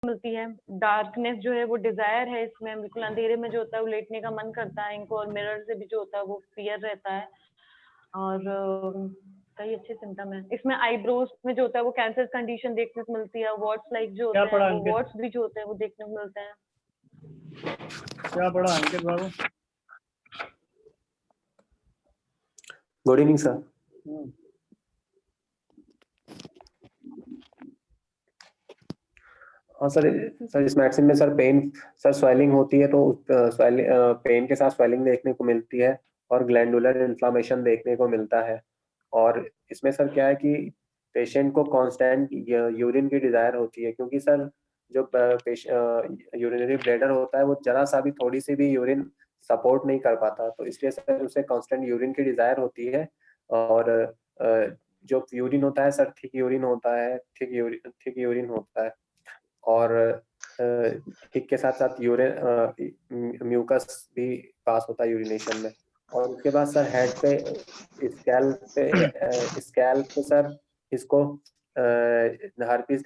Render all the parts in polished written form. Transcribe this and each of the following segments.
मिलती है। डार्कनेस जो है वो डिजायर है इसमें, बिल्कुल अंधेरे में जो होता है वो लेटने का मन करता है इनको, और मिरर से भी जो होता है वो फियर रहता है। और कई अच्छे सिम्टम है इसमें। आईब्रोज में जो होता है वो कैंसर कंडीशन देखने को मिलती है। वॉट्स लाइक जो क्या होते हैं पढ़ा वो अंकित? वॉट्स भी जो होते हैं वो देखने को मिलते हैं। क्या पढ़ा अंकित बाबू? Good evening sir. हाँ सर, सर इस मैक्सिम में सर पेन, सर स्वेलिंग होती है तो पेन के साथ स्वेलिंग देखने को मिलती है और ग्लैंडुलर इन्फ्लामेशन देखने को मिलता है। और इसमें सर क्या है कि पेशेंट को कांस्टेंट यूरिन की डिजायर होती है, क्योंकि सर जो यूरिनरी ब्लैडर होता है वो जरा सा भी, थोड़ी सी भी यूरिन सपोर्ट नहीं कर पाता, तो इसलिए सर उसे कांस्टेंट यूरिन की डिजायर होती है। और जो यूरिन होता है सर, थिक यूरिन होता है, थिक यूरिन होता है। और थिक के साथ साथ यूरिन म्यूकस भी पास होता है यूरिनेशन में। और उसके बाद सर हेड पे, स्कैल्प पे सर इसको हर्पिस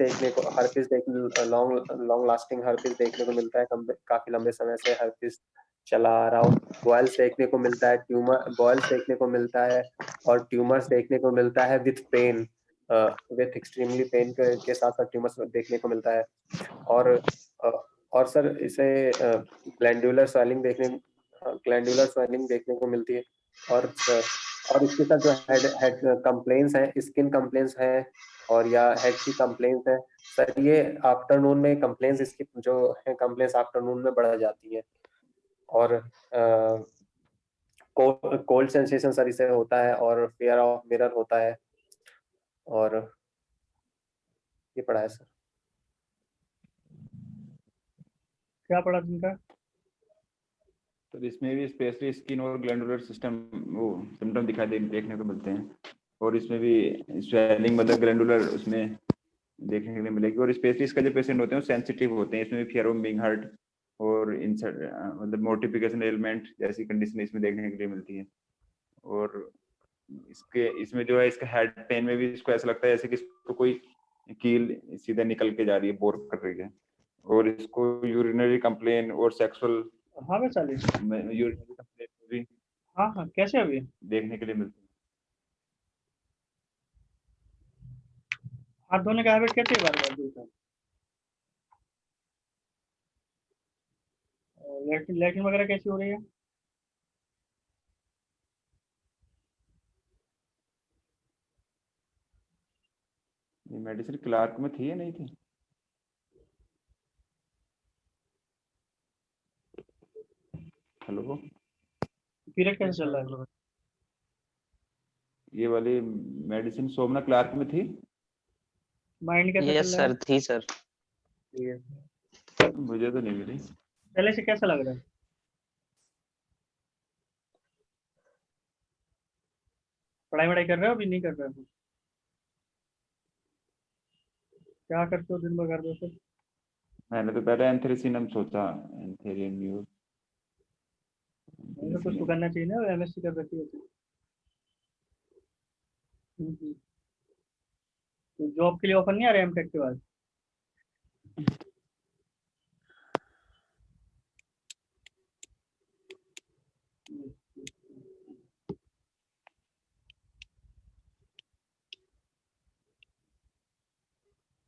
लॉन्ग लास्टिंग हर्पिस देखने को मिलता है। काफी लंबे समय से हर्पिस चला आ रहा हो। बॉयल्स देखने को मिलता है, बॉयल्स देखने को मिलता है, और ट्यूमर्स देखने को मिलता है with pain, with extremely pain के साथ साथ ट्यूमर्स देखने को मिलता है। और और सर इसे ग्लैंडुलर स्वेलिंग देखने को मिलती है। और इसके साथ जो हेड हेड कंप्लेन्स हैं, स्किन कंप्लेन्स हैं और या हेड की कंप्लेन्स हैं सर, ये आफ्टरनून में कंप्लेन्स, इसकी जो है कंप्लेन्स आफ्टरनून में बढ़ जाती है। और कोल्ड सेंसेशन सर इसे होता है, और फियर ऑफ मिरर होता है। और ये पढ़ा है सर। क्या पढ़ा तुमका? तो इसमें भी स्पेशली स्किन और ग्लैंडुलर सिस्टम वो सिम्टम देखने को मिलते हैं। और इसमें भी स्वेलिंग मतलब ग्लैंडुलर उसमें देखने के लिए मिलेगी। और स्पेशली इसका जो पेशेंट होते हैं वो सेंसिटिव होते हैं। इसमें भी फियर ऑफ बीइंग हर्ट और मतलब मोटिफिकेशन एलिमेंट जैसी कंडीशन इसमें देखने के लिए मिलती है। और इसमें जो है इसका हेड पेन में भी इसको ऐसा लगता है जैसे कि इसको कोई कील सीधे निकल के जा रही है, बोर कर रही है। और इसको यूरिनरी कंप्लेन और सेक्सुअल हाँ वैशाली, यूरिनरी कंप्लेन भी हाँ कैसे अभी देखने के लिए मिलती है। हाथ धोने का हैबिट कैसे है बार बार? लेटरिन वगैरह कैसी हो रही है? ये मेडिसिन क्लार्क में थी या नहीं थी? हेलो, पीरियड कैसे चल रहा है? ये वाली मेडिसिन सोमना क्लार्क में थी? माइंड कैसे यस चल रहा है? सर, थी सर। मुझे तो नहीं मिली। पहले से कैसा लग रहा है? पढ़ाई वढ़ाई कर रहे हो अभी नहीं कर रहे हो? क्या करते हो दिन भर घर में फिर? मैंने तो पहले एंथ्रेसिनम सोचा, एंथेरियम न्यूज। मैंने कुछ तो करना चाहिए ना, एमएससी कर रखी है तो जॉब के लिए ऑफर नहीं आ रहा एमटेक के बाद?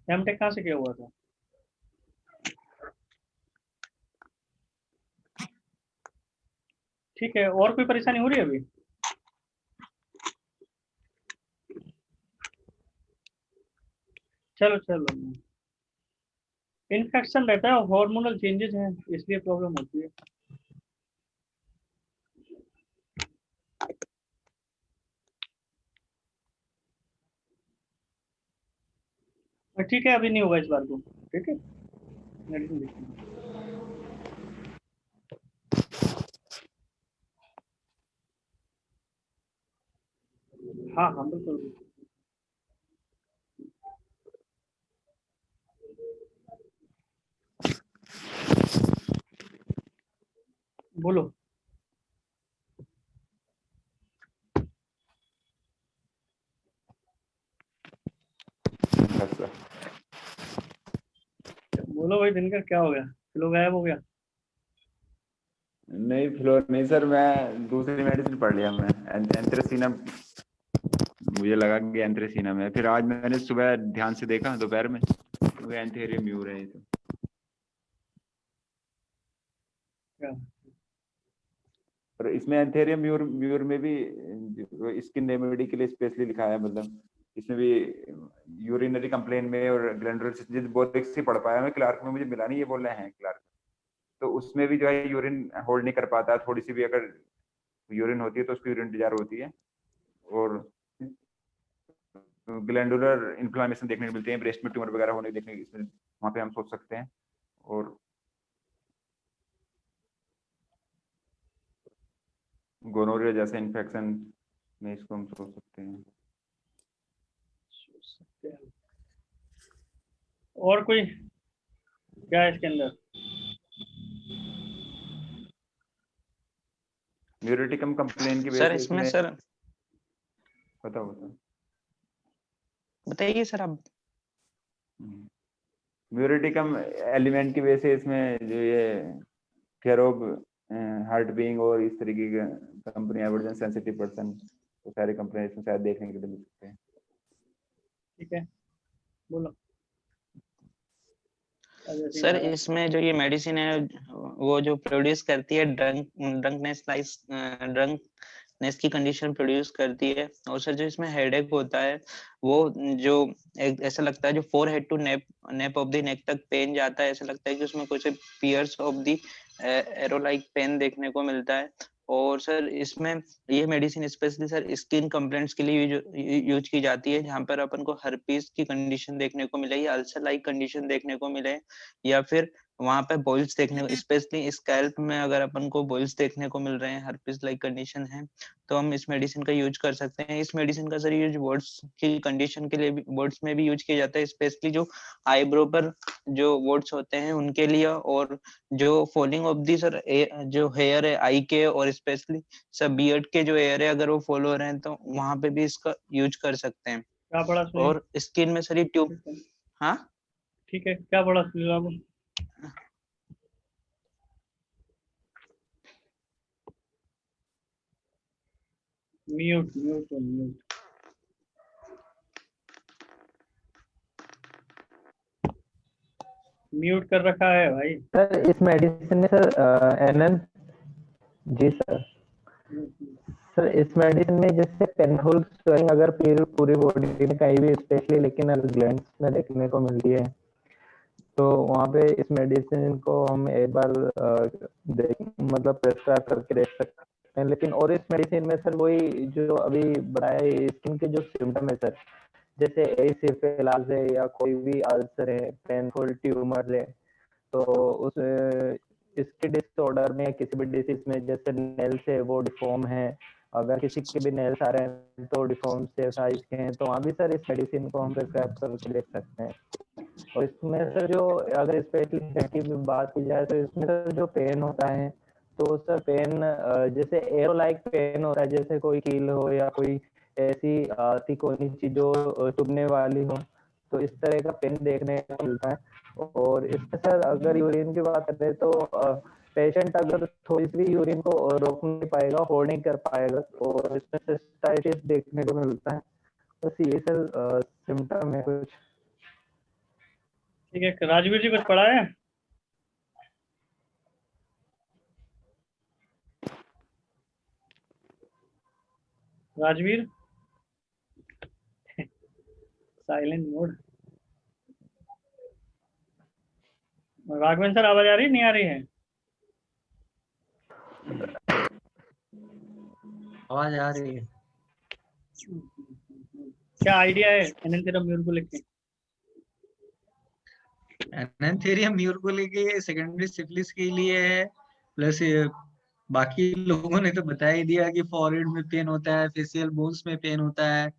एमटेक कहाँ से किया हुआ था? ठीक है, और कोई परेशानी हो रही है अभी? चलो चलो, इन्फेक्शन रहता है, हार्मोनल चेंजेस हैं इसलिए प्रॉब्लम होती है। ठीक है, अभी नहीं होगा इस बार को। ठीक है, मेडिसिन देखते हैं। हाँ हाँ बिल्कुल। बोलो। अच्छा, बोलो। बोलो भाई दिनकर, क्या हो गया? फ्लो गायब हो गया? नहीं फ्लो नहीं सर, मैं दूसरी मेडिसिन पढ़ लिया मैं, एंथ्रेसीना। मुझे लगा कि एंथ्रेसीना में, फिर आज मैंने सुबह ध्यान से देखा दोपहर में, तो एंथेरियम म्यूर है ये तो। क्या? और इसमें एंथेरियम म्यूर म्यूर में भी स्किन रेमेडी के लिए स्पेशली लिखा है, मतलब इसमें भी यूरिनरी कंप्लेन में और ग्लैंडुलर बोरिक्स ही पढ़ पाया मैं, क्लार्क में मुझे मिला नहीं, ये बोल रहे हैं क्लार्क। तो उसमें भी जो है यूरिन होल्ड नहीं कर पाता, थोड़ी सी भी अगर यूरिन होती है तो उसकी यूरिन डिजार होती है, और ग्लैंडुलर इन्फ्लामेशन देखने को मिलते हैं, ब्रेस्ट में ट्यूमर वगैरह होने देखने इसमें वहाँ पे हम सोच सकते हैं, और गोनोरिया जैसे इन्फेक्शन में इसको हम सोच सकते हैं। और कोई क्या है इसके अंदर? म्यूरेटिकम कंप्लेन की वजह सर से इसमें सर बताओ बताओ। बताइए सर आप। म्यूरेटिकम एलिमेंट की वजह से इसमें जो ये फेरोब हार्ट बीइंग और इस तरीके की कंपनियां, एवर्जन सेंसिटिव पर्सन, तो सारी कंपनियां इसमें शायद देखने के लिए मिल सकते हैं। ठीक है, बोलो। सर इसमें जो ये मेडिसिन है वो जो प्रोड्यूस करती है ड्रंकनेस की कंडीशन प्रोड्यूस करती है। और सर जो इसमें हेडेक होता है वो जो ऐसा लगता है जो forehead to nape of the neck तक पेन जाता है, ऐसा लगता है कि उसमें कुछ pierce of the arrow like pain देखने को मिलता है। और सर इसमें ये medicine specially sir skin complaints के लिए यूज की जाती है, जहाँ पर अपन को हर्पीस की कंडीशन देखने को मिले या अल्सर लाइक कंडीशन देखने को मिले, या फिर वहां पे बॉइल्स देखने को, स्पेशली स्कैल्प में अगर अपन को बॉइल्स देखने को मिल रहे हैं, हर्पीस लाइक कंडीशन है, तो हम इस मेडिसिन का यूज कर सकते हैं। इस मेडिसिन का सर यूज वर्ड्स की कंडीशन के लिए भी, वर्ड्स में भी यूज किया जाता है, स्पेशली जो आईब्रो पर जो वर्ड्स होते हैं उनके लिए, और जो फॉलिंग ऑफ दी सर जो हेयर है आई के, और स्पेशली सब बियर्ड के जो हेयर है अगर वो फॉलो हो रहे हैं तो वहां पे भी इसका यूज कर सकते हैं। क्या पढ़ा सुनील? और स्किन में सर ये ट्यूब, हाँ ठीक है, क्या पढ़ा सुनील बाबू? Mute mute mute. म्यूट कर रखा है भाई। सर इस मेडिसिन में सर एनएन जी सर इस मेडिसिन में जैसे पेनफुल स्वेलिंग अगर पूरी बॉडी में कहीं भी स्पेशली लेकिन अगर ग्लैंड्स में देखने को मिलती है तो वहाँ पे इस मेडिसिन को हम एक बार मतलब प्रेस्क्राइब करके देख सकते हैं। लेकिन और इस मेडिसिन में सर वही जो अभी बताया स्किन के जो सिम्टम है सर, जैसे एसिफिलास है या कोई भी अल्सर है, पेनफुल ट्यूमर है, तो उस इसके डिसऑर्डर में किसी भी डिसीज में जैसे नेल्स है वो डिफॉर्म है, अगर किसी के भी नेल्स आ रहे हैं तो डिफॉर्म से साइज के हैं, तो वहाँ भी सर इस मेडिसिन को हम प्रिस्क्राइब करके देख सकते हैं। और इसमें सर जो अगर स्पेशली की बात की जाए तो इसमें सर जो पेन होता है तो सर पेन जैसे एरो लाइक पेन होता है, जैसे कोई कील हो या कोई ऐसी तिकोनी चीज जो चुभने वाली हो, तो इस तरह का पेन देखने को मिलता है। और इसमें सर अगर यूरिन की बात करें तो पेशेंट अगर थोड़ी सी भी यूरिन को रोक नहीं पाएगा, होल्ड नहीं कर पाएगा, और इसमें सिस्टाइटिस देखने को मिलता है। बस ये सर सिम्टम है कुछ। ठीक है, राजवीर जी कुछ पढ़ा है? Rajveer silent mode. Raghavendra sir आवाज आ रही है, नहीं आ रही है? आवाज आ रही है। क्या आइडिया है एनेंथेरियम म्यूर को लेके? एनेंथेरियम म्यूर को लेके सेकेंडरी सिफिलिस के लिए है, प्लस बाकी लोगों ने तो बता ही दिया कि फॉरहेड में पेन होता है, फेशियल बोन्स में पेन होता है,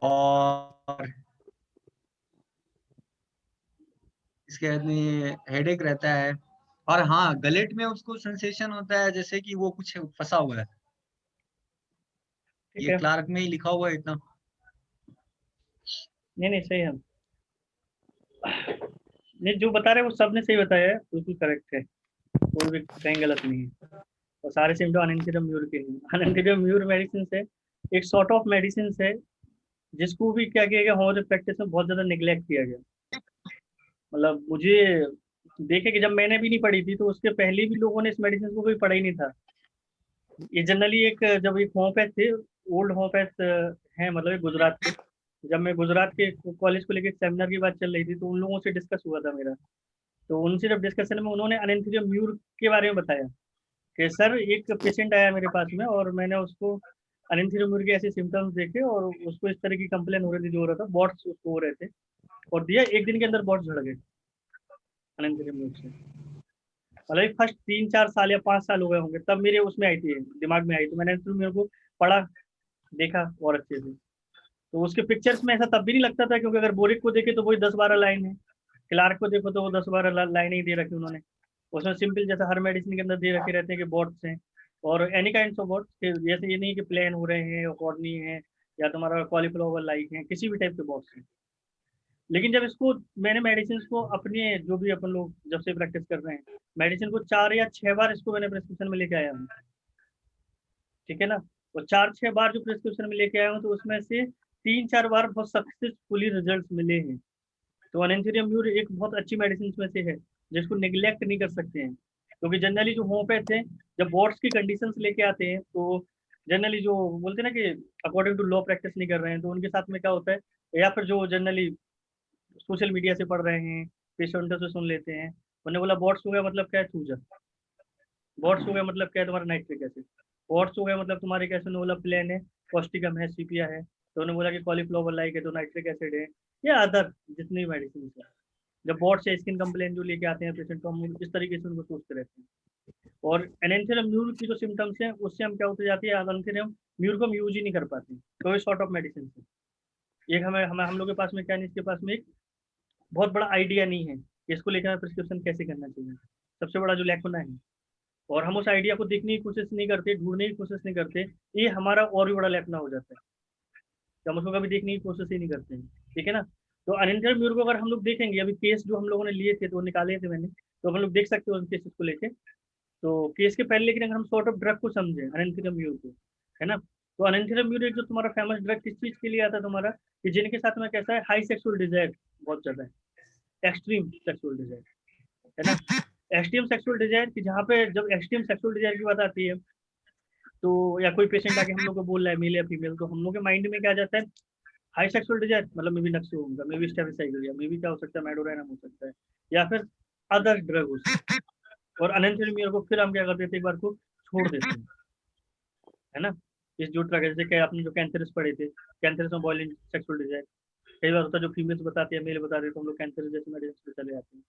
और इसके बाद में हेडेक रहता है, और हाँ गलेट में उसको सेंसेशन होता है जैसे कि वो कुछ फंसा हुआ है। ठीक ये है, क्लार्क में ही लिखा हुआ है इतना। नहीं नहीं सही है। नहीं, जो बता रहे हैं वो सबने सही बताया है, बिल्कुल करेक्ट है, कोई भी कहीं गलत नहीं है। और सारे सिम्टम अनएंथीरियम म्यूर के हैं। अनएंथीरियम म्यूर मेडिसिन है एक सॉर्ट ऑफ मेडिसिन है जिसको भी क्या किया गया, होम्योपैथी प्रैक्टिस में बहुत ज्यादा निगलेक्ट किया गया। मतलब मुझे देखे कि जब मैंने भी नहीं पढ़ी थी तो उसके पहले भी लोगों ने इस मेडिसिन को कोई पढ़ा ही नहीं था। ये जनरली एक जब एक होम्योपैथ थे, ओल्ड होम्योपैथ हैं, मतलब एक गुजरात के, जब मैं गुजरात के कॉलेज को लेकर सेमिनार की बात चल रही थी तो उन लोगों से डिस्कस हुआ था मेरा। तो उनसे जब डिस्कशन में उन्होंने अनएंथीरियम म्यूर के बारे में बताया कि सर एक पेशेंट आया मेरे पास में और मैंने उसको अनएंथीरियम म्यूर के ऐसे सिम्टम्स देखे और उसको इस तरह की कंप्लेन हो रही थी, जो हो रहा था बॉट्स उसको हो रहे थे, और दिया एक दिन के अंदर बॉट्स झड़ गए अनएंथीरियम म्यूर से। मतलब फर्स्ट 3-4 साल या 5 साल हो गए होंगे तब मेरे उसमें आई थी, दिमाग में आई, तो मैंने मेरे को पढ़ा देखा और अच्छे से। तो उसके पिक्चर्स में ऐसा तब भी नहीं लगता था, क्योंकि अगर बोरिक को देखे तो वही 10-12 लाइन है, क्लार्क को देखो तो वो 10-12 लाइन ही दे रखी उन्होंने। उसमें सिंपल जैसा हर मेडिसिन के अंदर दे रखे रहते हैं कि बॉट्स हैं और एनी काइंड ऑफ बॉट्स, जैसे ये नहीं कि प्लेन हो रहे हैं, कॉर्नी है या तुम्हारा कॉलीफ्लावर लाइक है, किसी भी टाइप के बॉट्स हैं। लेकिन जब इसको मैंने मेडिसिन को अपने जो भी अपन लोग जब से प्रैक्टिस कर रहे हैं, मेडिसिन को 4 या 6 बार इसको मैंने प्रिस्क्रिप्शन में लेके आया हूँ, ठीक है ना। और 4-6 बार जो प्रिस्क्रिप्शन में लेके आया हूँ तो उसमें से 3-4 बार बहुत सक्सेसफुली रिजल्ट मिले हैं। तो अनएंथीरियम म्यूर एक बहुत अच्छी मेडिसिन में से है जिसको निगलेक्ट नहीं कर सकते हैं, क्योंकि जनरली जो होम्योपैथ है जब बोर्ड्स की कंडीशंस लेके आते हैं तो जनरली जो बोलते हैं ना कि अकॉर्डिंग टू लॉ प्रैक्टिस नहीं कर रहे हैं, तो उनके साथ में क्या होता है, या फिर जो जनरली सोशल मीडिया से पढ़ रहे हैं, पेशेंटों से सुन लेते हैं, उन्होंने बोला बॉट्स हो गया मतलब क्या है, चूजा। बॉट्स हो गया मतलब क्या है, तुम्हारा नाइट्रिक एसिड। बॉट्स हो गया मतलब तुम्हारे कैसे, बोला प्लेन है, पौष्टिकम है, सीपिया है, तो उन्होंने बोला कि कॉलीफ्लावर लाइक है तो नाइट्रिक एसिड है, या अदर जितनी मेडिसिन है। जब बॉट से स्किन कंप्लेन जो लेके आते हैं पेशेंट को, हम इस तरीके से उनको सोचते रहते हैं। और एनेंथीरियम म्यूर की जो सिम्टम्स हैं उससे हम क्या होते जाती है, एनेंथीरियम म्यूर को हम यूज ही नहीं कर पाते, कोई सॉर्ट ऑफ मेडिसिन से। एक हमें हमें हम लोग के पास में क्या नहीं, इसके पास में एक बहुत बड़ा आइडिया नहीं है कि इसको लेकर हमें प्रिस्क्रिप्शन कैसे करना चाहिए, सबसे बड़ा जो लैकुना है। और हम उस आइडिया को देखने की कोशिश नहीं करते, ढूंढने की कोशिश नहीं करते, ये हमारा और भी बड़ा लैकुना हो जाता है, हम उसको कभी देखने की कोशिश ही नहीं करते हैं, ठीक है ना। तो अनएंथीरियम म्यूर को अगर हम लोग देखेंगे, अभी केस जो हम लोगों ने लिए थे तो निकाले थे मैंने, तो हम लोग देख सकते हो उन केसेस को लेके। तो केस के पहले लेकिन अगर हम सॉर्ट ऑफ ड्रग को समझे अनएंथीरियम म्यूर को, है ना, तो अनएंथीरियम म्यूर एक जो तुम्हारा फेमस ड्रग किस चीज के लिए आता है तुम्हारा, कि जिनके साथ में कैसा है, हाई सेक्सुअल डिजायर बहुत ज्यादा है, एक्सट्रीम सेक्सुअल डिजायर, है ना। एक्सट्रीम सेक्सुअल डिजायर की, जहाँ पे जब एक्सट्रीम सेक्सुअल डिजायर की बात आती है तो, या कोई पेशेंट आके हम लोग को बोल रहा है मेल या फीमेल, तो हम लोग के माइंड में क्या जाता है, हाई सेक्सुअल डिजायर मतलब मे बी नक्शे होगा, मे बी स्टेबिसाइड, मे बी क्या हो सकता है, मेडोराइनम हो सकता है, या फिर अदर ड्रग हो सकता है। और अनएंथीरियम म्यूर को फिर हम क्या कर देते हैं, एक बार को छोड़ देते हैं, है ना। इस जो ड्रग है, जैसे कि आपने जो कैंसरस पढ़े थे, कैंसरस में बॉयलिंग सेक्सुअल डिजायर, कई बार होता है जो फीमेल्स बताते हैं, मेल बताते हैं, तो हम लोग कैंसर जैसे मेडिसिन पे चले जाते हैं।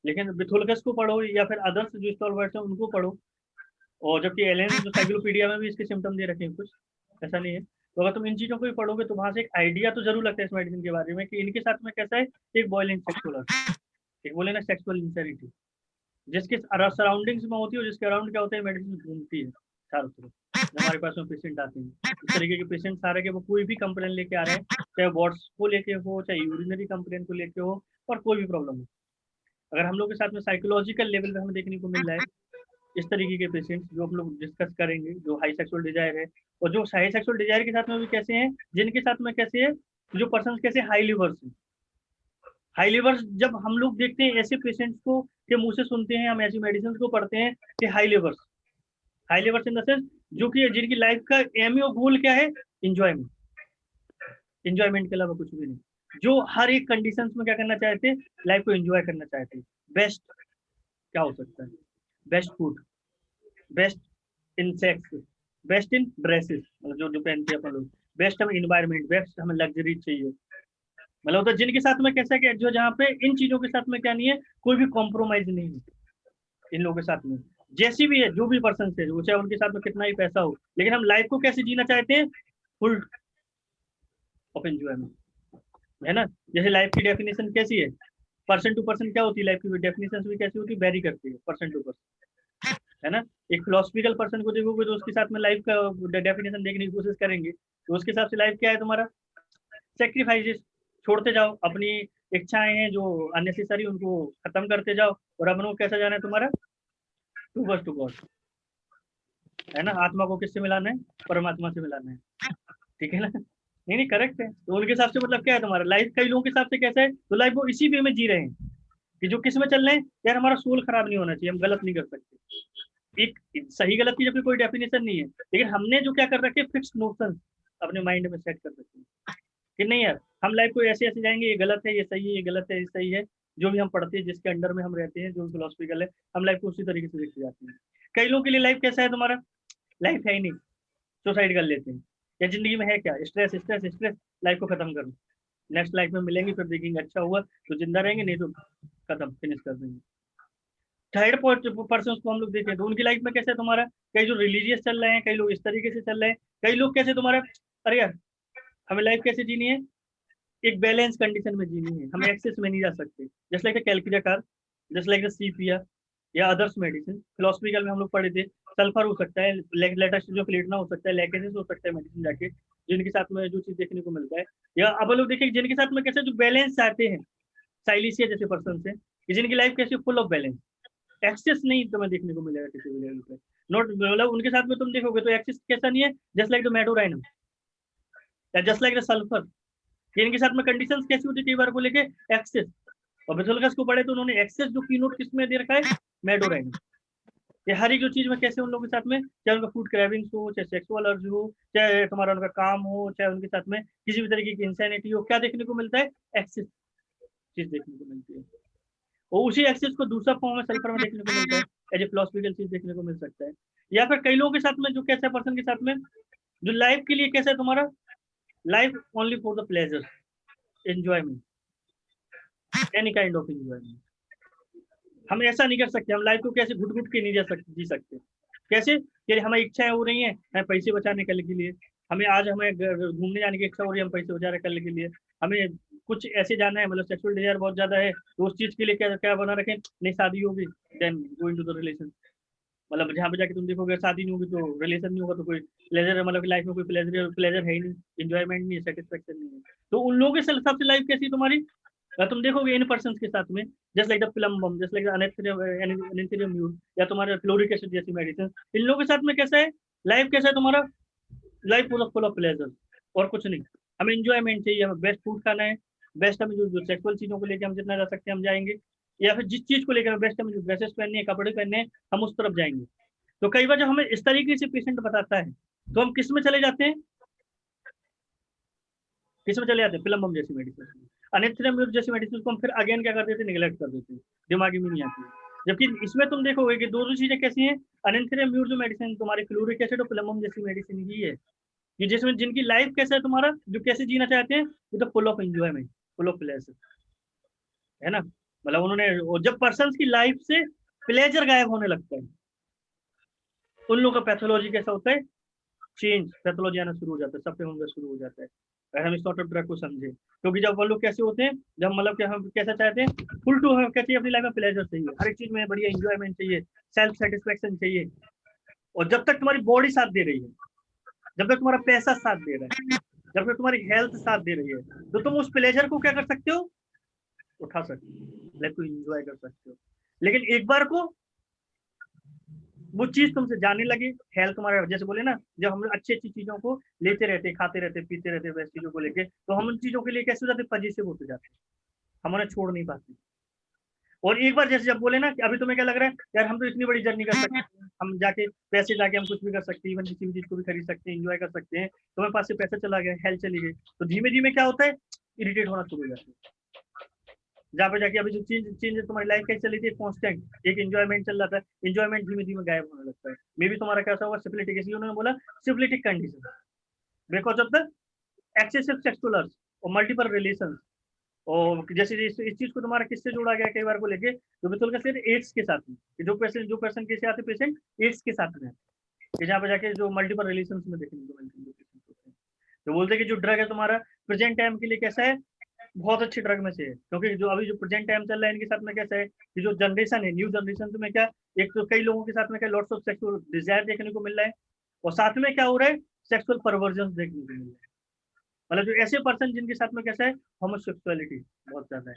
लेकिन बिथोलकस को पढ़ो या फिर अदर्स जो स्टॉलवर्ड्स हैं उनको पढ़ो, और जबकि एलेन जो साइक्लोपीडिया में भी इसके सिम्टम दे रखे हैं कुछ, ऐसा नहीं है। तो अगर तुम इन चीजों को भी पढ़ोगे तो वहां से एक आइडिया तो जरूर लगता है इस मेडिसिन के बारे में कि इनके साथ में कैसा है, एक बॉयलिंग सेक्सुअल, एक बोले ना सेक्सुअल इंसेरिटी, जिसके सराउंडिंग्स में होती है, और जिसके अराउंड क्या होता है, मेडिसिन घूमती है चारों तरफ। जब हमारे पास में पेशेंट आते हैं इस तरीके के पेशेंट आ रहे हैं, वो कोई भी कंप्लेन लेके आ रहे हैं, चाहे वार्ड्स को लेके हो, चाहे यूरिनरी कंप्लेन को लेके हो, और कोई भी प्रॉब्लम हो, अगर हम लोग के साथ में साइकोलॉजिकल लेवल पे हमें देखने को मिल रहा है इस तरीके के पेशेंट्स, जो हम लोग डिस्कस करेंगे, जो हाई सेक्सुअल डिजायर है, और जो हाई सेक्सुअल डिजायर के साथ में भी कैसे हैं, जिनके साथ में कैसे है, जो पर्सन कैसे हाई लिवर्स हैं। हाई लिवर्स जब हम लोग देखते हैं ऐसे पेशेंट्स को के मुंह से सुनते हैं, हम ऐसी मेडिसिन को पढ़ते हैं कि high levers in the sense जो कि जिनकी लाइफ का एम और गोल क्या है, इंजॉयमेंट के अलावा कुछ भी नहीं, जो हर एक कंडीशंस में क्या करना चाहते हैं, लाइफ को एंजॉय करना चाहते हैं। बेस्ट क्या हो सकता है, best food, best in sex, best in dresses, मतलब जो जो पहनते हैं अपन लोग, बेस्ट हमें इन्वायरमेंट, बेस्ट हमें लग्जरी चाहिए, मतलब तो जिनके साथ में कैसा है, जो जहाँ पे इन चीजों के साथ में क्या नहीं है, कोई भी कॉम्प्रोमाइज नहीं है इन लोगों के साथ में, जैसी भी है जो भी पर्सन है, वो चाहे उनके साथ में कितना ही पैसा हो, लेकिन हम लाइफ को कैसे जीना चाहते हैं, फुल ऑफ एंजॉयमेंट, है ना। जैसे लाइफ की डेफिनेशन कैसी है, पर्सन टू पर्सन क्या होती है, लाइफ की डेफिनेशन भी कैसी होती है, वेरी करती है पर्सन टू पर्सन, है ना। एक फिलोसफिकल पर्सन को देखोगे तो उसके साथ में लाइफ का डेफिनेशन देखने की कोशिश करेंगे, तो उसके हिसाब से लाइफ क्या है तुम्हारा, सेक्रीफाइसेस, छोड़ते जाओ अपनी इच्छाएं हैं जो अननेसेसरी, उनको खत्म करते जाओ, और अपन को कैसा जाना है तुम्हारा, टूवर्ड्स टू गॉड, है ना। आत्मा को किससे मिलाना है, परमात्मा से मिलाना है, ठीक है ना। नहीं नहीं करेक्ट है। तो उनके हिसाब से मतलब क्या है तुम्हारा लाइफ, कई लोगों के हिसाब से कैसा है, तो लाइफ वो इसी वे में जी रहे हैं कि जो किस में चल रहे हैं, यार हमारा सोल खराब नहीं होना चाहिए, हम गलत नहीं कर सकते। एक सही गलत की जब कोई डेफिनेशन नहीं है, लेकिन हमने जो क्या कर रखे, फिक्स्ड नोशन अपने माइंड में सेट कर रखे हैं कि नहीं यार हम लाइफ को ऐसे ऐसे जाएंगे, ये गलत है, ये सही है, ये गलत है, ये सही है। जो भी हम पढ़ते हैं, जिसके अंडर में हम रहते हैं, जो फिलोसफिकल है, हम लाइफ को उसी तरीके से देखते जाते हैं। कई लोगों के लिए लाइफ कैसा है, तुम्हारा लाइफ है ही नहीं, सुसाइड कर लेते हैं। या जिंदगी में है क्या, स्ट्रेस स्ट्रेस स्ट्रेस, लाइफ को खत्म करो, नेक्स्ट लाइफ में मिलेंगे, फिर देखेंगे अच्छा हुआ तो जिंदा रहेंगे, नहीं तो खत्म, फिनिश कर देंगे। थर्ड पर्सन को हम लोग देखें तो उनकी लाइफ में कैसे है तुम्हारा, कई जो रिलीजियस चल रहे हैं, कई लोग इस तरीके से चल रहे हैं, कई लोग कैसे तुम्हारा, अरे यार हमें लाइफ कैसे जीनी है, एक बैलेंस कंडीशन में जीनी है, हमें एक्सेस में नहीं जा सकते। Just like the calcarea carb, just like the sepia या अदर्स मेडिसिन, फिलोसफिकल में हम लोग पढ़े थे, सल्फर हो सकता है, लेटेस्ट जो प्लेटना हो सकता है, लैकेसिस हो सकता है मेडिसिन जाके, जिनके साथ में जो चीज देखने को मिलता है। या अब लोग देखिए जिनके साथ में कैसे जो बैलेंस चाहते हैं, साइलिसिया जैसे पर्सन से, जिनकी लाइफ कैसे फुल ऑफ बैलेंस, एक्सेस नहीं तुम्हें देखने को मिलेगा किसी भी लेवल पे, नॉट मतलब उनके साथ में तुम देखोगे तो एक्सेस कैसा नहीं है, जस्ट लाइक द मेडोराइनम या जस्ट लाइक द सल्फर। इनके साथ में कंडीशंस कैसी होती है कई बार को लेके, एक्सेस। और बेथोल्कस को पढ़े तो उन्होंने एक्सेस जो कीनोट किसमें दे रखा है, मेडोराइनम। ये हर एक जो चीज में कैसे उन लोगों के साथ में, चाहे उनका फूड क्रेविंग्स हो, चाहे सेक्सुअल अर्ज हो, चाहे तुम्हारा उनका काम हो, चाहे उनके साथ में किसी भी तरीके की इंसैनिटी हो, क्या देखने को मिलता है, एक्सेस चीज देखने को मिलती है। और उसी एक्सेस को दूसरा फॉर्म में सल्फर में देखने को मिलता है, एज ए फिलोसफिकल चीज देखने को मिल सकता है। या फिर कई लोगों के साथ में जो कैसा पर्सन के साथ में जो लाइफ के लिए कैसा है तुम्हारा, life only for the pleasure, enjoyment, any kind of enjoyment. हम ऐसा नहीं कर सकते, हम लाइफ को कैसे घुट घुट के नहीं जी सकते। कैसे कि हमारी इच्छाएं हो रही हैं, हमें पैसे बचाने के लिए, हमें आज हमें घूमने जाने की इच्छा हो रही है, हम पैसे बचा करने के लिए, हमें कुछ ऐसे जाना है, मतलब सेक्सुअल डिजायर बहुत ज्यादा है, तो उस चीज के लिए क्या क्या बना रखें, नहीं शादी होगी then go into the relation. मतलब जहाँ पे जाके तुम देखोगे शादी नहीं होगी तो रिलेशन नहीं होगा, तो कोई प्लेजर, मतलब लाइफ में कोई प्लेजर है ही नहीं, इंजॉयमेंट नहीं है, सेटिस्फेक्शन नहीं है। तो उन लोगों के हिसाब से लाइफ कैसी तुम्हारी, तुम देखोगे इन पर्सन के साथ में, just like the plumbum, just like anaesthesia mur, या तुम्हारे फ्लोरिक एसिड जैसी मेडिसिन, इन लोगों के साथ में कैसा है लाइफ, कैसा है तुम्हारा लाइफ फुल ऑफ प्लेजर और कुछ नहीं। हमें इंजॉयमेंट चाहिए, हमें बेस्ट फूड खाना है, बेस्ट हमें जो सेक्सुअल चीजों को लेकर हम जितना जा सकते हैं हम जाएंगे, या फिर जिस चीज को लेकर बेस्ट हमें जो ड्रेसेस पहनने हैं, कपड़े पहनने हैं, हम उस तरफ जाएंगे। तो कई बार जब हमें इस तरीके से पेशेंट बताता है तो हम किस में चले जाते हैं, किस में चले जाते हैं, प्लम्बम जैसी मेडिसिन, एनेस्थीसिया म्यूर जैसी मेडिसिन को हम फिर अगेन क्या कर देते हैं, निगलेक्ट कर देते हैं, दिमागी में नहीं आती है। जबकि इसमें तुम देखोगे कि दोनों चीजें कैसी हैं, एनेस्थीसिया म्यूर जो मेडिसिन तुम्हारी फ्लोरिक एसिड और प्लम्बम जैसी मेडिसिन ही है, कि जिसमें जिनकी लाइफ कैसा है तुम्हारा, जो कैसे जीना चाहते हैं, with full of enjoyment, full of pleasure, है ना। मतलब उन्होंने जब पर्सन की लाइफ से प्लेजर गायब होने लगता है, उन लोगों का पैथोलॉजी कैसा होता है, चेंज, पैथोलॉजी आना शुरू हो जाता है, सब पे होना शुरू हो जाता है। अगर हम इस सॉर्ट ऑफ ड्रग को समझे, क्योंकि जब वो लोग कैसे होते हैं, जब मतलब कि हम कैसा चाहते हैं, फुल टू हम कहते हैं अपनी लाइफ में प्लेजर चाहिए, हर एक चीज में बढ़िया एंजॉयमेंट चाहिए, सेल्फ सेटिस्फेक्शन चाहिए। और जब तक तुम्हारी बॉडी साथ दे रही है, जब तक तुम्हारा पैसा साथ दे रहा है, जब तक तुम्हारी हेल्थ साथ दे रही है, तो तुम उस प्लेजर को क्या कर सकते हो, उठा सकते हो, लाइफ को एंजॉय कर सकते हो। लेकिन एक बार को वो चीज तुमसे जाने लगे, हेल्थ तुम्हारा, जैसे बोले ना, जब हम अच्छी अच्छी चीजों को लेते रहते, खाते रहते, पीते रहते, वैसी चीजों को लेके, तो हम उन चीजों के लिए कैसे हो जाते, पॉजिटिव होते जाते, हम उन्हें छोड़ नहीं पाते। और एक बार जैसे जब बोले ना कि अभी तुम्हें क्या लग रहा है, यार हम तो इतनी बड़ी जर्नी कर सकते हैं, हम जाके पैसे जाके हम कुछ भी कर सकते हैं, इवन किसी भी चीज को भी खरीद सकते हैं, एंजॉय कर सकते हैं, तुम्हारे पास से पैसा चला गया, हेल्थ चली गई, तो धीमे धीमे क्या होता है, इरिटेट होना शुरू हो जाता है। जहाँ पे जाके अभी जो चेंज तुम्हारी लाइफ कैसे चली थी, कॉन्स्टेंट एक एंजॉयमेंट चल रहा था, एंजॉयमेंट धीमे धीमे गायब होने लगता है। मे भी तुम्हारा कैसा होगा, सिफिलिटिक, इसलिए उन्होंने बोला syphilitic condition, because of the excessive sexual अर्ज और मल्टीपल रिलेशंस। और जैसे इस चीज को तुम्हारा किससे जोड़ा गया कई बार को लेके, जो बिल्कुल का सिर्फ एड्स के साथ में, जो पर्सन कैसे आते पेशेंट एड्स के साथ में, जहाँ पे जाके जो मल्टीपल रिलेशंस में देखने को मिलते हैं, तो बोलते हैं कि जो ड्रग है तुम्हारा प्रेजेंट टाइम के लिए कैसा है, बहुत अच्छी ड्रग में से है। क्योंकि जो अभी जो प्रेजेंट टाइम चल रहा है इनके साथ में कैसा है कि जो जनरेशन है, न्यू जनरेशन में क्या, एक तो कई लोगों के साथ में क्या लॉट्स ऑफ सेक्सुअल डिजायर देखने को मिल रहा है, और साथ में क्या हो रहा है, सेक्सुअल परवर्जन देखने को मिल रहा है। मतलब जो ऐसे पर्सन जिनके साथ में कैसा है, होमोसेक्सुअलिटी बहुत ज्यादा है,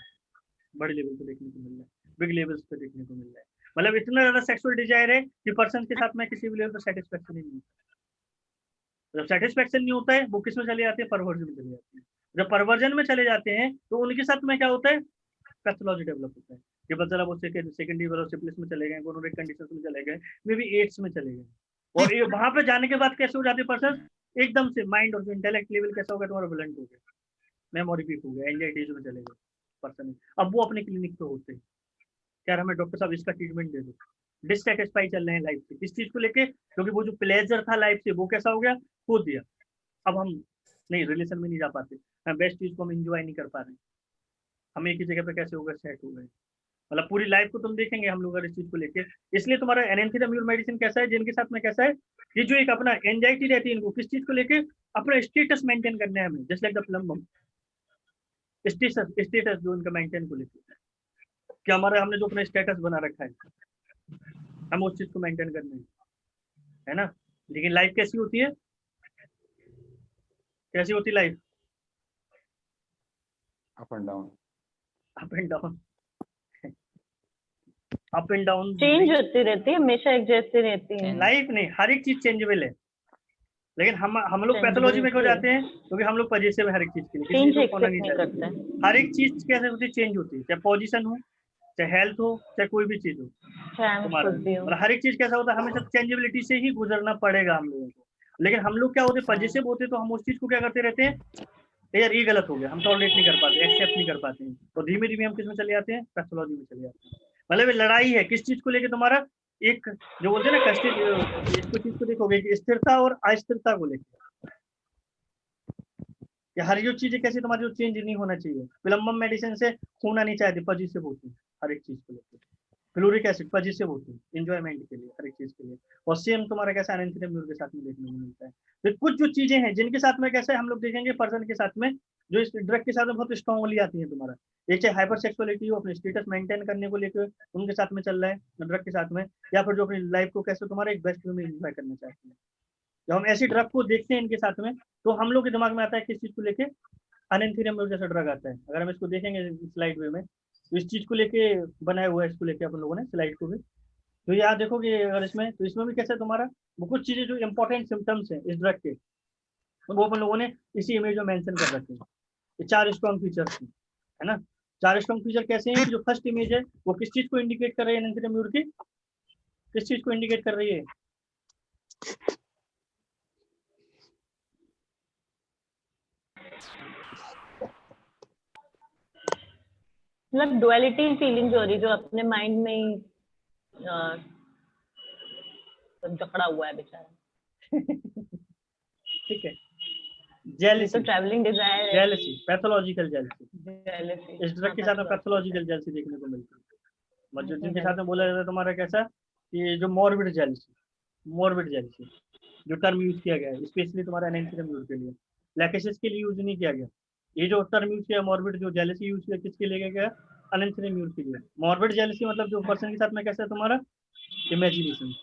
बड़े लेवल पे देखने को मिल रहा है, बिग लेवल्स पे देखने को मिल रहा है। मतलब इतना ज्यादा सेक्सुअल डिजायर है कि पर्सन के साथ में किसी भी लेवल पर सेटिस्फेक्शन ही नहीं होता। जब सेटिस्फेक्शन नहीं होता है वो किस में चले जाते हैं, परवर्जन में चले जाते हैं। जब परवर्जन में चले जाते हैं तो उनके साथ में क्या होता है, पैथोलॉजी डेवलप होता है कि बस जरा वो सेकेंडरी वाला सिफिलिस में चले गए, गोनोरिक कंडीशंस में चले गए, मे बी एड्स में चले गए, और ये वहां पे जाने के बाद कैसे हो जाते हैं पर्सन, एकदम से माइंड और इंटेलेक्ट लेवल कैसा हो गया तुम्हारा, ब्लंट हो गया, मेमोरी वीक हो गया, एंजाइटीज में चले गए पर्सन। अब वो अपने क्लिनिक पे होते हैं, यार हमें डॉक्टर साहब इसका ट्रीटमेंट दे दो, डिससेटिस्फाई चल रहे हैं लाइफ से, किस चीज को लेके, क्योंकि वो जो प्लेजर था लाइफ से वो कैसा हो गया, खो दिया। अब हम नहीं रिलेशन में नहीं जा पाते, हम बेस्ट चीज को हम इंजॉय नहीं कर पा रहे, हम एक ही जगह पे कैसे हो गए, सेट हो गए। मतलब पूरी लाइफ को तुम देखेंगे हम लोग इस चीज को लेके। इसलिए तुम्हारा एनेंथिराम्यूर मेडिसिन कैसा है, जिनके साथ में कैसा है, ये जो एक अपना एंजाइटी रहती है इनको किस चीज को लेके, अपना स्टेटस मेंटेन करने है हमें, just like the plumbum, status जो उनका मेंटेन को लेके, कि हमारा हमने जो अपना स्टेटस बना रखा है हम उस चीज को मेंटेन करने है ना। लेकिन लाइफ कैसी होती है, कैसी होती life, up and down, up and down, up and down change होती रहती है, हमेशा एक जैसी रहती है। लाइफ नहीं, हर एक चीज चेंजेबल है। लेकिन हम लोग पैथोलॉजी में क्यों जाते हैं, क्योंकि हम लोग पॉजिटिव है हर एक चीज के लिए, किसी चेंज चीज को खोना एक्सेप्ट नहीं नहीं चाहते। करते, हर एक चीज कैसे होती है, चेंज होती है, चाहे पोजीशन हो, चाहे हेल्थ हो, चाहे कोई भी चीज हो चाहे हम तुम्हारा, खुद भी हो। मतलब हर एक चीज कैसा होता है, हमेशा चेंजेबिलिटी से ही गुजरना पड़ेगा हम लोगों को। लेकिन हम लोग क्या होते हैं, पॉजिटिव होते हैं, तो हम उस चीज को क्या करते रहते हैं, यार ये गलत हो गया, हम टॉलरेट नहीं कर पाते, एक्सेप्ट नहीं कर पाते हैं, तो धीमे धीमे हम किस में चले जाते हैं, पैथोलॉजी में चले जाते हैं। मतलब लड़ाई है किस चीज को लेके तुम्हारा, एक जो बोलते हैं ना कस्टडी, इसको चीज को देखोगे कि स्थिरता और अस्थिरता को लेकर, कि हर जो चीजें कैसे तुम्हारी जो चेंज नहीं होना चाहिए। प्लम्बम मेडिसिन से होना नहीं चाहती, पॉजिटिव होती हर एक चीज को लेकर। फ्लोरिक एसिड पॉजिटिव होती है इंजॉयमेंट के लिए, हर एक चीज के लिए। और सेम तुम्हारा कैसा एनेंथिराम्यूर के साथ में देखने को मिलता है। तो कुछ जो चीजें हैं जिनके साथ में कैसे हम लोग देखेंगे पर्सन के साथ में, जो इस ड्रग के साथ में बहुत स्ट्रॉन्गली आती है तुम्हारा, एक चाहे हाइपर सेक्सुअलिटी हो, अपने स्टेटस मेंटेन करने को लेकर उनके साथ में चल रहा है ड्रग के साथ में, या फिर जो अपनी लाइफ को कैसे तुम्हारा एक बेस्ट वे में एंजॉय करना चाहते हैं। जब हम ऐसी ड्रग को देखते हैं इनके साथ में, तो हम लोग के दिमाग में आता है किस चीज को लेके, एनेंथिराम्यूर जैसा ड्रग आता है। अगर हम इसको देखेंगे स्लाइड वे में, तो इस चीज को लेके बनाया हुआ है, इसको लेके अपन लोगों ने स्लाइड को भी, तो यहाँ देखोगे अगर इसमें, तो इसमें भी कैसा है तुम्हारा, वो कुछ चीजें जो इंपॉर्टेंट सिम्टम्स हैं इस ड्रग के, तो वो अपन लोगों ने इसी इमेज में मेंशन कर रखे हैं। ये 4 स्ट्रॉन्ग फीचर्स है ना। 4 स्ट्रॉन्ग फीचर कैसे हैं, कि जो फर्स्ट इमेज है वो किस चीज को इंडिकेट कर रही है, एनेंथिराम्यूर की किस चीज को इंडिकेट कर रही है, मतलब डुअलिटी फीलिंग हो रही, जो अपने माइंड में ही जकड़ा हुआ है बेचारा। ठीक है। ये जेलसी, तो ट्रैवलिंग डिजायर है। जेलसी, पैथोलॉजिकल जेलसी, जेलसी, इस ड्रग के साथ में पैथोलॉजिकल जेलसी देखने को मिलती है। मतलब जिनके साथ में बोला जाता है तुम्हारा कैसा, कि जो मॉर्बिड जेलसी, मॉर्बिड जेलसी जो टर्म यूज किया गया है स्पेशली तुम्हारा एनेंथिराम्यूर के लिए, लैकेसिस के लिए यूज नहीं किया गया। ये जो टर्म यूज किया मॉर्बिड जो जेलसी यूज किया, किसके लिए गया, एनेंथिराम्यूर के लिए। मॉर्बिड जेलसी मतलब जो पर्सन के साथ में कैसा है तुम्हारा, इमेजिनेशन,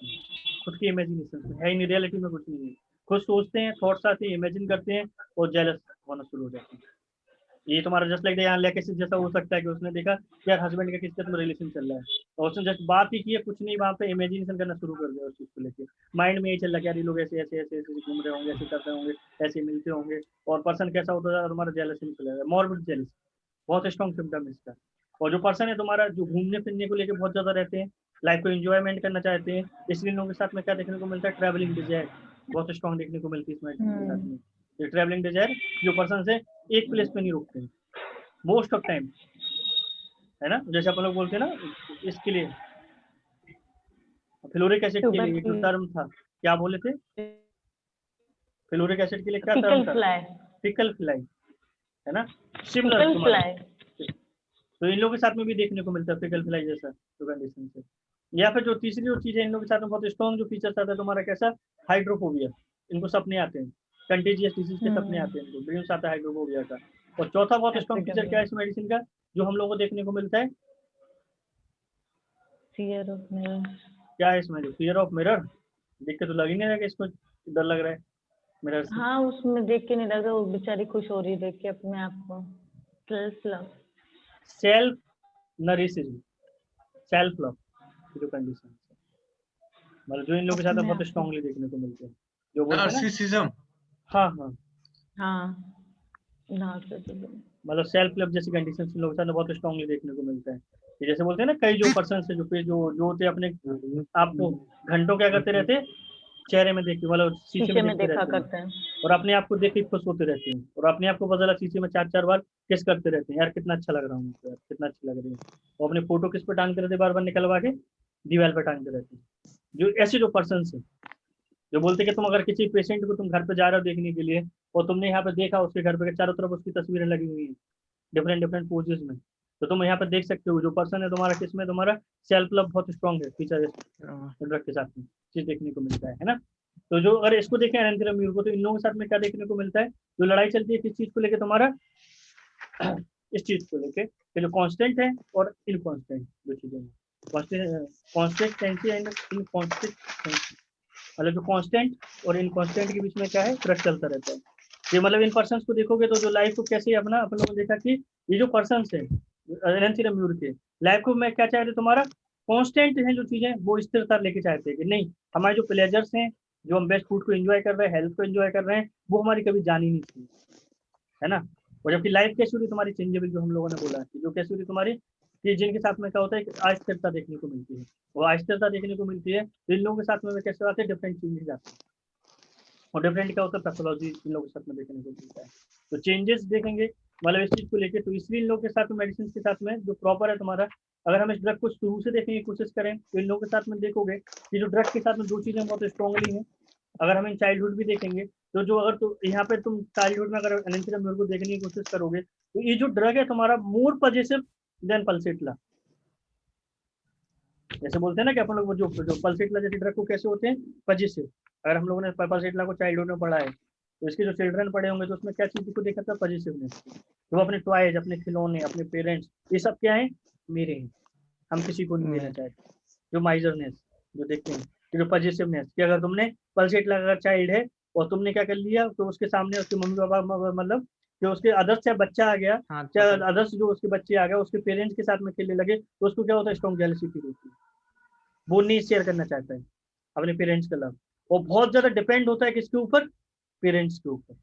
खुद की इमेजिनेशन है ही नहीं, रियलिटी में कुछ नहीं है, खुद सोचते हैं, थॉट्स आते हैं, इमेजिन करते हैं और जेलस होना शुरू हो जाते हैं। ये तुम्हारा जस्ट लाइक यहाँ लैकेसिस जैसा हो सकता है कि उसने देखा कि यार हस्बैंड का किसके साथ रिलेशन चल रहा है, और उसने जस्ट बात ही की है, कुछ नहीं, वहाँ पे इमेजिनेशन करना शुरू कर दिया उस चीज को लेके, माइंड में यही चल रहा है यार ये लोग ऐसे ऐसे ऐसे ऐसे घूम रहे होंगे, ऐसे करते होंगे, ऐसे मिलते होंगे, और पर्सन कैसा होता है तुम्हारा, जेलस में चला जाएगा, मॉर्बिड जेलस बहुत स्ट्रॉन्ग सिम्टम है इसका। और जो पर्सन है तुम्हारा जो घूमने फिरने को लेके बहुत ज्यादा रहते हैं, लाइफ को एंजॉयमेंट करना चाहते हैं, इसलिए लोगों के साथ में क्या देखने को मिलता है, ट्रैवलिंग डिजायर बहुत स्ट्रॉन्ग देखने को मिलती है इस मेडिसिन के साथ में। ये ट्रैवलिंग डिजायर जो पर्सन से एक प्लेस पे नहीं रुकते हैं मोस्ट ऑफ टाइम, है ना, जैसे अपन लोग बोलते हैं ना इसके लिए, फ्लोरिक एसिड के लिए जो टर्म था, क्या बोले थे, फ्लोरिक एसिड के लिए क्या टर्म था, फिकल फ्लाई, है ना, सिमिलर तुम्हारा। तो इन लोगों के साथ में भी देखने को मिलता है फिकल फ्लाई जैसा तो कंडीशन से। या फिर जो तीसरी जो चीज है इन लोगों के साथ में बहुत स्ट्रॉन्ग जो फीचर्स आता है तुम्हारा कैसा, हाइड्रोफोबिया, इनको सपने आते हैं, कंटेजियस डिजीज के सपने आते हैं, इनको ड्रीम्स आता है हाइड्रोफोबिया का। और चौथा बहुत स्ट्रॉन्ग फीचर क्या है इस मेडिसिन का, जो हम लोगों को देखने को मिलता है, फियर ऑफ मिरर। क्या है इसमें, जो फियर ऑफ मिरर, देख के तो लग ही नहीं रहा कि इसको डर लग रहा है, मिरर से? हाँ, उसमें देख के नहीं लग रहा, वो बेचारी खुश हो रही है देख के अपने आप को। Self love. Self narcissism, self love की जो कंडीशन है, मतलब जो इन लोगों के साथ अपने बहुत आप को। स्ट्रांगली देखने को मिलते हैं, जो बोलते हैं ना। नार्सिसिज्म। हाँ हाँ, हाँ, नार्सिसिज्म। मतलब सेल्फ लव जैसी कंडीशन इन लोगों के साथ बहुत स्ट्रांगली देखने को मिलता है। कि जैसे बोलते हैं ना, कई जो पर्सन है जो होते हैं अपने आपको घंटों क्या करते रहते हैं, चेहरे में देख के, मतलब शीशे शीशे में में देखते देखा रहते हैं, करते हैं। और अपने आप को देख के खुश होते रहते हैं, और अपने आप को बदला शीशे में 4-4 बार किस करते रहते हैं, यार कितना अच्छा लग रहा हूँ मैं, यार कितना अच्छा लग रही है। और अपने फोटो किस पे टांगते रहते हैं, बार बार निकलवा के दीवार पे टांगते रहते हैं। जो ऐसे जो पर्सन है, जो बोलते हैं कि तुम अगर किसी पेशेंट को तुम घर पे जा रहे हो देखने के लिए, और तुमने यहाँ पे देखा उसके घर पे चारों तरफ उसकी तस्वीरें लगी हुई हैं डिफरेंट डिफरेंट पोजेस में, तो तुम यहाँ पे देख सकते हो जो पर्सन है तुम्हारा, किसमें तुम्हारा सेल्फ लव बहुत स्ट्रांग है, फीचर ड्रग के साथ में चीज देखने को मिलता है ना। तो जो अगर इसको देखें अनंतरम म्यूर को, तो इन लोगों के साथ में क्या देखने को मिलता है, जो लड़ाई चलती है किस चीज को लेकर तुम्हारा, इस चीज को लेके कि जो कांस्टेंट है और इनकांस्टेंट जो चीजें हैं, कॉन्स्टेंटेंसी एंड इनकॉन्स्टेंटेंसी, मतलब जो कांस्टेंट और इनकांस्टेंट के बीच में क्या है, क्रश चलता रहता है। ये मतलब इन पर्सन को देखोगे तो जो लाइफ को कैसे अपना अपन लोगों ने देखा कि ये जो पर्सन है एलेंथिरम म्यूर के लाइफ को मैं क्या चाह रहे तुम्हारा कांस्टेंट है, जो चीजें वो स्थिरता लेके चाहते हैं कि नहीं, हमारे जो प्लेजर्स हैं, जो हम बेस्ट फूड को एंजॉय कर रहे हैं, हेल्थ को एंजॉय कर रहे हैं, वो हमारी कभी जानी नहीं चाहिए, है ना। और जबकि लाइफ कैसी हुई तुम्हारी चेंजेबल, जो हम लोगों ने बोला कि जो कैसी हुई तुम्हारी, कि जिनके साथ में क्या होता है कि अस्थिरता देखने को मिलती है, वो अस्थिरता देखने को मिलती है, तो इन लोगों के साथ में कैसे आते हैं, डिफरेंट चेंजेस आते हैं। और डिफरेंट क्या होता है, पैथोलॉजी इन लोगों के साथ में देखने को मिलता है। तो चेंजेस देखेंगे मतलब इस चीज को लेके, तो इसलिए इन लोगों के साथ में मेडिसिन के साथ में जो प्रॉपर है तुम्हारा, अगर हम इस ड्रग को शुरू से देखने की कोशिश करें तो इन लोगों के साथ में देखोगे कि जो ड्रग के साथ में दो चीजें बहुत स्ट्रांगली हैं। अगर हम इन चाइल्डहुड भी देखेंगे तो जो अगर तो यहाँ पे तुम चाइल्डहुड में अगर एनेंथिरम म्यूर को देखने की कोशिश करोगे, तो ये जो ड्रग है तुम्हारा मोर पॉजिटिव देन पल्सेटला। जैसे बोलते हैं ना कि अपन लोग जो पल्सेटला जैसे ड्रग को कैसे होते हैं, पॉजिटिव। अगर हम लोगों ने पल्सेटला को चाइल्डहुड में पढ़ा है, तो इसके जो चिल्ड्रन पढ़े होंगे तो उसमें क्या चीज को देखा था, पॉजिटिवनेस। तो अपने टॉयज, अपने खिलौने, अपने पेरेंट्स, ये सब क्या है, मेरे हैं, हम किसी को नहीं देना चाहते। जो माइजरनेस जो देखते हैं, कि जो पॉजिटिवनेस, कि अगर तुमने पल्सेट लगा चाइल्ड है और तुमने क्या कर लिया, तो उसके सामने उसके मम्मी पापा मतलब कि उसके अदर्स चाहे बच्चा आ गया, चाहे अदर्स जो उसके बच्चे आ गए उसके पेरेंट्स के साथ में खेलने लगे, तो उसको क्या होता है, स्ट्रॉन्ग जेलसी फील होती है, वो नहीं शेयर करना चाहता है अपने पेरेंट्स का लव। और बहुत ज्यादा डिपेंड होता है किसके ऊपर, पेरेंट्स के ऊपर।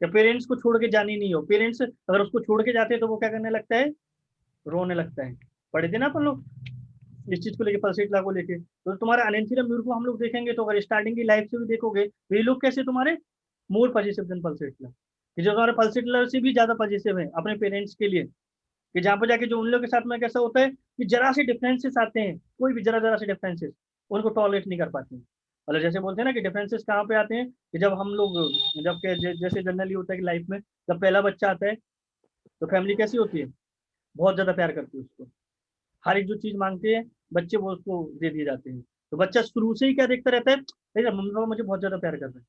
या पेरेंट्स को छोड़ के जानी नहीं हो, पेरेंट्स अगर उसको छोड़ के जाते हैं तो वो क्या करने लगता है, रोने लगता है। पढ़े थे ना अपन लोग इस चीज को लेके, पल्सेटला को लेके। तो तुम्हारा अनेंथिरम म्यूर को हम लोग देखेंगे तो अगर स्टार्टिंग की लाइफ से भी देखोगे तो ये लोग कैसे तुम्हारे मोर पॉजिटिव देन पल्सेटला, कि जो तुम्हारे पल्सेटला से भी ज्यादा पॉजिटिव है अपने पेरेंट्स के लिए। कि जहाँ पर जाके जो उन लोग के साथ में कैसा होता है कि जरा से डिफरेंसेस आते हैं, कोई भी जरा जरा से डिफरेंसेस उनको टॉलरेट नहीं कर पाते हैं। मतलब जैसे बोलते हैं ना कि डिफरेंसेस कहाँ पे आते हैं, कि जब हम लोग जैसे जनरली होता है कि लाइफ में जब पहला बच्चा आता है तो फैमिली कैसी होती है, बहुत ज्यादा प्यार करती है उसको, हर एक जो चीज मांगते हैं बच्चे वो उसको दे दिए जाते हैं। तो बच्चा शुरू से ही क्या देखता रहता है, अरे मम्मी पापा मुझे बहुत ज्यादा प्यार कर रहे हैं,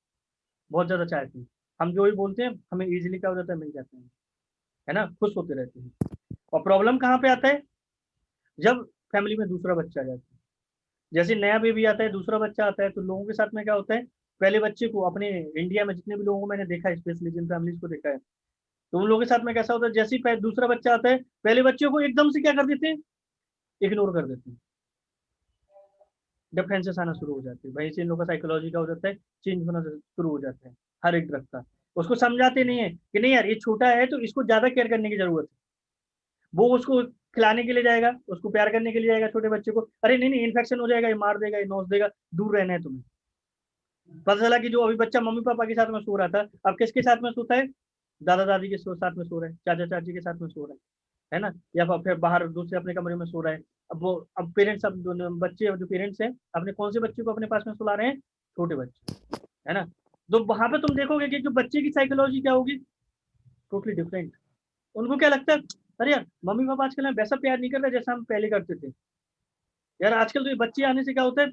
बहुत ज्यादा चाहते हैं, हम जो भी बोलते हैं हमें इजीली क्या हो जाता है, मिल जाता है ना, खुश होते रहते हैं। और प्रॉब्लम कहाँ पे आता है, जब फैमिली में दूसरा बच्चा आ जाता है, जैसे नया बेबी आता है, दूसरा बच्चा आता है, तो लोगों के साथ में क्या होता है, पहले बच्चे को अपने इंडिया में जितने भी लोगों को मैंने देखा है, स्पेशली जिन फैमिलीज को देखा है, तो उन लोगों के साथ में कैसा होता है, जैसे ही दूसरा बच्चा आता है पहले बच्चे को एकदम से क्या कर देते हैं, इग्नोर कर देते हैं, डिफरेंसेस आना शुरू हो जाते हैं। वहीं से इन लोगों का साइकोलॉजी का हो जाता है, चेंज होना शुरू हो जाता है हर एक ड्रग का। उसको समझाते नहीं है कि नहीं यार ये छोटा है तो इसको ज्यादा केयर करने की जरूरत है, वो उसको खिलाने के लिए जाएगा, उसको प्यार करने के लिए जाएगा छोटे बच्चे को, अरे नहीं नहीं इन्फेक्शन हो जाएगा, ये मार देगा, ये नोच देगा, दूर रहना है तुम्हें। पता चला कि जो अभी बच्चा मम्मी पापा के साथ में सो रहा था, अब किसके साथ में सोता है, दादा दादी के साथ में सो रहा है, चाचा चाची के साथ में सो रहा है ना, या फिर बाहर दूसरे अपने कमरे में सो रहा है। अब पेरेंट्स, अब बच्चे जो पेरेंट्स हैं अपने कौन से बच्चे को अपने पास में सुला रहे हैं, छोटे बच्चे, है ना। तो वहां पे तुम देखोगे कि जो बच्चे की साइकोलॉजी क्या होगी, टोटली डिफरेंट। उनको क्या लगता है, अरे यार मम्मी पापा आजकल हमें वैसा प्यार नहीं कर रहे जैसा हम पहले करते थे, यार आजकल तो ये बच्चे आने से क्या होता है,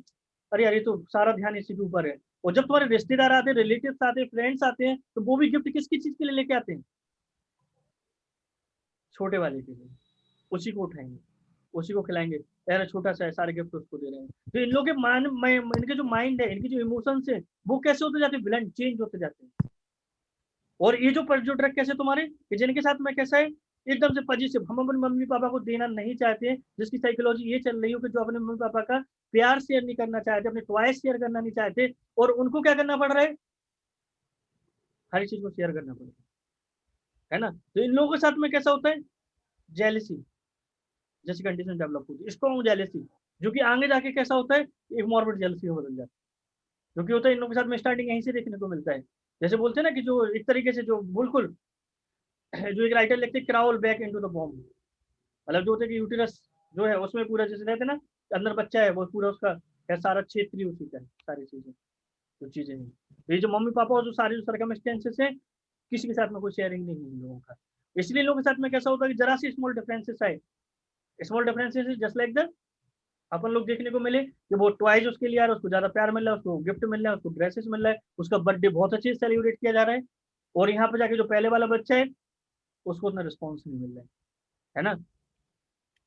अरे यार ये तो सारा ध्यान इसी के ऊपर है। और जब तुम्हारे रिश्तेदार आते हैं, रिलेटिव्स आते हैं, फ्रेंड्स आते हैं, तो वो भी गिफ्ट किसकी चीज के लिए लेके आते हैं, छोटे वाले के लिए, उसी को उठाएंगे। उसी को खिलाएंगे, यार छोटा सा है, सारे गिफ्ट उसको दे रहे हैं। तो इन लोगों के इनके जो माइंड है, इनके जो इमोशंस है, वो कैसे होते जाते हैं, ब्लंट, चेंज होते जाते हैं। और ये जो ड्रग कैसे तुम्हारे, कि जिनके साथ में कैसा है, एकदम से पॉजिटिव, हम अपने मम्मी पापा को देना नहीं चाहते, जिसकी साइकोलॉजी ये चल रही हो कि जो अपने मम्मी पापा का प्यार शेयर नहीं करना चाहते, अपने टॉयज शेयर करना नहीं चाहते, और उनको क्या करना पड़ रहा है, हर चीज को शेयर करना पड़ रहा है ना। तो इन लोगों के साथ में कैसा होता है, जेलसी जैसी कंडीशन डेवलप होती है, स्ट्रॉन्ग जेलसी, जो कि आगे जाके कैसा होता है, एक मॉर्बिड जेलसी हो बदल जाता है। जो कि होता है इन लोगों के साथ में स्टार्टिंग यहीं से देखने को मिलता है। जैसे बोलते हैं ना कि जो एक तरीके से जो बिल्कुल जो एक राइटर लिखते crawl back into the bomb, मतलब जो होता है कि यूटेरस जो है उसमें पूरा जैसे रहते हैं ना, अंदर बच्चा है, वो पूरा उसका है, सारा क्षेत्र ही उसी का है, सारी चीजें जो चीजें हैं। तो ये जो मम्मी पापा और जो सारे जो सर्कमस्टेंसेस है, किसी के साथ में कोई शेयरिंग नहीं है इन लोगों का। इसलिए लोगों के साथ में कैसा होता है कि जरा सी स्मॉल डिफरेंसेस आए, small differences just like the, अपन लोग देखने को मिले कि वो टॉयज उसके लिए आ रहा है, उसको ज्यादा प्यार मिल रहा है, उसको गिफ्ट मिल रहा है, उसको ड्रेसेस मिल रहा है, उसका बर्थडे बहुत अच्छे से सेलिब्रेट किया जा रहा है, और यहाँ पे जाके जो पहले वाला बच्चा है उसको उतना रिस्पॉन्स नहीं मिल रहा है ना।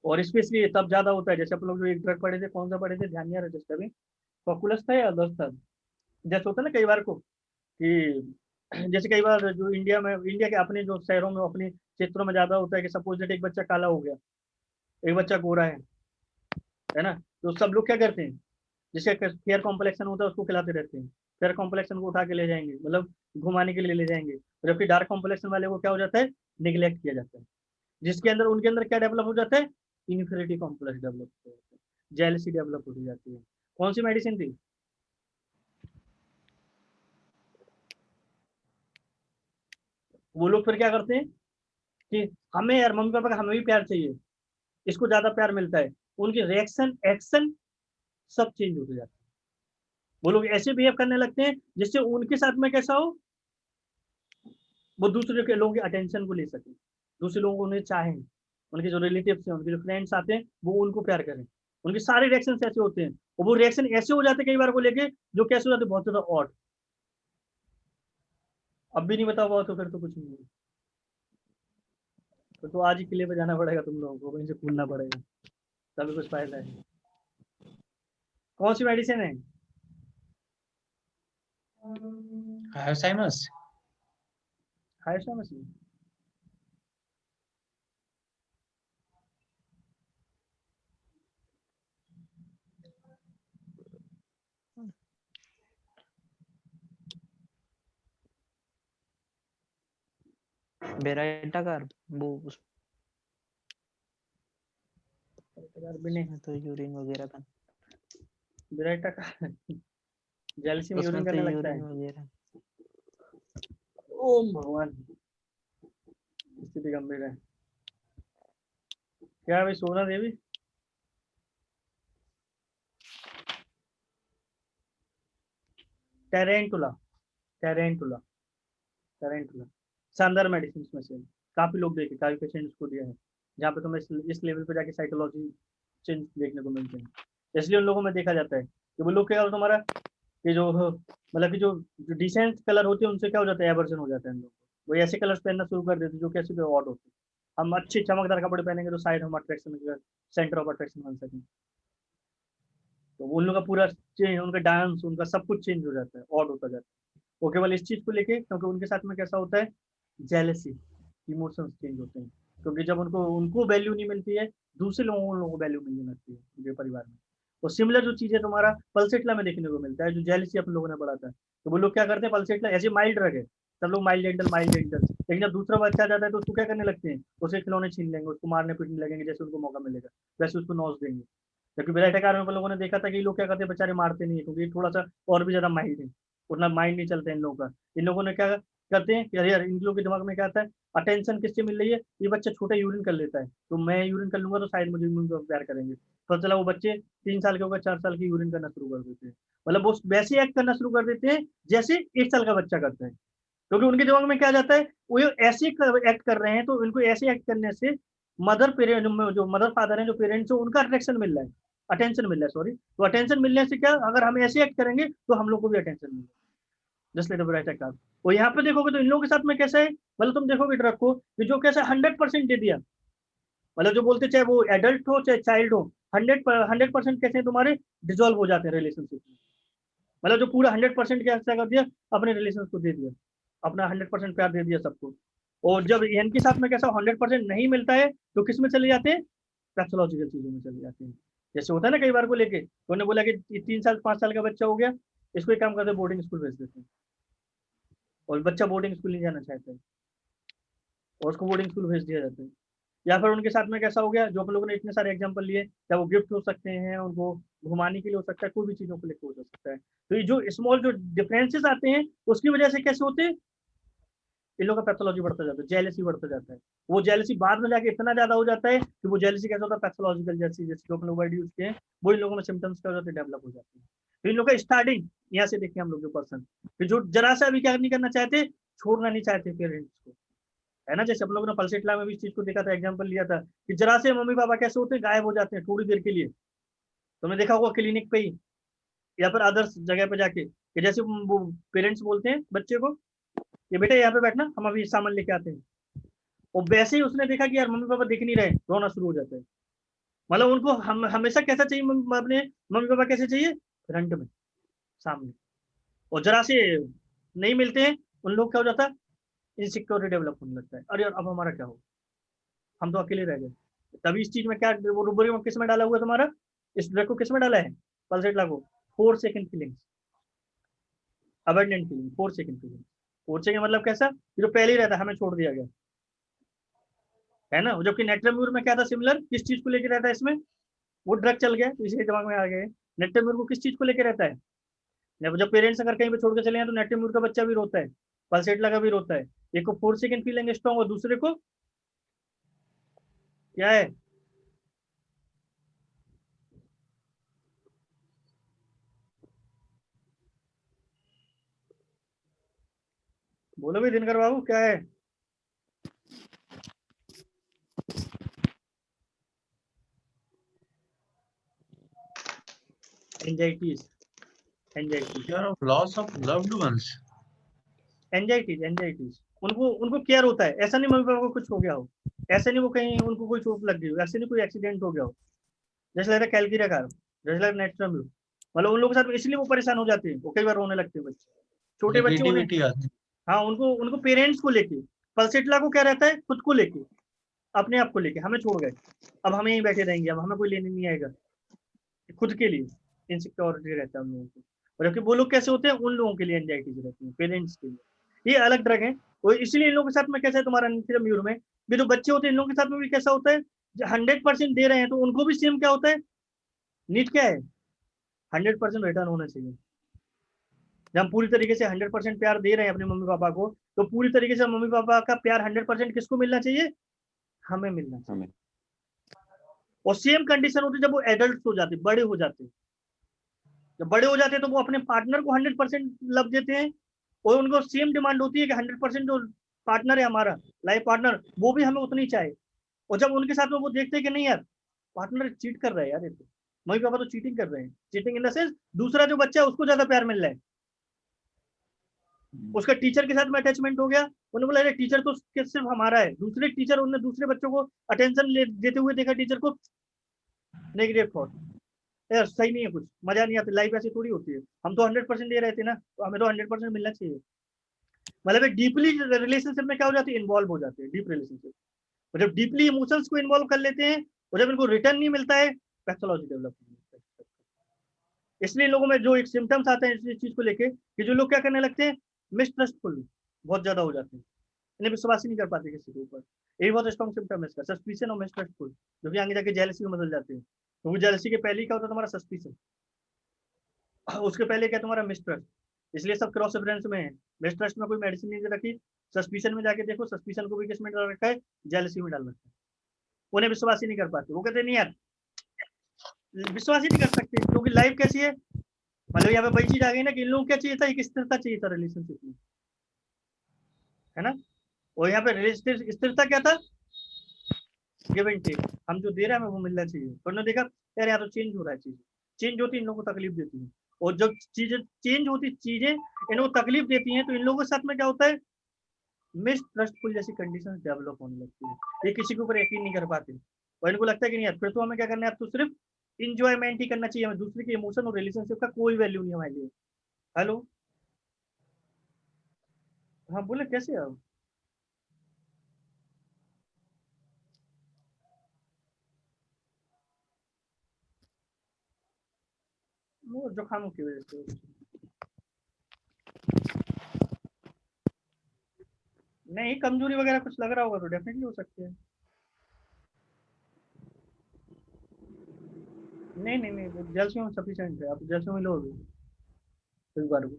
और स्पेशली तब ज्यादा होता है, जैसे अपन लोग जो एक ड्रग पढ़े थे, कौन सा पढ़े थे, ध्यान नहीं आ रहा जिसका भी, पॉपुलस था या दस था, जैसे होता है ना कई बार को कि जैसे कई बार जो इंडिया के अपने जो शहरों में, अपने क्षेत्रों में ज्यादा होता है कि सपोज दैट एक बच्चा काला हो गया, एक बच्चा गोरा है ना, तो सब लोग क्या करते हैं, जिसका फेयर कॉम्प्लेक्शन होता है उसको खिलाते रहते हैं, फेयर कॉम्प्लेक्शन को उठा के ले जाएंगे, मतलब घुमाने के लिए ले जाएंगे, जबकि डार्क कॉम्प्लेक्शन वाले को क्या हो जाता है, निगलेक्ट किया जाता है, जिसके अंदर उनके अंदर क्या डेवलप हो जाता है, इन्फीरियरिटी कॉम्प्लेक्स डेवलप हो जाता है, जेलसी डेवलप हो जाती है। कौन सी मेडिसिन थी, वो लोग फिर क्या करते हैं कि हमें यार मम्मी पापा का हमें भी प्यार चाहिए, इसको ज्यादा प्यार मिलता है, उनकी रिएक्शन एक्शन सब चेंज होते जाते हैं। वो लोग ऐसे बिहेव करने लगते हैं जिससे उनके साथ में कैसा हो, वो दूसरे के लोगों की अटेंशन को ले सके, दूसरे लोगों को उन्हें चाहें, उनके जो रिलेटिव्स हैं, उनके जो फ्रेंड्स आते हैं वो उनको प्यार करें, उनके सारे रिएक्शन ऐसे होते हैं, और वो रिएक्शन ऐसे हो जाते हैं कई बार को लेके जो कैसे हो जाते हैं, बहुत ज्यादा ऑड। अब भी नहीं बता हुआ तो फिर तो कुछ नहीं है, तो आज ही किले पे जाना पड़ेगा तुम लोगों को, वहीं से कूदना पड़ेगा, तभी कुछ फायदा है। कौन सी मेडिसिन है, अल्जाइमर्स। हाइड्रा मशीन, बेराइटा का वो भी नहीं, उसमें तो यूरिन वगैरह का, बेराइटा का जेलसी में उसमें यूरिन तो करने लगता यूरिन है। वगैरह। ओम भगवान, स्थिति गंभीर है क्या भाई, सोना देवी, टेरेंटुला, टेरेंटुला, टेरेंटुला शानदार मेडिसिन में से, काफी लोग देखे, काफी पेशेंट्स को दिया है, जहाँ पे तुम्हें इस लेवल पे जाके साइकोलॉजी चेंज देखने को मिलते हैं। इसलिए उन लोगों में देखा जाता है कि वो लोग क्या होता है, तुम्हारा ये जो मतलब कि जो डिसेंट कलर होते हैं उनसे क्या हो जाता है, एवर्जन हो जाता है इन लोगों को, वो ऐसे कलर्स पहनना शुरू कर देते हैं जो कैसे तो ऑड होते हैं। हम अच्छे चमकदार कपड़े पहनेंगे तो शायद हम अट्रैक्शन, सेंटर ऑफ अट्रैक्शन बन सकें, तो उन लोग का पूरा चेंज, उनका डांस, उनका सब कुछ चेंज हो जाता है, ऑड होता जाता है, वो केवल इस चीज को लेके, क्योंकि उनके साथ में कैसा होता है, जेलसी, इमोशंस चेंज होते हैं, क्योंकि जब उनको उनको वैल्यू नहीं मिलती है, दूसरे लोगों को उन लोगों को वैल्यू मिलने लगती है उनके परिवार में। तो सिमिलर जो चीज है तुम्हारा पल्सेटला में देखने को मिलता है, जो जेलसी अपन लोगों ने पढ़ा था, तो वो लोग क्या करते हैं, पल्सेटला ऐसे माइल्ड ड्रग है, सब लोग माइल्ड जेंटल, लेकिन जब दूसरा बच्चा आ जाता है तो उसको क्या करने लगते हैं, उसे खिलौने छीन लेंगे, उसको मारने पीटने लगेंगे, जैसे उनको मौका मिलेगा वैसे उसको नौच देंगे। जबकि बेराइटा में लोगों ने देखा था कि ये लोग क्या करते हैं, बेचारे मारते नहीं है, क्योंकि ये थोड़ा सा और भी ज्यादा माइंड है, उतना माइंड नहीं चलता इन लोगों का। इन लोगों ने क्या करते हैं कि अरे यार, इन लोगों के दिमाग में क्या आता है, अटेंशन किससे मिल रही है, ये बच्चा छोटा यूरिन कर लेता है तो मैं यूरिन कर लूंगा तो शायद मुझे मुझे प्यार करेंगे, तो चला वो बच्चे 3 साल के होकर 4 साल की यूरिन करना शुरू कर देते हैं, मतलब वो वैसे एक्ट करना शुरू कर देते हैं जैसे 1 साल का बच्चा करता है, क्योंकि उनके दिमाग में क्या जाता है, वो ऐसे एक्ट कर रहे हैं, तो इनको ऐसे एक्ट करने से मदर पेरेंट, जो मदर फादर हैं, जो पेरेंट्स हैं, उनका अट्रैक्शन मिल रहा है, अटेंशन मिल रहा है, सॉरी, तो अटेंशन मिलने से क्या, अगर हम ऐसे एक्ट करेंगे तो हम लोग को भी अटेंशन मिलेगा, जस्ट लाइक राइट एक्ट। और यहाँ पे देखोगे तो इन लोगों के साथ में कैसा है, मतलब तुम देखोगे ड्रग को कि जो कैसा 100% दे दिया, मतलब जो बोलते चाहे वो एडल्ट हो चाहे चाइल्ड हो, 100% कैसे तुम्हारे डिजोल्व हो जाते हैं रिलेशनशिप में। मतलब जो पूरा 100% क्या कर दिया, अपने रिलेशन को दे दिया, अपना 100% प्यार दे दिया सबको। और जब इनके साथ में कैसा 100% नहीं मिलता है तो किस में चले जाते हैं, पैथोलॉजिकल चीजों में चले जाते हैं। जैसे होता है ना कई बार को लेके उन्होंने बोला कि 3 साल 5 साल का बच्चा हो गया, इसको एक काम करते बोर्डिंग स्कूल भेज देते हैं, और बच्चा बोर्डिंग स्कूल नहीं जाना चाहता है और उसको बोर्डिंग स्कूल भेज दिया जाता है। या फिर उनके साथ में कैसा हो गया, जो अपन लोगों ने इतने सारे एग्जांपल लिए, या वो गिफ्ट हो सकते हैं, उनको घुमाने के लिए हो सकता है, कोई भी चीजों को लेकर हो सकता है। तो ये जो स्मॉल जो डिफरेंसेस आते हैं उसकी वजह से कैसे होते हैं, इन लोगों का पैथोलॉजी बढ़ता जाता है, जेलसी बढ़ता जाता है। वो जेलसी बाद में जाके इतना ज्यादा हो जाता है कि वो जेलसी कैसा होता है, पैथोलॉजिकल जैसे जो अपन लोग वर्ड यूज किए हैं, वो इन लोगों में सिम्टम्स क्या हो जाते हैं, डेवलप हो जाते हैं। तो इन लोगों का स्टार्टिंग यहाँ से देखिए हम लोग जो पर्सन जो जरा सा अभी क्या नहीं करना चाहते, छोड़ना नहीं चाहते पेरेंट्स को, है ना। जैसे हम लोगों ने पल्सेटला में भी इस चीज को देखा था, एग्जाम्पल लिया था कि जरा से मम्मी पापा कैसे होते हैं, गायब हो जाते हैं थोड़ी देर के लिए। तुमने देखा होगा क्लिनिक पे ही या फिर अदर्स जगह पे जाके कि जैसे वो पेरेंट्स बोलते हैं बच्चे को ये बेटा यहाँ पे बैठना, हम अभी सामान लेके आते हैं, और वैसे ही उसने देखा कि यार मम्मी पापा दिख नहीं रहे, रोना शुरू हो जाता है। मतलब उनको हम हमेशा कैसा चाहिए, अपने मम्मी पापा कैसे चाहिए, फ्रंट में, सामने। और जरा से नहीं मिलते हैं उन लोग, क्या हो जाता है, इनसिक्योरिटी डेवलप होने लगता है। अरे यार अब हमारा क्या हो, हम तो अकेले रह गए। तभी इस चीज में क्या वो रूबरी में किस में डाला हुआ है तुम्हारा, इस ड्रग को किस में डाला है, पल्सेट लागू 4 second feelings, abundant feeling, 4 second feeling. 4 second मतलब कैसा, जो पहले ही रहता है, हमें छोड़ दिया गया, है ना। जबकि नेट्राम्यूर में क्या था सिमिलर, किस चीज को लेकर रहता है इसमें, वो ड्रग चल गया तो इसलिए दिमाग में आ गया। नेट्राम्यूर को किस चीज को लेकर रहता है, जब पेरेंट्स अगर कहीं पे छोड़ के चले हैं तो नेट्राम्यूर का बच्चा भी रोता है, पल्सेटला का भी रोता है। एक को 4 सेकंड फीलिंग स्ट्रॉन्ग और दूसरे को क्या है, बोलो भी दिनकर बाबू क्या है, anxieties, anxieties Fear of loss of loved ones. Anxieties anxieties उनको उनको केयर होता है। ऐसा नहीं मम्मी पापा को कुछ हो गया हो, ऐसे नहीं वो कहीं उनको कोई चोट लग गई हो, ऐसे नहीं कोई एक्सीडेंट हो गया हो, जैसे लग रहा है कैलकीरा कार, जैसे लग रहा है नेट्राम्यूर। मतलब उन लोगों के साथ इसलिए वो परेशान हो जाते हैं, वो कई बार रोने लगते हैं बच्चे, छोटे बच्चे उन्हें, नेगेटिविटी आती है। हाँ उनको उनको पेरेंट्स को लेके। पल्सेटला को क्या रहता है, खुद को लेके, अपने आप को लेके, हमें छोड़ गए, अब हमें यहीं बैठे रहेंगे, अब हमें कोई लेने नहीं आएगा, खुद के लिए इनसिक्योरिटी रहता है उन लोगों को। और जबकि वो लोग कैसे होते हैं, उन लोगों के लिए एंजाइटीज रहती है, पेरेंट्स के लिए। ये अलग ड्रग है। और इसलिए इन लोगों के साथ में कैसा है, तुम्हारा म्यूर में भी जो बच्चे होते हैं इन लोगों के साथ में भी कैसा होता है, 100% दे रहे हैं तो उनको भी सेम क्या होता है, नीट क्या है, 100% रिटर्न होना चाहिए। जब हम पूरी तरीके से 100% प्यार दे रहे हैं अपने मम्मी पापा को, तो पूरी तरीके से मम्मी पापा का प्यार 100% किसको मिलना चाहिए, हमें मिलना चाहिए। और सेम कंडीशन होती है जब वो एडल्ट हो जाते, बड़े हो जाते। जब बड़े हो जाते हैं तो वो अपने पार्टनर को 100% लव देते हैं, और उनको सेम डिमांड होती है कि 100% जो पार्टनर है हमारा लाइफ पार्टनर, वो भी हमें उतनी चाहे। और जब उनके साथ में वो देखते हैं कि नहीं यार पार्टनर चीट कर रहा है यार, ये तो मम्मी पापा तो चीटिंग कर रहे हैं, चीटिंग इन द सेंस दूसरा जो बच्चा है उसको ज्यादा प्यार मिल रहा है, उसका टीचर के साथ में अटैचमेंट हो गया, उन्होंने बोला अरे टीचर तो सिर्फ हमारा है, दूसरे टीचर उन्होंने दूसरे बच्चों को अटेंशन देते हुए देखा टीचर को, नेगेटिव थॉट, यार सही नहीं है, कुछ मजा नहीं आता, लाइफ ऐसी थोड़ी होती है, हम तो 100% दे रहे थे ना, तो हमें तो 100% मिलना चाहिए। मतलब डीपली रिलेशनशिप में क्या हो जाती है, इन्वॉल्व हो जाते हैं, डीप रिलेशनशिप। और जब डीपली इमोशंस को इन्वॉल्व कर लेते हैं और जब इनको रिटर्न नहीं मिलता है, पैथोलॉजी डेवलप होती है। इसलिए लोगों में जो एक सिम्टम्स आते हैं इस चीज को लेके कि जो लोग क्या करने लगते हैं, मिसट्रस्टफुल बहुत ज्यादा हो जाते हैं, इन्हें विश्वास ही नहीं कर पाते किसी के ऊपर। यही बहुत स्ट्रॉन्ग सिम्टम है इसका, सस्पिशन और मिसट्रस्टफुल, जो कि आगे जाके जेलसी में बदल जाते हैं। क्योंकि जेलसी के पहले क्या होता है तुम्हारा सस्पिशन, उसके पहले क्या तुम्हारा मिसट्रस्ट। इसलिए सब क्रॉस रेफरेंस में है, मिसट्रस्ट में कोई मेडिसिन नहीं दे रखी, सस्पिशन में जाके देखो, सस्पिशन को भी किस में डाल रखा है, जेलसी में डाल रखा है। उन्हें विश्वास ही नहीं कर पाते, वो कहते नहीं यार विश्वास ही नहीं कर सकते, क्योंकि लाइफ कैसी है, मतलब यहाँ पे वही चीज आ गई ना कि इन लोगों को क्या चाहिए था, एक स्थिरता चाहिए था रिलेशनशिप में, है ना। और यहाँ पे स्थिरता क्या था, गिव एंड टेक, हम जो दे रहे हैं हमें वो मिलना चाहिए। तो उन्होंने देखा यार यहाँ तो चेंज हो रहा है, चीज चेंज होती है, इन लोगों को तकलीफ देती है, और जब चीजें चेंज होती, चीजें इन लोगों को तकलीफ देती हैं, तो इन लोगों के साथ में क्या होता है, मिसट्रस्टफुल जैसी कंडीशन डेवलप होने लगती है, ये किसी के ऊपर यकीन नहीं कर पाते, और इनको लगता है कि नहीं यार फिर तो हमें क्या करना है, अब तो सिर्फ इंजॉयमेंट ही करना चाहिए, हमें दूसरे के इमोशन और रिलेशनशिप का कोई वैल्यू नहीं है हमारे लिए। हेलो, हाँ बोले कैसे आप? वो जुकाम की वजह से। नहीं, कमजोरी वगैरह कुछ लग रहा होगा तो डेफिनेटली हो सकती है। नहीं नहीं नहीं, कैल्शियम सफिशिएंट है, आप कैल्शियम ही लो अभी इस बार को।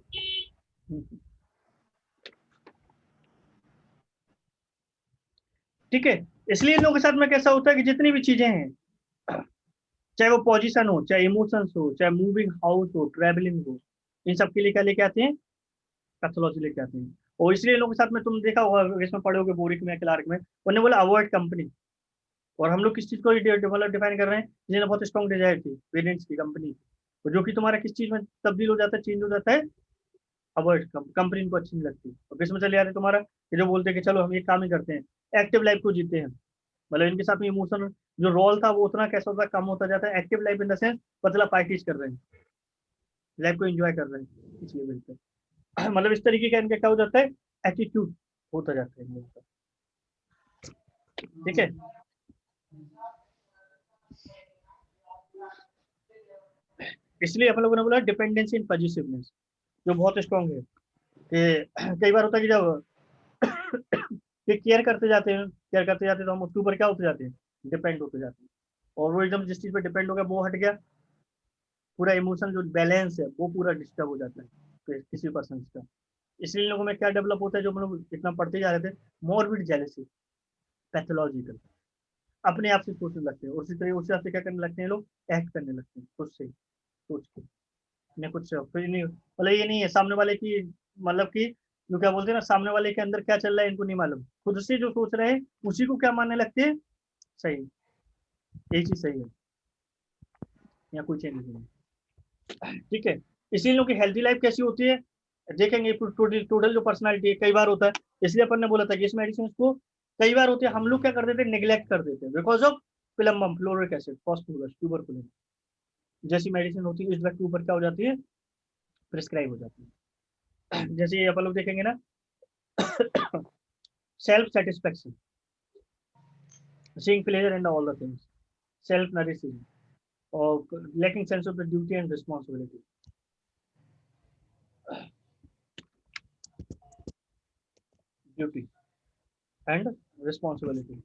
ठीक है, इसलिए इन लोगों के साथ में कैसा होता है कि जितनी भी चीजें हैं, चाहे वो पोजीशन हो, चाहे इमोशंस हो, चाहे मूविंग हाउस हो, ट्रैवलिंग हो, इन सब के लिए क्या लेके आते हैं, पैथोलॉजी लेके आते हैं। और इसलिए इन लोगों के साथ में तुम देखा होगा, इसमें पढ़े होगे बोरिक में, क्लार्क में, उन्होंने बोला अवॉइड कंपनी। और हम लोग किस चीज को डेवलप डिफाइन कर रहे हैं, जिन्हें बहुत स्ट्रॉन्ग डिजायर थी पेरेंट्स की कंपनी, तो जो कि तुम्हारा किस चीज में तब्दील हो जाता है, चेंज हो जाता है, अवॉइड कंपनी इनको अच्छी नहीं लगती। और किस में चले जाते हैं तुम्हारा, ये जो बोलते हैं कि चलो हम ये काम ही करते हैं, एक्टिव लाइफ को जीते हैं। मतलब इनके साथ में इमोशन जो रोल था वो उतना कैसा होता है, कम होता जाता है। Active life in the sense मतलब पार्टीज कर रहे हैं, लाइफ को एंजॉय कर रहे हैं, इसलिए बिल्कुल मतलब इस तरीके का इनका क्या हो जाता है, एटीट्यूड होता जाता है इन लोगों का। ठीक है, इसलिए अपन लोगों ने बोला डिपेंडेंसी इन पॉजिटिवनेस जो बहुत स्ट्रॉन्ग है। कि कई बार होता है कि जब कि केयर करते जाते हैं, केयर करते जाते हैं तो हम उसके ऊपर क्या होते जाते हैं, डिपेंड होते जाते हैं। और वो एकदम जिस चीज पे डिपेंड हो गया वो हट गया, पूरा इमोशन जो बैलेंस है वो पूरा डिस्टर्ब हो जाता है किसी पर्सन का। इसलिए लोगों में क्या डेवलप होता है, जो हम लोग इतना पढ़ते जा रहे थे, मोरबिड जेलसी, पैथोलॉजिकल, अपने आप से सोचने लगते हैं, उसी तरह उसी से क्या करने लगते हैं, लोग एक्ट करने लगते हैं खुद से सोच के, नहीं कुछ फिर नहीं, मतलब ये नहीं है सामने वाले की, मतलब कि जो क्या बोलते हैं ना, सामने वाले के अंदर क्या चल रहा है इनको नहीं मालूम, खुद से जो सोच रहे हैं उसी को क्या मानने लगते हैं, सही, यही चीज सही है, या कोई चेंज नहीं है। ठीक है, इसलिए लोग की हेल्थी लाइफ कैसी होती है, देखेंगे टोटल टोटल जो पर्सनालिटी है, कई बार होता है, इसलिए अपन ने बोला था कि इस मेडिसिन को कई बार होते हैं हम लोग क्या कर देते हैं, निगलेक्ट कर देते हैं because of plumbum, fluoric acid, phosphorus, tuberculin जैसी मेडिसिन होती है, इस ड्रग के ऊपर क्या हो जाती है, प्रिस्क्राइब हो जाती है। जैसे ये अपन लोग देखेंगे ना, self satisfaction, seeing pleasure in all the things, self nourishing, or lacking sense of the duty and responsibility. Duty and responsibility.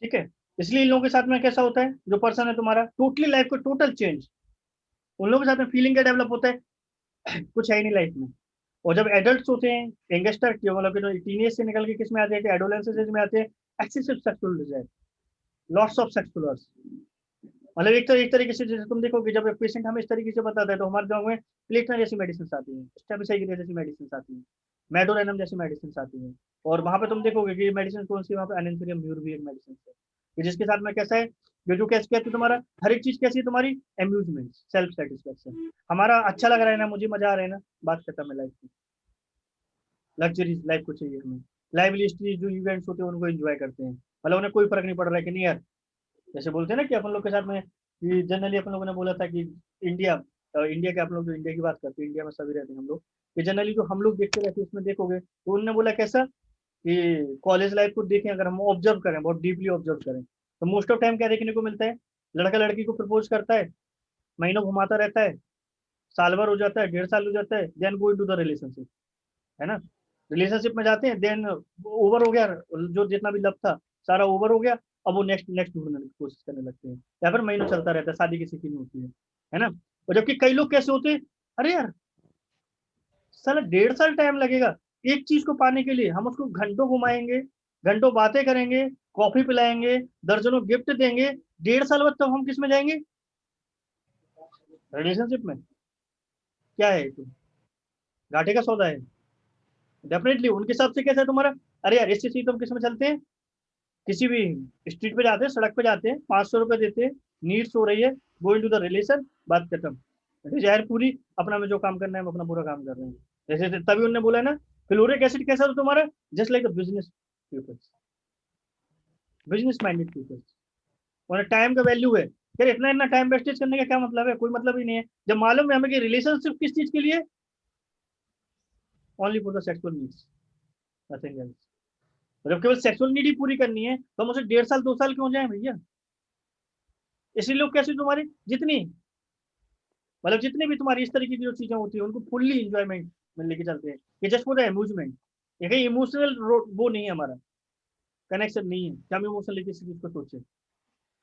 ठीक है, इसलिए इन लोगों के साथ में कैसा होता है, जो पर्सन है तुम्हारा टोटली लाइफ को टोटल चेंज, उन लोगों के साथ में फीलिंग क्या डेवलप होता है, कुछ है ही नहीं लाइफ में। और जब एडल्ट्स होते हैं, यंगस्टर मतलब टीनेज से निकल के किस में आते हैं, एडोलेंसेंस एज में आते हैं, excessive sexual desire, lots of sexual अर्ज। मतलब एक तरीके से जैसे तुम देखोगे, जब पेशेंट हमें इस तरीके से बताता है तो हमारे गाँव में प्लेटना जैसी मेडिसिन आती है, स्टेबिसाइक्लिन जैसी मेडिसिन आती है, मेडोरेनम जैसी मेडिसिन आती है। और वहाँ पे तुम देखोगे कि मेडिसिन कौन सी, वहाँ पे एनेंथेरियम म्यूर भी एक मेडिसिन है, कि जिसके साथ में कैसा है, जो कैसे कहते हैं तुम्हारा हर एक चीज कैसी है तुम्हारी, अम्यूजमेंट, सेल्फ सेटिस्फेक्शन, हमारा अच्छा लग रहा है ना, मुझे मजा आ रहा है ना, बात खत्म है लाइफ की, लग्जरीज लाइफ को चाहिए हमें, लाइवली जो इवेंट्स होते हैं उनको एंजॉय करते हैं, मतलब उन्हें कोई फर्क नहीं पड़ रहा है कि नहीं यार, जैसे बोलते हैं ना कि अपन लोग के साथ में, कि जनरली अपन लोगों ने बोला था कि इंडिया, इंडिया के अपन लोग जो इंडिया की बात करते हैं, इंडिया में सभी रहते हैं हम लोग, कि जनरली जो हम लोग देखते रहते हैं उसमें देखोगे तो उन्होंने बोला कैसा, कि कॉलेज लाइफ को देखें अगर हम ऑब्जर्व करें, बहुत डीपली ऑब्जर्व करें, तो मोस्ट ऑफ टाइम क्या देखने को मिलता है, लड़का लड़की को प्रपोज करता है, महीनों घुमाता रहता है, साल भर हो जाता है, 1.5 साल हो जाता है, then go into the relationship, है ना, रिलेशनशिप में जाते हैं, देन ओवर हो गया, जो जितना भी लव था सारा ओवर हो गया, अब वो नेक्स्ट नेक्स्ट ढूंढने की कोशिश करने लगते हैं, या फिर महीनों चलता रहता है, शादी किसी की नहीं होती है ना। और जबकि कई लोग कैसे होते हैं, अरे यार साला 1.5 साल टाइम लगेगा एक चीज को पाने के लिए, हम उसको घंटों घुमाएंगे, घंटों बातें करेंगे, कॉफी पिलाएंगे, दर्जनों गिफ्ट देंगे, 1.5 साल बाद तब हम किस में जाएंगे, रिलेशनशिप में। क्या है तुम, घाटे का सौदा है डेफिनेटली उनके हिसाब से। कैसा है तुम्हारा, अरे यार इससे तुम किस में चलते हैं, किसी भी स्ट्रीट पे जाते हैं, सड़क पे जाते हैं, 500 रुपए देते हैं, नीड्स हो रही है, गो इनटू द रिलेशन, बात खत्म, डिजायर पूरी, अपना में जो काम करना है हम अपना पूरा काम कर रहे हैं। जैसे तभी उन्होंने बोला ना फ्लोरिक एसिड कैसा था तुम्हारा, just like the business peoples, business minded peoples. और टाइम का वैल्यू है, यार इतना इतना टाइम वेस्टेज करने का क्या मतलब है, कोई मतलब ही नहीं है। जब मालूम है हमें कि रिलेशनशिप किस चीज के लिए, only for the sexual needs, nothing else. जब केवल सेक्सुअल नीड ही पूरी करनी है तो हम उसे 1.5 साल 2 साल क्यों जाए भैया। इसीलिए लोग कैसे तुम्हारी जितनी मतलब जितनी भी तुम्हारी इस तरीके की जो चीजें होती है उनको फुल्ली इंजॉयमेंट में लेके चलते हैं, ये जस्ट फॉर द अम्यूजमेंट। ये कहीं इमोशनल वो नहीं है, हमारा कनेक्शन नहीं है कि हम इमोशनली किसी चीज को सोचे।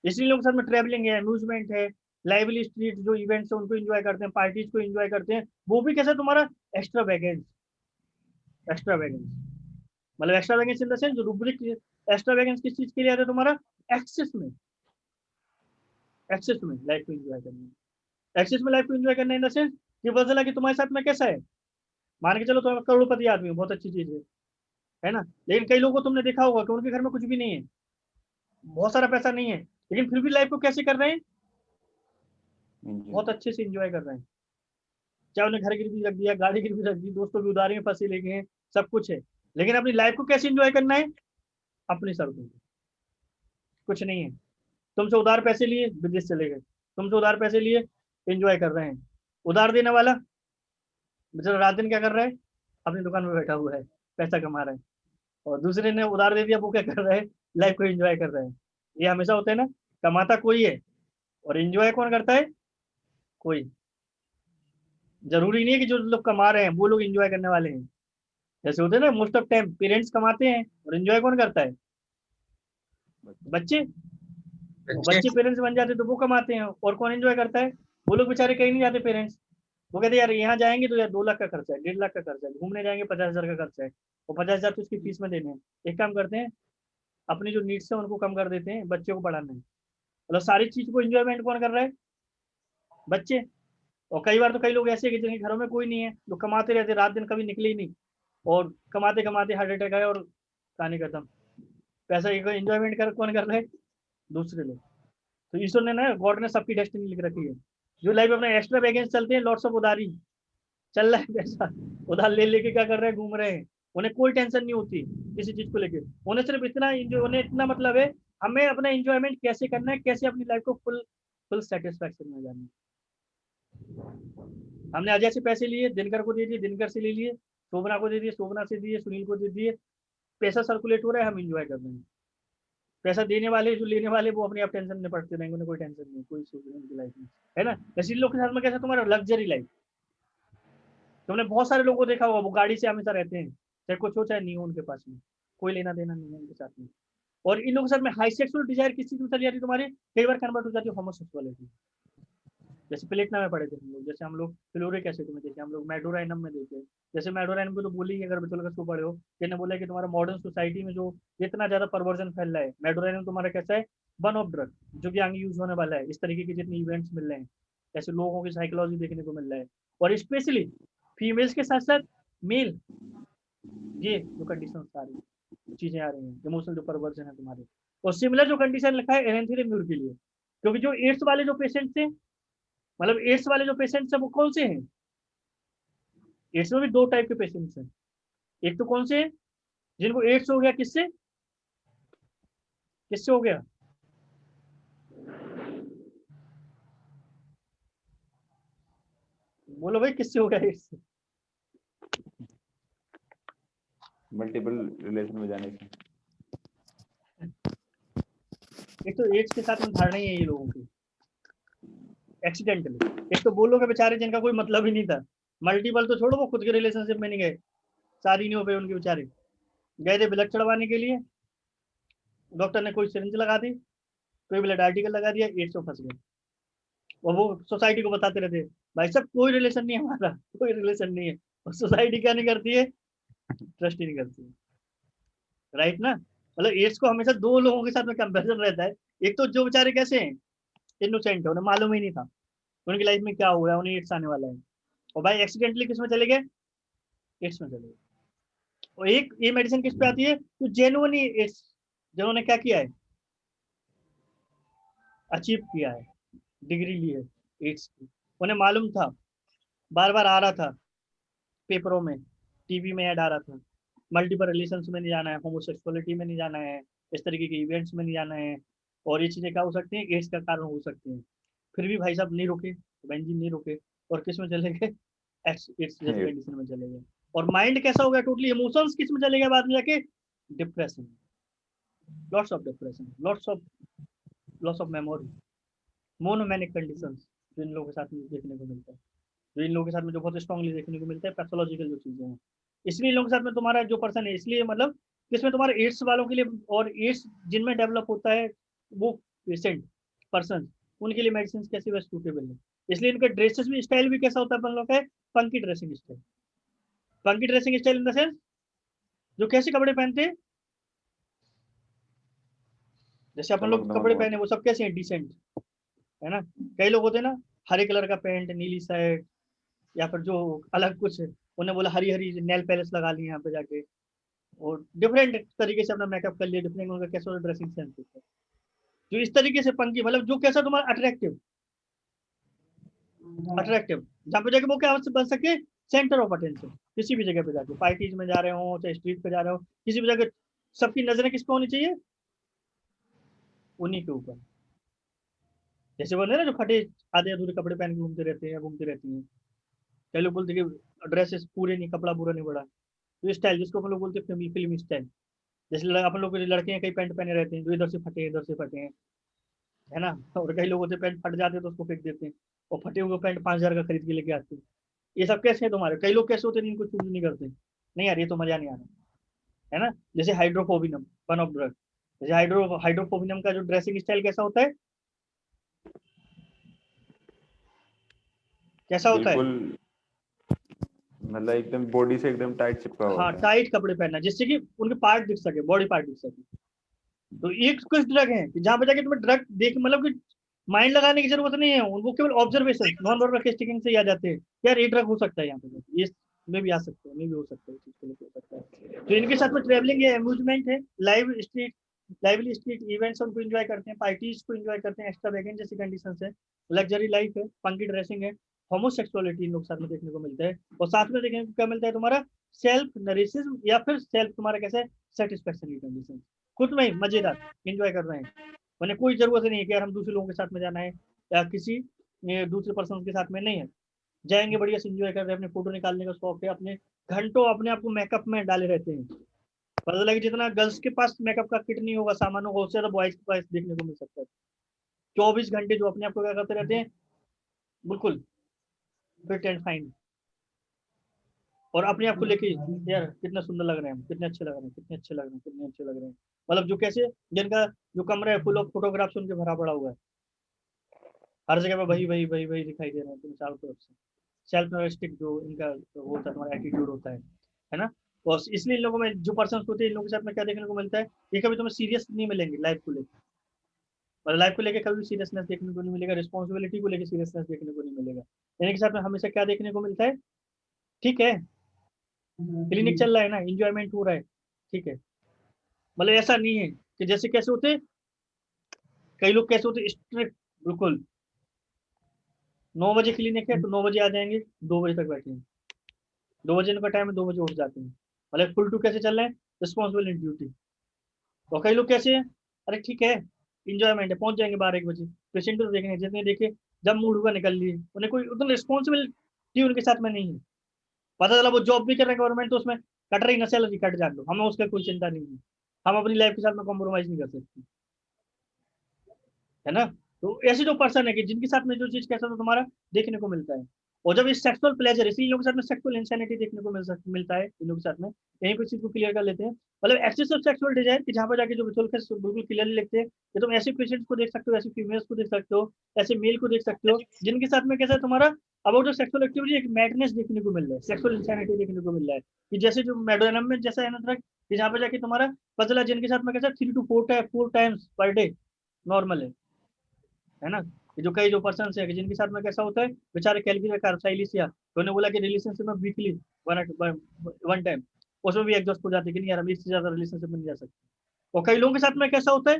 इसलिए लोग साथ में ट्रैवलिंग है, अम्यूजमेंट है, लाइवली स्ट्रीट जो इवेंट्स है उनको एंजॉय करते हैं, पार्टीज को एंजॉय करते हैं। वो भी कैसा तुम्हारा एक्स्ट्रा बैगेज, एक्स्ट्रा बैगेज मतलब extra baggage in the sense जो रूब्रिक एक्स्ट्रा बैगेज किस चीज के लिए आता है तुम्हारा, एक्सेस में, एक्सेस में लाइफ को एंजॉय करना, एक्सेस में लाइफ को एंजॉय करना इन द सेंस कि पता चला कि तुम्हारे साथ में कैसा है। मान के चलो तुम करोड़पति आदमी हो, बहुत अच्छी चीज है ना, लेकिन कई लोगों को तुमने देखा होगा कि उनके घर में कुछ भी नहीं है, बहुत सारा पैसा नहीं है, लेकिन फिर भी लाइफ को कैसे कर रहे हैं, बहुत अच्छे से एंजॉय कर रहे हैं। चाहे उन्हें घर गिरवी रख दिया, गाड़ी गिरवी रख दी, दोस्तों की उधारी में फंसे लेके हैं, सब कुछ है, लेकिन अपनी लाइफ को कैसे एंजॉय करना है, अपनी सड़कों पे। कुछ नहीं है, तुमसे उधार पैसे लिए विदेश चले गए, तुमसे उधार पैसे लिए एंजॉय कर रहे हैं। उधार देने वाला बेचारा रात दिन क्या कर रहा है, अपनी दुकान में बैठा हुआ है, पैसा कमा रहा है। और दूसरे ने उधार दे दिया, वो क्या कर रहा है, लाइफ को एंजॉय कर रहे हैं। ये हमेशा होता है ना, कमाता कोई है और एंजॉय कौन करता है, कोई। जरूरी नहीं है कि जो लोग कमा रहे हैं वो लोग एंजॉय करने वाले हैं। जैसे होते हैं ना, मोस्ट ऑफ टाइम पेरेंट्स कमाते हैं और एंजॉय कौन करता है, बच्चे। बच्चे पेरेंट्स बन जाते तो वो कमाते हैं, और कौन एंजॉय करता है, वो लोग बेचारे कहीं नहीं जाते पेरेंट्स। वो कहते हैं यार यहाँ जाएंगे तो यार 2 लाख का खर्चा है, 1.5 लाख का खर्चा है, घूमने जाएंगे 50,000 का खर्चा है, और 50,000 तो उसकी फीस में देने हैं। एक काम करते हैं, अपनी जो नीड्स है उनको कम कर देते हैं, बच्चे को पढ़ाना है। मतलब सारी चीज को एंजॉयमेंट कौन कर रहा है, बच्चे। और कई बार तो कई लोग ऐसे हैं कि जिनके घरों में कोई नहीं है, जो कमाते रहते रात दिन कभी निकले ही नहीं, और कमाते कमाते हार्ट अटैक आए और कहानी खत्म। पैसा एंजॉयमेंट कर कौन कर रहा है, दूसरे लोग। तो ईश्वर ने ना, गॉड ने सबकी डेस्टिनी लिख रखी है। जो लाइफ अपना एक्स्ट्रा बैगेज चलते हैं, लॉट्स ऑफ उधारी चल रहा है, पैसा उधार ले लेके क्या कर रहे हैं, घूम रहे हैं। उन्हें कोई टेंशन नहीं होती किसी चीज को लेकर, उन्हें सिर्फ इतना इंजॉय, उन्हें इतना मतलब है हमें अपना एंजॉयमेंट कैसे करना है, कैसे अपनी लाइफ को फुल फुल सेटिस्फैक्शन में जाना है। हमने अजय से पैसे लिए, दिनकर को दे दिए, दिनकर से ले लिए, शोभना को दे दिए, शोभना से दिए, सुनील को दे दिए। पैसा सर्कुलेट हो रहा है, हम इंजॉय कर रहे हैं। पैसा देने वाले जो लेने वाले वो अपने आप टेंशन में पड़ते रहेंगे, उन्हें कोई टेंशन नहीं, कोई सुख नहीं उनकी लाइफ में, है ना। ऐसे लोग के साथ में कैसा तुम्हारा लग्जरी लाइफ। तुमने बहुत सारे लोगों को देखा होगा, वो गाड़ी से हमेशा रहते हैं, चाहे कुछ हो चाहे नहीं हो, उनके पास में कोई लेना देना नहीं है उनके साथ में। और इन लोगों के साथ में हाई सेक्सुअल डिजायर किस चीज में चली जाती है तुम्हारी, कई बार कन्वर्ट हो जाती है होमोसेक्सुअलिटी। जैसे प्लेटना में पढ़े थे हम लोग, जैसे हम लोग फ्लोरिक एसिड में देखे, हम लोग मेडोराइनम में देखे। जैसे मेडोराइनम को तो बोली ही, अगर बच्चों का पढ़े हो, जिन्हें बोला कि तुम्हारा मॉडर्न सोसाइटी में जो इतना ज्यादा परवर्जन फैल रहा है, मेडोराइनम तुम्हारा कैसा है, वन ऑफ ड्रग जो कि आगे यूज होने वाला है। इस तरीके के जितने इवेंट्स मिल रहे हैं, ऐसे लोगों की साइकोलॉजी देखने को मिल रहा है, और स्पेशली फीमेल्स के साथ साथ मेल, ये जो कंडीशन सारी चीजें आ रही हैं, इमोशनल जो परवर्जन है तुम्हारे। और सिमिलर जो कंडीशन लिखा है एरेंथ्रीम्यूर के लिए, क्योंकि जो एड्स वाले जो पेशेंट थे, मतलब एड्स वाले जो पेशेंट्स हैं वो कौन से हैं, एड्स में भी 2 टाइप के पेशेंट्स हैं। एक तो कौन से हैं, जिनको एड्स हो गया, किससे किससे हो गया, बोलो भाई किससे हो गया एड्स से? मल्टीपल रिलेशन में जाने से। एक तो एड्स के साथ में धारणा ही है ये लोगों की एक्सीडेंटली। एक तो वो लोग बेचारे जिनका कोई मतलब ही नहीं था, मल्टीपल तो छोड़ो, वो खुद के रिलेशनशिप में नहीं गए, शादी नहीं हो पाई उनके, बेचारे गए थे ब्लड चढ़वाने के लिए, डॉक्टर ने कोई सिरिंज लगा दी, कोई ब्लड आर्टिकल लगा दिया, एड्स में फंस गए। और वो सोसाइटी को बताते रहते, भाई साहब कोई रिलेशन नहीं है हमारा, कोई रिलेशन नहीं है। और सोसाइटी क्या नहीं करती है, ट्रस्ट ही नहीं करती है, राइट ना। मतलब एड्स को हमेशा 2 लोगों के साथ में कंपेरिजन रहता है। एक तो जो बेचारे कैसे हैं, इनोसेंट है, उन्हें मालूम ही नहीं था उनकी लाइफ में क्या हुआ है, उन्हें एड्स आने वाला है, और भाई एक्सीडेंटली किस में चले गए, एड्स में चले गए। और एक ये मेडिसिन किस पे आती है, तो जेन्युइन एड्स जिन्होंने क्या किया है, अचीव किया है, डिग्री ली है एड्स की, उन्हें मालूम था, बार बार आ रहा था, पेपरों में, टीवी में ऐड आ रहा था, मल्टीपल रिलेशंस में नहीं जाना है, होमोसेक्सुअलिटी में नहीं जाना है, इस तरीके के इवेंट्स में नहीं जाना है, और ये चीज़ें क्या हो सकती हैं, एड्स का कारण हो सकती हैं। फिर भी भाई साहब नहीं रुके, बहन जी नहीं रुके, और किस में चले गए, एड्स जैसी कंडीशन में चले गए। और माइंड कैसा हो गया टोटली, इमोशंस किस में चले गए बाद में जाके, depression, lots of depression, lots of loss of memory, monomanic conditions जो इन लोगों के साथ में देखने को मिलता है, जो इन लोगों के साथ में जो बहुत स्ट्रांगली देखने को मिलता है, पैथोलॉजिकल जो चीजें हैं। इसलिए इन लोगों के साथ में तुम्हारा जो पर्सन है, इसलिए मतलब इसमें तुम्हारे एड्स वालों के लिए, और एड्स जिनमें डेवलप होता है वो पेशेंट पर्सन, उनके लिए मेडिसिन कैसी बेस्ट सूटेबल है। इसलिए इनका ड्रेसेस भी, स्टाइल भी कैसा होता है अपन लोग का, punky dressing style. Punky dressing style in the sense जो कैसे कपड़े पहनते हैं, जैसे अपन लोग कपड़े पहने वो सब कैसे हैं, डिसेंट है ना। कई लोग होते हैं ना, हरे कलर का पैंट, नीली शर्ट, या फिर जो अलग कुछ, उन्हें बोला हरी हरी नेल पैलेस लगा ली यहाँ पे जाके, और डिफरेंट तरीके से अपना मेकअप कर लिया, डिफरेंट उनका कैसा ड्रेसिंग सेंस होता है, जो इस तरीके से पंकी, मतलब जो कैसा तुम्हारा अट्रैक्टिव, जहाँ पे जाके वो क्या बन सके, सेंटर ऑफ अटेंशन। किसी भी जगह पे जाके, पार्टीज में जा रहे हो, चाहे स्ट्रीट पे जा रहे हो, किसी भी जगह सबकी नजरें किस पे होनी चाहिए, उन्हीं के ऊपर। जैसे बोलते हैं ना, जो फटे आधे अधूरे कपड़े पहन के घूमते रहते हैं, घूमती रहती हैं। कई लोग बोलते हैं कि ड्रेसेस पूरे नहीं, कपड़ा पूरा नहीं बड़ा, तो स्टाइल जिसको अपन लोग बोलते हैं फिल्मी स्टाइल। जैसे अपन लोग लड़के हैं, कई पैंट पहने रहते हैं जो इधर से फटे इधर से फटे हैं, है ना। और कई लोग होते हैं पैंट फट जाते हैं तो उसको फेंक देते हैं, और फटे हुए पैंट 5,000 का खरीद के लेके आते हैं। ये सब कैसे है तुम्हारे, कई लोग कैसे होते हैं इनको चूज नहीं करते, नहीं यार ये तो मजा नहीं आ रहा, है ना। जैसे हाइड्रोफोबिनम, वन ऑफ ड्रग, जैसे हाइड्रोफोबिनम का जो ड्रेसिंग स्टाइल कैसा होता है, कैसा होता है, बिल्कुल मतलब एकदम बॉडी से एकदम टाइट चिपका हुआ हाँ होता है। टाइट कपड़े पहनना, जिससे कि उनके पार्ट दिख सके, बॉडी पार्ट दिख सके। तो एक कुछ ड्रग है कि जहाँ पे जाके तुम्हें ड्रग देख, मतलब कि माइंड लगाने की जरूरत नहीं है, उनको केवल ऑब्जर्वेशन, नॉन वर्बल टेस्टिंग से याद जाते हैं, यार ये ड्रग हो सकता है यहाँ पे, ये में भी आ सकता है, में भी हो सकता है, चीज के लिए हो सकता है। तो इनके साथ में ट्रेवलिंग है, अम्यूजमेंट है, लाइवली स्ट्रीट इवेंट्स उनको एंजॉय करते हैं, पार्टीज को एंजॉय करते हैं, एक्स्ट्रा वैकेंट जैसी कंडीशंस है, लग्जरी लाइफ है, फंकी ड्रेसिंग है, होमोसेक्सुअलिटी इन लोग साथ में देखने को मिलता है। और साथ में देखने को क्या मिलता है, तुम्हारा सेल्फ नरिसिज्म, या फिर सेल्फ तुम्हारा कैसे सेटिस्फेक्शन की कंडीशन, खुद में ही मजेदार एंजॉय कर रहे हैं। मैंने कोई जरूरत नहीं है कि यार हम दूसरे लोगों के साथ में जाना है, या किसी दूसरे पर्सन के साथ में नहीं है, जाएंगे बढ़िया से एंजॉय कर रहे हैं, अपने फोटो निकालने का शौक है, अपने घंटों अपने आप को मेकअप में डाले रहते हैं। पता लगे जितना गर्ल्स के पास मेकअप का किट नहीं होगा, सामान होगा, उससे ज्यादा बॉयज के पास देखने को मिल सकता है। 24 घंटे जो अपने आप को क्या करते रहते हैं, बिल्कुल फिट एंड फाइन, और अपने आप को लेके यार कितना सुंदर लग रहे हैं, कितने अच्छे लग रहे हैं, कितने अच्छे लग रहे हैं, कितने अच्छे लग रहे हैं। मतलब जो कैसे, जिनका जो कमरा है फुल ऑफ फोटोग्राफ्स उनके भरा पड़ा हुआ है, हर जगह पे वही दिखाई दे रहे हैं तुम चारों तरफ से। सेल्फ नॉलेस्टिक जो इनका होता है, तुम्हारा एटीट्यूड होता है ना। और इसलिए इन लोगों में जो पर्सन होते हैं, इन लोगों के साथ में क्या देखने को मिलता है, ये कभी तुम्हें सीरियस नहीं मिलेंगे लाइफ को लेकर, मतलब लाइफ को लेकर कभी सीरियसनेस देखने को नहीं मिलेगा, रिस्पॉन्सिबिलिटी को लेकर सीरियसनेस देखने को नहीं मिलेगा। इनके साथ में हमेशा क्या देखने को मिलता है, ठीक है क्लिनिक चल रहा है ना, इंजॉयमेंट हो रहा है, ठीक है। मतलब ऐसा नहीं है कि जैसे कैसे होते, कई लोग कैसे होते स्ट्रिक्ट, बिल्कुल 9 बजे क्लिनिक है तो 9 बजे आ जाएंगे, 2 बजे तक बैठेंगे, 2 बजे उनका टाइम है, 2 बजे उठ जाते हैं, मतलब फुल टू कैसे चल रहे हैं, रिस्पॉन्सिबल इन ड्यूटी। और कई लोग कैसे हैं, अरे ठीक है इंजॉयमेंट है, पहुंच जाएंगे 12-1 बजे, पेशेंट तो देखेंगे, जितने देखे जब मूड हुआ निकल लिए, उन्हें कोई उतना रिस्पॉन्सिबिलिटी उनके साथ में नहीं है। पता चला वो जॉब भी कर रहे हैं गवर्नमेंट, तो उसमें कट रही ना सैलरी, कट जान दो, हमें उसका कोई चिंता नहीं है, हम अपनी लाइफ के साथ में कॉम्प्रोमाइज नहीं कर सकते, है ना। तो ऐसे जो पर्सन है कि जिनके साथ में जो चीज कैसा तो तुम्हारा देखने को मिलता है। और जब इस सेक्सुअल प्लेजर, इसी लोगों के साथ में सेक्सुअल इंसैनिटी देखने को मिलता है इन लोगों के साथ में, यहीं कुछ चीज को क्लियर कर लेते हैं। मतलब एक्सेसिव सेक्सुअल डिजायर कि जहाँ पर जाके जो बिल्कुल क्लियरली लिखते हैं कि तुम ऐसे पेशेंट्स को देख सकते हो, ऐसी फीमेल्स को देख सकते हो, ऐसे मेल को देख सकते हो, जिनके साथ में कैसा है तुम्हारा अबाउट जो सेक्सुअल एक्टिविटी एक मैडनेस देखने को मिल रहा है, सेक्सुअल इंसैनिटी देखने को मिल रहा है, कि जैसे जो मेडोनम में जैसा है ना, कि जहाँ पे जाके तुम्हारा पतला, जिनके साथ में कैसा 3 to 4 times per day normal है ना। कि जो कई जो पर्सन है कि जिनके साथ में कैसा होता है, बेचारे कैलकुलेटर कार्साइलिसिया, तो उन्होंने बोला कि रिलेशनशिप में वीकली वन टाइम, उसमें भी एग्जॉस्ट हो जाते हैं कि नहीं यार हम इससे ज्यादा रिलेशनशिप में नहीं जा सकते। और कई लोगों के साथ में कैसा होता है,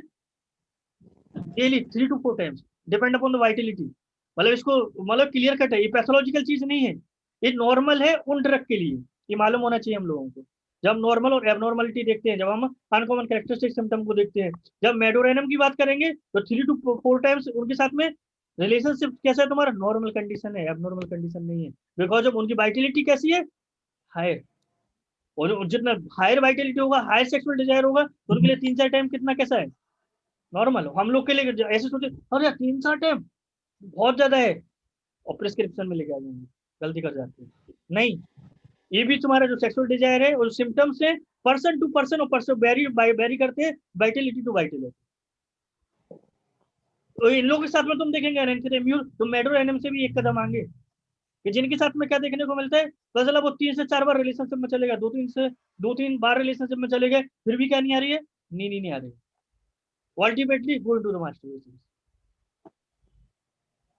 daily 3 to 4 times, depend upon the vitality. मतलब इसको मतलब क्लियर कट है, ये पैथोलॉजिकल चीज नहीं है, ये नॉर्मल है उन ड्रग के लिए, ये मालूम होना चाहिए हम लोगों को। जब नॉर्मल और एबनॉर्मलिटी देखते हैं, जब हम अनकॉमन कैरेक्टरिस्टिक सिम्टम को देखते हैं, जब मेडोरेनम की बात करेंगे तो 3 to 4 टाइम्स उनके साथ में रिलेशनशिप कैसा है तुम्हारा, नॉर्मल कंडीशन है, एबनॉर्मल कंडीशन नहीं है। बिकॉज जब उनकी वाइटिलिटी कैसी है, हायर, और जितना हायर वाइटिलिटी होगा, हायर सेक्सुअल डिजायर होगा, तो उनके लिए 3-4 टाइम कितना कैसा है, नॉर्मल। हम लोग के लिए ऐसे सोचे अरे 3-4 टाइम बहुत ज्यादा है, और प्रिस्क्रिप्शन में लेके आ जाएंगे, गलती कर जाते हैं। नहीं, ये भी तुम्हारा जो सेक्सुअल डिजायर है और सिम्टम्स है पर्सन टू पर्सन, और पर्सन वेरी करते हैं वाइटिलिटी टू वाइटिलिटी। तो इन लोगों के साथ में तुम देखेंगे एनेंथ्रेम्यूर, तुम मेडोरेनम से भी एक कदम आगे, कि जिनके साथ में क्या देखने को मिलता है, तो चला वो 3 से 4 बार रिलेशनशिप में चलेगा, 2-3 बार रिलेशनशिप में चले गए, फिर भी क्या नहीं आ रही है, नींद नहीं आ रही, ultimately go to the masturbation.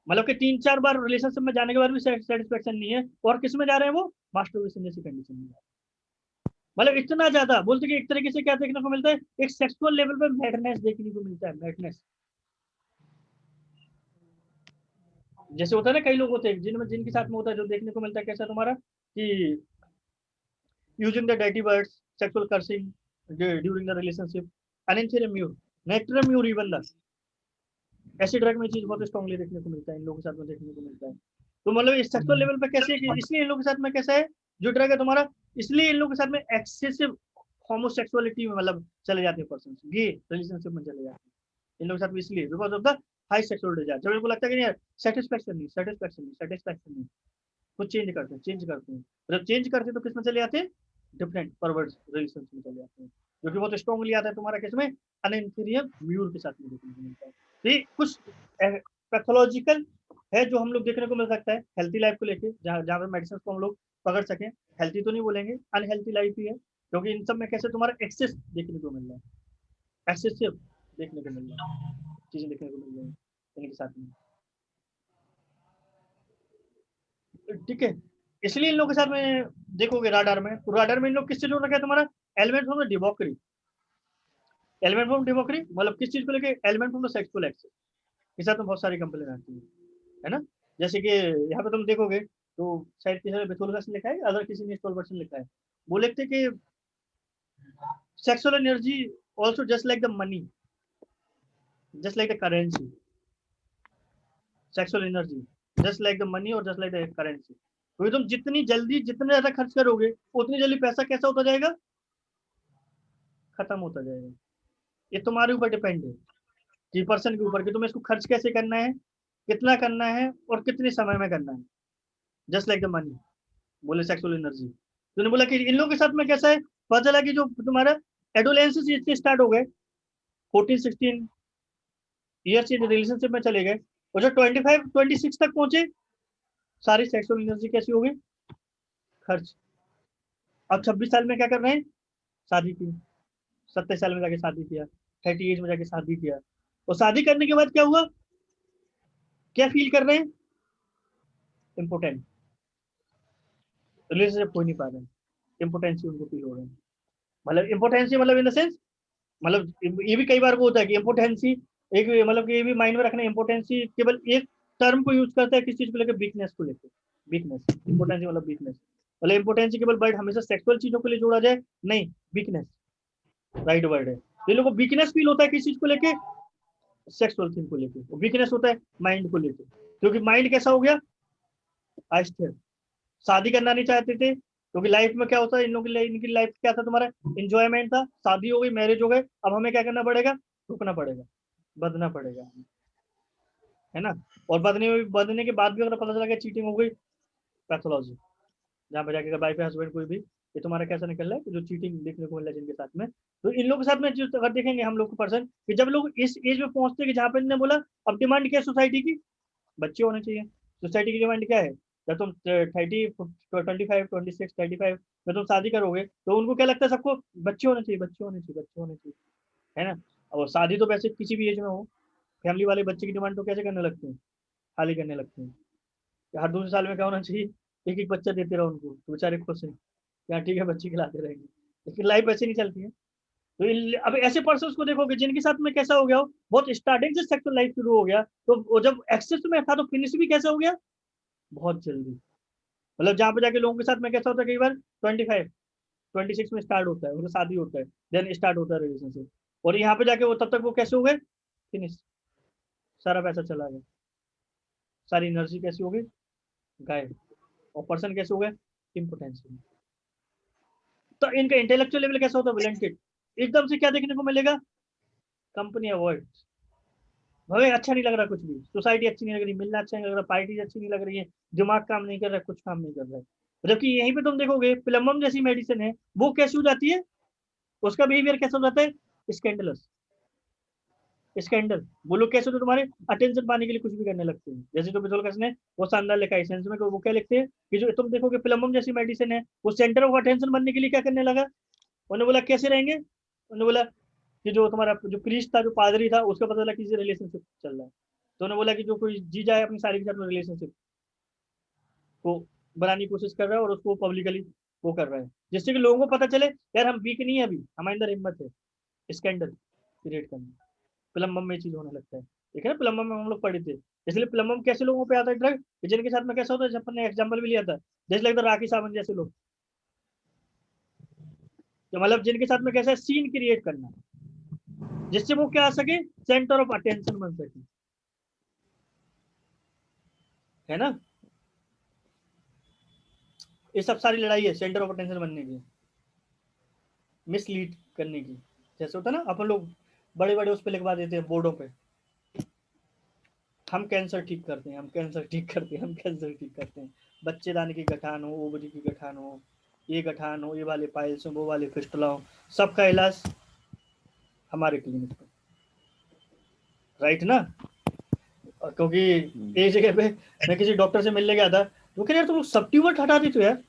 मतलब कि 3-4 बार रिलेशनशिप में जाने के बाद भी सेटिस्फेक्शन नहीं है, और किस में जा रहे हैं वो, मास्टरबेशन जैसी कंडीशन में जा रहे हैं। मतलब इतना ज्यादा बोलते कि एक तरीके से क्या देखने को मिलता है, एक सेक्सुअल लेवल पे मैडनेस देखने को मिलता है, मैडनेस। जैसे होता है ना, कई लोग होते हैं जिनके साथ में होता है, जो देखने को मिलता है कैसा तुम्हारा, कि using the dirty words, sexual cursing during the relationship, anantherum mur, natrum mur, even the ऐसे ड्रग में चीज बहुत स्ट्रांगली देखने को मिलता है, इन लोगों के साथ में देखने को मिलता है। तो मतलब इस सेक्सुअल लेवल पे कैसे है कि इसलिए इन लोगों के साथ में कैसा है जो ड्रग है तुम्हारा, इसलिए इन लोगों के साथ में एक्सेसिव होमोसेक्सुअलिटी में मतलब चले जाते हैं, पर्सन गे रिलेशनशिप में चले जाते हैं इन लोगों के साथ में, इसलिए because of the high sexual desire. जब इनको लगता है कि यार सेटिस्फैक्शन नहीं, कुछ चेंज करते हैं, जब चेंज करते हैं तो किस में चले जाते हैं, डिफरेंट परवर्स रिलेशंस में चले जाते हैं, जो कि बहुत स्ट्रांगली आता है तुम्हारा किसमें, एनेंथ्रेम्यूर के साथ में देखने को मिलता है। तो ये कुछ पैथोलॉजिकल है जो हम लोग देखने को मिल सकता है हेल्थी लाइफ को लेके, जहाँ पे मेडिसिन को हम लोग पकड़ सकें। हेल्थी तो नहीं बोलेंगे, अनहेल्थी लाइफ ही है, क्योंकि इन सब में कैसे तुम्हारा एक्सेस देखने को मिल रहा है, एक्सेसिव देखने को मिल रहा है, चीजें देखने को मिल रही है इनके साथ में, ठीक है। इसलिए इन लोगों के साथ में देखोगे राडार में, तो राडार में इन लोग किस चीज को रखा है तुम्हारा, element from the debauchery, element from debauchery मतलब किस चीज को लेके, element from the sexual excess के साथ में बहुत सारी कंप्लेन आती है ना। जैसे कि यहाँ पे तुम देखोगे तो शायद किसी ने बेथोलगा से लिखा है, अदर किसी ने स्टोलबर्ट से लिखा है, वो लिखते कि sexual energy also just like the money, just like the currency, sexual energy just like the money और जस्ट लाइक द करेंसी। तो तुम जितनी जल्दी जितने ज्यादा खर्च करोगे उतनी जल्दी पैसा कैसा होता जाएगा, खत्म होता जाएगा। ये तुम्हारे ऊपर डिपेंड है कि पर्सन के ऊपर कि तुम्हें इसको खर्च कैसे करना है, कितना करना है और कितने समय में करना है, जस्ट लाइक द मनी बोले सेक्सुअल एनर्जी। तूने बोला कि इन लोगों के साथ में कैसा है, पता चला कि जो तुम्हारा एडोलेंस से स्टार्ट हो गए, 14-16 ईयर से रिलेशनशिप में चले गए, और जो 25-26 तक पहुंचे, सारी सेक्सुअल एनर्जी कैसी हो गई, खर्च। अब 26 साल में क्या कर रहे हैं, शादी की, 27 साल में जाके शादी किया, 30 एज में जाके शादी किया, और शादी करने के बाद क्या हुआ, क्या फील कर रहे हैं, इम्पोर्टेंट, रिलेशनशिप हो नहीं पा रहे हैं, इम्पोर्टेंसी उनको फील हो रहे हैं। मतलब इम्पोर्टेंसी मतलब इन द सेंस, मतलब ये भी कई बार वो होता है कि इम्पोर्टेंसी एक मतलब कि ये भी माइंड में रखना, इम्पोर्टेंसी केवल एक टर्म को यूज करता है किस चीज को लेकर, वीकनेस को लेकर, वीकनेस, इम्पोर्टेंसी मतलब वीकनेस, मतलब इम्पोर्टेंसी केवल वर्ड हमेशा सेक्सुअल चीजों के लिए जोड़ा जाए, नहीं, वीकनेस राइट वर्ड है। ये लोगों को वीकनेस फील होता है किस चीज को लेके, सेक्सुअल थिंग को लेके, वीकनेस होता है माइंड को लेके, क्योंकि माइंड कैसा हो गया, अस्थिर, शादी करना नहीं चाहते थे, क्योंकि लाइफ में क्या होता है इन लोगों की, इनकी लाइफ क्या था तुम्हारा, एंजॉयमेंट था, शादी हो गई, मैरिज हो गए, अब हमें क्या करना पड़ेगा, रुकना पड़ेगा, बदना पड़ेगा, है ना। और बदने के बाद भी अगर पता चला कि चीटिंग हो गई, पैथोलॉजी, जहाँ पे जाके वाइफ हस्बैंड कोई भी, ये तुम्हारा कैसा निकल रहा है कि जो चीटिंग देखने को मिल रहा है जिनके साथ में, तो इन लोगों के साथ में जो अगर देखेंगे हम लोग को पर्सन, कि जब लोग इस एज में पहुंचते हैं कि जहाँ पे इन्होंने बोला अब डिमांड क्या है सोसाइटी की, बच्चे होने चाहिए। सोसाइटी की डिमांड क्या है, जब तुम 30, 25, 26, 35 में तुम शादी करोगे तो उनको क्या लगता है, सबको बच्चे होने चाहिए, बच्चे होने चाहिए, बच्चे होने चाहिए, है ना। और शादी तो वैसे किसी भी एज में हो, फैमिली वाले बच्चे की डिमांड तो कैसे करने लगते हैं, खाली करने लगते हैं। हर दूसरे साल में क्या होना चाहिए, एक एक बच्चा देते रहो उनको, तो बेचारे खुश हैं, क्या ठीक है बच्चे खिलाते रहेंगे, लेकिन लाइफ ऐसे नहीं चलती है। तो अब ऐसे पर्सन को देखोगे जिनके साथ में कैसा हो गया हो, बहुत स्टार्टिंग से सेक्सुअल लाइफ शुरू हो गया, तो वो जब एक्सेस में था तो फिनिश भी कैसा हो गया, बहुत जल्दी, मतलब जहाँ पे जाके लोगों के साथ में कैसा होता है, कई बार 25 26 में स्टार्ट होता है, उनका शादी होता है, देन स्टार्ट होता है रिलेशनशिप, और यहाँ पे जाके वो तब तक वो कैसे हो गए, फिनिश, सारा पैसा चला गया, सारी एनर्जी कैसी हो गई, गायब, और पर्सन कैसे हो गए, इम्पोटेंस। तो इनका इंटेलेक्चुअल लेवल कैसा होता है, ब्लंटेड, एकदम से क्या देखने को मिलेगा, कंपनी अवॉइड, भाई अच्छा नहीं लग रहा कुछ भी, सोसाइटी अच्छी नहीं लग रही, मिलना अच्छा नहीं लग रहा, पार्टी अच्छी नहीं लग रही है, दिमाग काम नहीं कर रहा है, कुछ काम नहीं कर रहा है। जबकि यहीं पे तुम देखोगे प्लम्बम जैसी मेडिसिन है, वो कैसी हो जाती है, उसका बिहेवियर कैसा हो जाता है, स्कैंडलस, स्कैंडल। वो लोग कैसे होते तुम्हारे अटेंशन पाने के लिए कुछ भी करने लगते हैं। जैसे तो पिथोलकस ने वो शानदार लिखा है सेंस में, वो क्या लिखते हैं कि जो तुम देखोगे प्लम्बम जैसी मेडिसिन है, वो सेंटर ऑफ अटेंशन बनने के लिए क्या करने लगा, उन्होंने बोला कैसे रहेंगे, उन्होंने बोला कि जो तुम्हारा जो प्रीस्ट था, जो पादरी था, उसका पता चला किसी रिलेशनशिप चल रहा है, तो उन्होंने बोला कि जो कोई जी जाए अपनी सारी के साथ में रिलेशनशिप को बनाने की कोशिश कर रहा है और उसको पब्लिकली वो कर रहा है, जिससे कि लोगों को पता चले यार हम वीक नहीं है, अभी हमारे अंदर हिम्मत है स्कैंडल क्रिएट करना। प्लम्बम में चीज होने लगता है, ठीक है ना, प्लम्बम में हम लोग पढ़े थे। इसलिए प्लम्बम कैसे लोगों पे आता है ड्रग, जिनके साथ में कैसा होता है, अपन ने एग्जाम्पल भी लिया था, जैसे लगता है राखी सावंत जैसे लोग, तो मतलब जिनके साथ में कैसा सीन क्रिएट करना, जिससे वो क्या आ सके, सेंटर ऑफ अटेंशन बन सके, है ना। ये सब सारी लड़ाई है सेंटर ऑफ अटेंशन बनने की, मिसलीड करने की। जैसे होता है ना, अपन लोग बड़े बड़े उस पर लिखवा देते हैं बोर्डों पे, हम कैंसर ठीक करते हैं, हम कैंसर ठीक करते हैं, हम कैंसर ठीक करते हैं, बच्चेदानी की गठान हो, ओवरी की गठान हो, ये गठान हो, ये वाले पाइल्स हो, वो वाले फिस्टुला हो, सबका इलाज हमारे क्लिनिक पे, राइट ना। क्योंकि एक जगह पे मैं किसी डॉक्टर से मिलने गया था, वो कह रहे यार तुम लोग सब ट्यूमर हटा देते हो यार,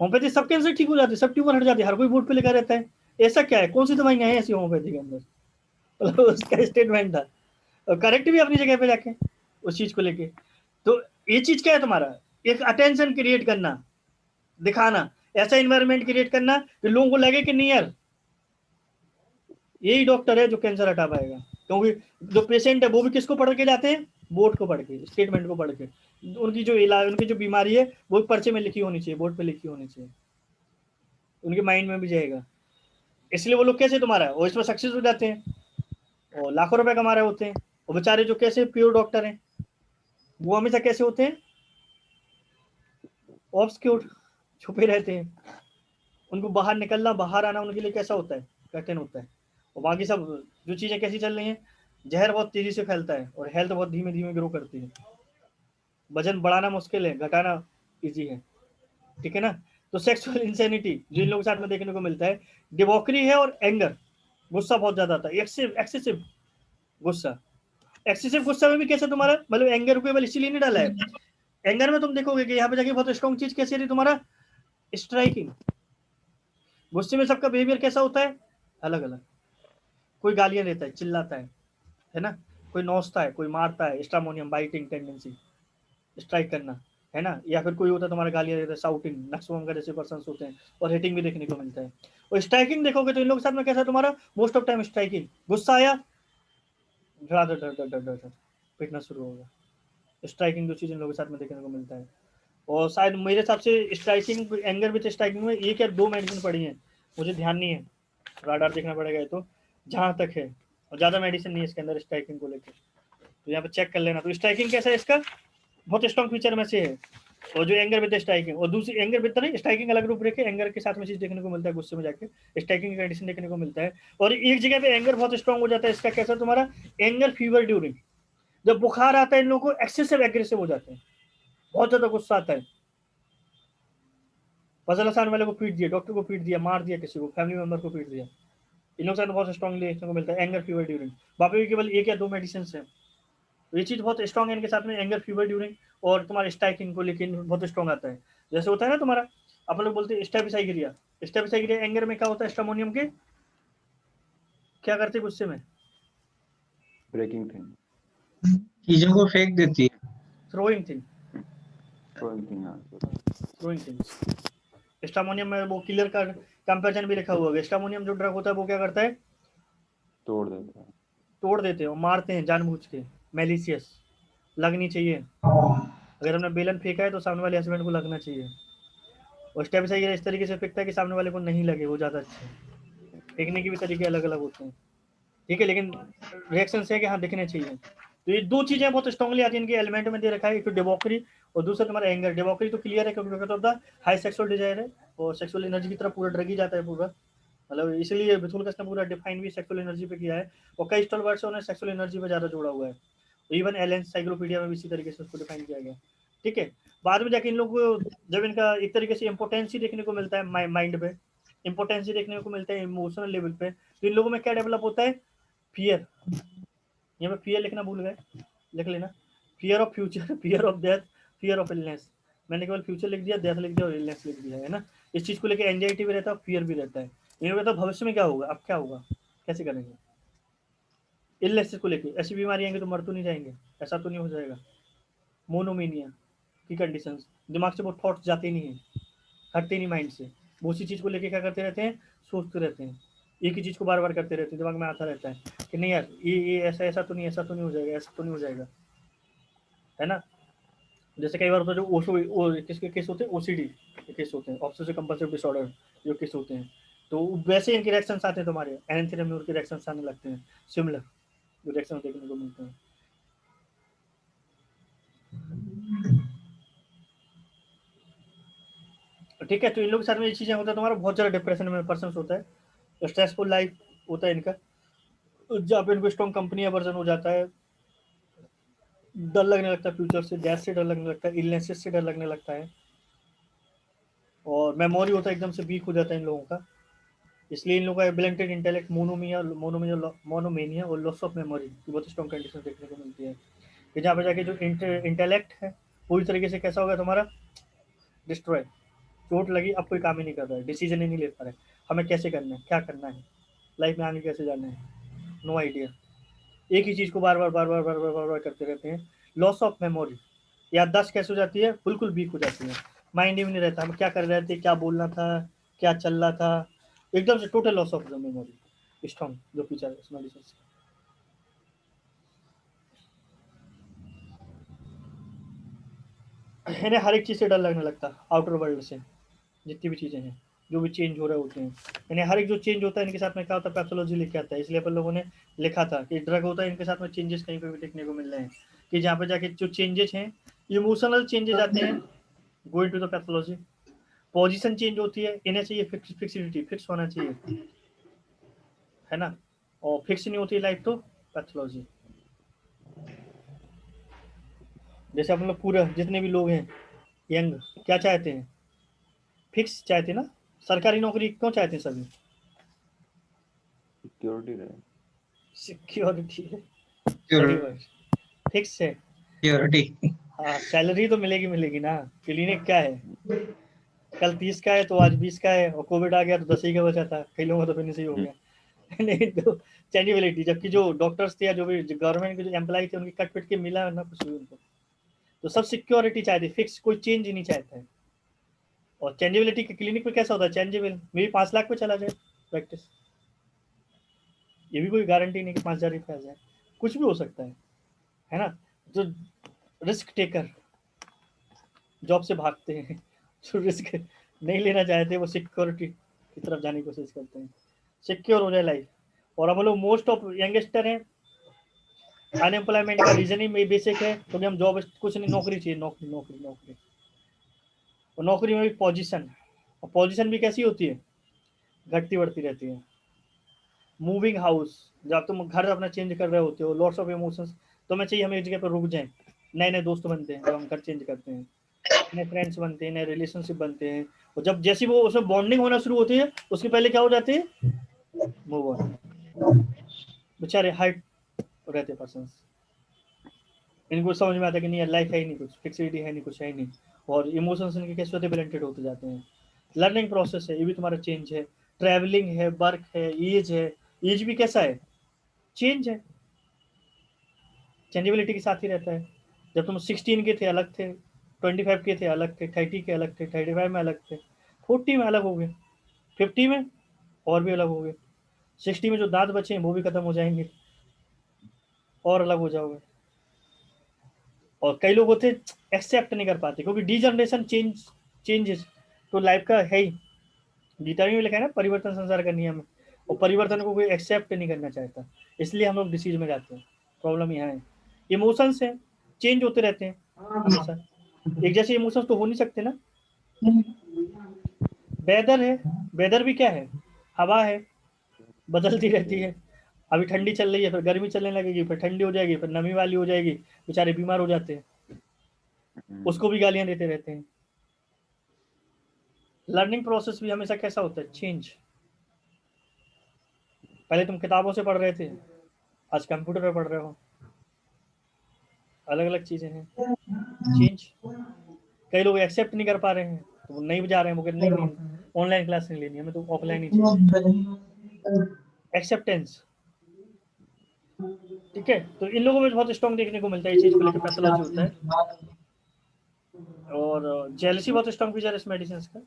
होम्योपैथी सब कैंसर ठीक हो जाते, सब ट्यूमर हट जाते, हर कोई बोर्ड पे लिखा रहता है, ऐसा क्या है, कौन सी दवाइयां हैं ऐसी होम्योपैथी के अंदर। मतलब उसका स्टेटमेंट था, और करेक्ट भी अपनी जगह पे जाके उस चीज को लेके। तो ये चीज क्या है तुम्हारा, एक अटेंशन क्रिएट करना, दिखाना, ऐसा इन्वायरमेंट क्रिएट करना कि लोगों को लगे कि नहीं यार यही डॉक्टर है जो कैंसर हटा पाएगा। क्योंकि जो पेशेंट है वो भी किसको पढ़ के जाते हैं, बोर्ड को पढ़ के, स्टेटमेंट को पढ़ के, उनकी जो इलाज, उनकी जो बीमारी है वो पर्चे में लिखी होनी चाहिए, बोर्ड पे लिखी होनी चाहिए, उनके माइंड में भी जाएगा। इसलिए वो लोग कैसे तुम्हारा वो इसमें सक्सेस हो जाते हैं, और लाखों रुपए कमा रहे होते हैं। और बेचारे जो कैसे प्योर डॉक्टर हैं वो हमेशा कैसे होते हैं, ऑब्सक्योर, छुपे रहते हैं, उनको बाहर निकलना, बाहर आना उनके लिए कैसा होता है, कठिन होता है। और बाकी सब जो चीज़ें कैसी चल रही हैं, जहर बहुत तेजी से फैलता है और हेल्थ बहुत धीमे धीमे ग्रो करती है, वजन बढ़ाना मुश्किल है, घटाना इजी है, ठीक है ना। तो सेक्सुअल इंसेनिटी जो इन लोगों के साथ में देखने को मिलता है, डिवोकरी है, और एंगर, गुस्सा बहुत ज्यादा आता है, एक्सेसिव गुस्सा। एक्सेसिव गुस्सा में भी कैसे तुम्हारा, मतलब एंगर को केवल इसीलिए नहीं डाला है, एंगर में तुम देखोगे कि यहाँ पे जाके बहुत स्ट्रॉन्ग चीज कैसी है तुम्हारा, स्ट्राइकिंग। गुस्से में सबका बिहेवियर कैसा होता है, अलग अलग, कोई गालियां देता है, चिल्लाता है ना, कोई नोचता है, कोई मारता है, स्ट्रामोनियम, बाइटिंग टेंडेंसी, स्ट्राइक करना, है ना। या फिर कोई होता है तुम्हारा गालियां देता है, शाउटिंग, नक्सवम का जैसे पर्सन होते हैं, और हिटिंग भी देखने को मिलता है। और स्ट्राइकिंग देखोगे तो इन लोगों के साथ में कैसा तुम्हारा, मोस्ट ऑफ टाइम स्ट्राइकिंग, गुस्सा आया पिटना शुरू होगा, स्ट्राइकिंग जो चीज इन लोगों के साथ में देखने को मिलता है। और शायद मेरे हिसाब से स्ट्राइकिंग, एंगर विथ स्ट्राइकिंग में एक या दो मेडिसिन पड़ी है, मुझे ध्यान नहीं है, राडार देखना पड़ेगा तो, जहां तक है, और ज्यादा मेडिसिन नहीं है इसके अंदर स्ट्राइकिंग को लेकर, तो यहाँ पे चेक कर लेना। तो स्ट्राइकिंग कैसा है, इसका बहुत स्ट्रॉन्ग फीचर में से है। और जो एंगर विद स्ट्राइकिंग, और दूसरी एंगर विद नहीं, स्ट्राइकिंग अलग रूप रेखे, एंगर के साथ में चीज देखने को मिलता है, गुस्से में जाके स्ट्राइकिंग कंडीशन देखने को मिलता है। और एक जगह पे एंगर बहुत स्ट्रॉन्ग हो जाता है, इसका कैसा तुम्हारा, एंगर फीवर ड्यूरिंग, जब बुखार आता है इन लोगों को एक्सेसिव एग्रेसिव हो जाते हैं, बहुत ज्यादा गुस्सा आता है, फजल हसन वाले को पीट दिया, डॉक्टर को पीट दिया, मार दिया, किसी को फैमिली मेंबर को पीट दिया, इन लोगों से बहुत स्ट्रॉन्गली देखने को मिलता है एंगर फीवर ड्यूरिंग। बाकी भी केवल एक या दो मेडिसिन है, तो ये चीज बहुत स्ट्रॉन्ग है इनके साथ में, एंगर फीवर ड्यूरिंग, और तुम्हारे स्ट्राइकिंग को लेकिन बहुत स्ट्रॉन्ग आता है। जैसे होता है ना तुम्हारा, अपन लोग बोलते हैं स्टेबिसाइक्रिया, स्टेबिसाइक्रिया एंगर में क्या होता है, स्ट्रामोनियम के क्या करते हैं गुस्से में, ब्रेकिंग थिंग, चीजों को फेंक देती है, throwing thing, throwing things. Stramonium में वो किलर का कंपैरिजन भी लिखा हुआ है, स्ट्रामोनियम जो ड्रग होता है वो क्या करता है, तोड़ देता है। तोड़ देते हैं और मारते हैं जानबूझ के, मेलिशियस, लगनी चाहिए, अगर हमने बेलन फेंका है तो सामने वाले हस्बैंड को लगना चाहिए, और स्टेप सही इस तरीके से फेंकता है कि सामने वाले को नहीं लगे, वो ज़्यादा अच्छा है। फेंकने के भी तरीके अलग अलग होते हैं, ठीक है, लेकिन रिएक्शन है कि हाँ दिखने चाहिए। तो ये दो चीजें बहुत स्ट्रांगली आती हैं इनके एलिमेंट में दे रखा है, एक तो डेमोक्री और दूसरा तुम्हारा एंगर। डेमोक्री तो क्लियर है क्योंकि because of the high sexual desire है और सेक्सुअल एनर्जी की तरफ पूरा ड्रग ही जाता है पूरा, मतलब इसलिए बिथुलकस ने पूरा डिफाइन भी सेक्सुअल एनर्जी पे किया है, और कई स्टॉल वर्ड से उन्हें सेक्सुअल एनर्जी पे ज्यादा जोड़ा हुआ है। इवन एलेन साइक्लोपीडिया में भी इसी तरीके से उसको डिफाइन किया गया, ठीक है। बाद में जाके इन लोगों को जब इनका एक तरीके से इंपोर्टेंसी देखने को मिलता है माइंड पे, इंपोर्टेंसी देखने को मिलता है इमोशनल लेवल पे, तो इन लोगों में क्या डेवलप होता है, फियर। यहाँ पे फियर लिखना भूल गए, लिख लेना, fear of future, fear of death, fear of illness. मैंने केवल फ्यूचर लिख दिया, डेथ लिख दिया और इलनेस लिख दिया है ना। इस चीज को लेकर एंजाइटी भी रहता है, फियर भी रहता है। इन्हें पता भविष्य में क्या होगा, अब क्या होगा, कैसे करेंगे। इलनेस को लेकर ऐसी बीमारी आएंगे तो मर तो नहीं जाएंगे, ऐसा तो नहीं हो जाएगा। मोनोमेनिया की कंडीशन, दिमाग से वो थॉट्स जाते नहीं है, हटते नहीं माइंड से, वो उसी चीज को लेके क्या करते रहते हैं, सोचते रहते हैं, एक ही चीज को बार बार करते रहते हैं, दिमाग में आता रहता है कि नहीं यार ये ऐसा ऐसा तो नहीं, ऐसा तो नहीं हो जाएगा, ऐसा तो नहीं हो जाएगा, है ना। जैसे कई बार होता है जो किसके केस होते हैं, ओसीडी के केस होते हैं, ऑब्सेसिव कंपल्सिव डिसऑर्डर जो केस होते हैं, तो वैसे इनके रिएक्शंस आते हैं तुम्हारे एनेंथ्रेम्यूर के रिएक्शंस आने लगते हैं, सिमिलर जो रिएक्शन देखने को मिलते हैं। ठीक है, तो इन लोगों के साथ में ये चीजें होता है, तुम्हारा बहुत ज्यादा डिप्रेशन में पर्सन होता है, स्ट्रेसफुल लाइफ होता है इनका, जहाँ पे इनको स्ट्रॉन्ग कंपनी वर्जन हो जाता है, डर लगने लगता है फ्यूचर से, डेथ से डर लगने लगता है, इलनेसेस से डर लगने लगता है, और मेमोरी होता है एकदम से वीक हो जाता है इन लोगों का। इसलिए इन लोगों का ब्लेंटेड इंटेलेक्ट, मोनोमेनिया और लॉस ऑफ मेमोरी की बहुत स्ट्रॉन्ग कंडीशन देखने को मिलती है, कि जहाँ पे जाके जो इंटेलेक्ट है पूरी तरीके से कैसा होगा तुम्हारा, डिस्ट्रॉय, चोट लगी, अब कोई काम ही नहीं कर रहा है, डिसीजन ही नहीं ले पा रहा है, हमें कैसे करना है, क्या करना है, लाइफ में आगे कैसे जाना है, नो आइडिया, एक ही चीज को बार बार बार बार बार बार बार बार करते रहते हैं। लॉस ऑफ मेमोरी, याददाश्त कैसे हो जाती है, बिल्कुल वीक हो जाती है, माइंड ही नहीं रहता हम क्या कर रहे थे, क्या बोलना था, क्या चल रहा था, एकदम से total loss of the memory, strong जो फीचर है इस मेडिसिन से। इन्हें हर एक चीज से डर लगने लगता है, आउटर वर्ल्ड से, जितनी भी चीजें हैं, जो भी चेंज हो रहे होते हैं, इन्हें हर एक जो चेंज होता है इनके साथ में क्या होता है, पैथोलॉजी लिख आता है। इसलिए अपन लोगों ने लिखा था कि ड्रग होता है इनके साथ में चेंजेस कहीं पे भी देखने को मिल रहे हैं, कि जहाँ पे जाके जो चेंजेस हैं, इमोशनल चेंजेस आते हैं, going to the pathology, position change होती है, इन्हें चाहिए फिक्सिलिटी, फिक्स होना चाहिए, है ना, और फिक्स नहीं होती लाइफ तो पैथोलॉजी। जैसे अपन लोग पूरा जितने भी लोग हैं यंग, क्या चाहते हैं, फिक्स चाहते हैं ना, सरकारी नौकरी क्यों चाहते हैं सभी, सिक्योरिटी रहे, सिक्योरिटी है, सही सिक्योरिटी बात, फिक्स है, हाँ सैलरी तो मिलेगी मिलेगी ना, क्लिनिक क्या है, कल 30 का है तो आज 20 का है, और कोविड आ गया तो 10 ही का बचा था, कई लोगों का तो फिनिश ही हो गया। नहीं तो चेंजेबिलिटी, जबकि जो डॉक्टर्स थे या जो भी गवर्नमेंट के जो एम्प्लॉय थे उनकी कट पिट के मिला ना कुछ भी उनको, तो सब सिक्योरिटी चाहते, फिक्स, कोई चेंज ही नहीं चाहता है। और चेंजेबिलिटी के क्लिनिक पे कैसा होता है, चेंजेबल, मेरी 5 लाख पे चला जाए प्रैक्टिस, ये भी कोई गारंटी नहीं कि 5,000 रुपये आ जाए, कुछ भी हो सकता है ना। जो रिस्क टेकर जॉब से भागते हैं, जो रिस्क नहीं लेना चाहते वो सिक्योरिटी की तरफ जाने की कोशिश करते हैं, सिक्योर हो जाए लाइफ। और हम लोग मोस्ट ऑफ यंगस्टर हैं, अनएम्प्लॉयमेंट का रीजन ही बेसिक है क्योंकि हम जॉब, कुछ नहीं, नौकरी चाहिए, नौकरी नौकरी नौकरी, और नौकरी में भी पोजीशन, और पोजीशन भी कैसी होती है, घटती बढ़ती रहती है। मूविंग हाउस, जब तुम घर अपना चेंज कर रहे होते हो, लॉट्स ऑफ इमोशंस, तो मैं चाहिए हम एक जगह पर रुक जाएं, नए नए दोस्त बनते हैं जब हम घर चेंज करते हैं, नए फ्रेंड्स बनते हैं, नए रिलेशनशिप बनते हैं, और जब जैसी वो उसमें बॉन्डिंग होना शुरू होती है उसके पहले क्या हो जाती है, मूव ऑन, बेचारे हाइट रहते पर्सन, इनको समझ में आता है कि नहीं लाइफ है ही नहीं, कुछ फिक्सिटी है नहीं, कुछ है ही नहीं, और इमोशंस इनके कैसे होते ब्लेंटेड होते जाते हैं। लर्निंग प्रोसेस है, ये भी तुम्हारा चेंज है, ट्रैवलिंग है, वर्क है, एज भी कैसा है, चेंज है, चेंजेबिलिटी के साथ ही रहता है। जब तुम 16 के थे अलग थे, 25 के थे अलग थे, 30 के अलग थे, 35 में अलग थे, 40 में अलग हो गए, 50 में और भी अलग हो गए, 60 में जो दांत बचे हैं वो भी खत्म हो जाएंगे और अलग हो जाओगे, और कई लोग होते एक्सेप्ट नहीं कर पाते, क्योंकि डीजनरेशन चेंजेस तो लाइफ का है ही, गीता में भी लिखा है ना, परिवर्तन संसार का नियम है, और परिवर्तन को कोई एक्सेप्ट नहीं करना चाहता, इसलिए हम लोग डिसीज में जाते हैं। प्रॉब्लम यहाँ है, इमोशंस है, चेंज होते रहते हैं हमेशा, एक जैसे इमोशंस तो हो नहीं सकते ना। वेदर है, वेदर भी क्या है, हवा है, बदलती रहती है। अभी ठंडी चल रही है, फिर गर्मी चलने लगेगी, फिर ठंडी हो जाएगी, फिर नमी वाली हो जाएगी, बेचारे बीमार हो जाते हैं, उसको भी गालियां देते रहते हैं। लर्निंग प्रोसेस भी हमेशा कैसा होता है, चेंज। पहले तुम किताबों से पढ़ रहे थे, आज कंप्यूटर पर पढ़ रहे हो, अलग अलग चीजें हैं, चेंज। कई लोग एक्सेप्ट नहीं कर पा रहे हैं, तो वो नहीं जा रहे हैं, वो कहते नहीं ऑनलाइन क्लास नहीं लेनी, हमें तो ऑफलाइन ही चाहिए, एक्सेप्टेंस। ठीक है, तो इन लोगों में बहुत स्ट्रॉन्ग देखने को मिलता है, इस चीज को लेकर पैथोलॉजी होता है। और जेलसी बहुत स्ट्रॉन्ग फीचर है इस मेडिसिन का।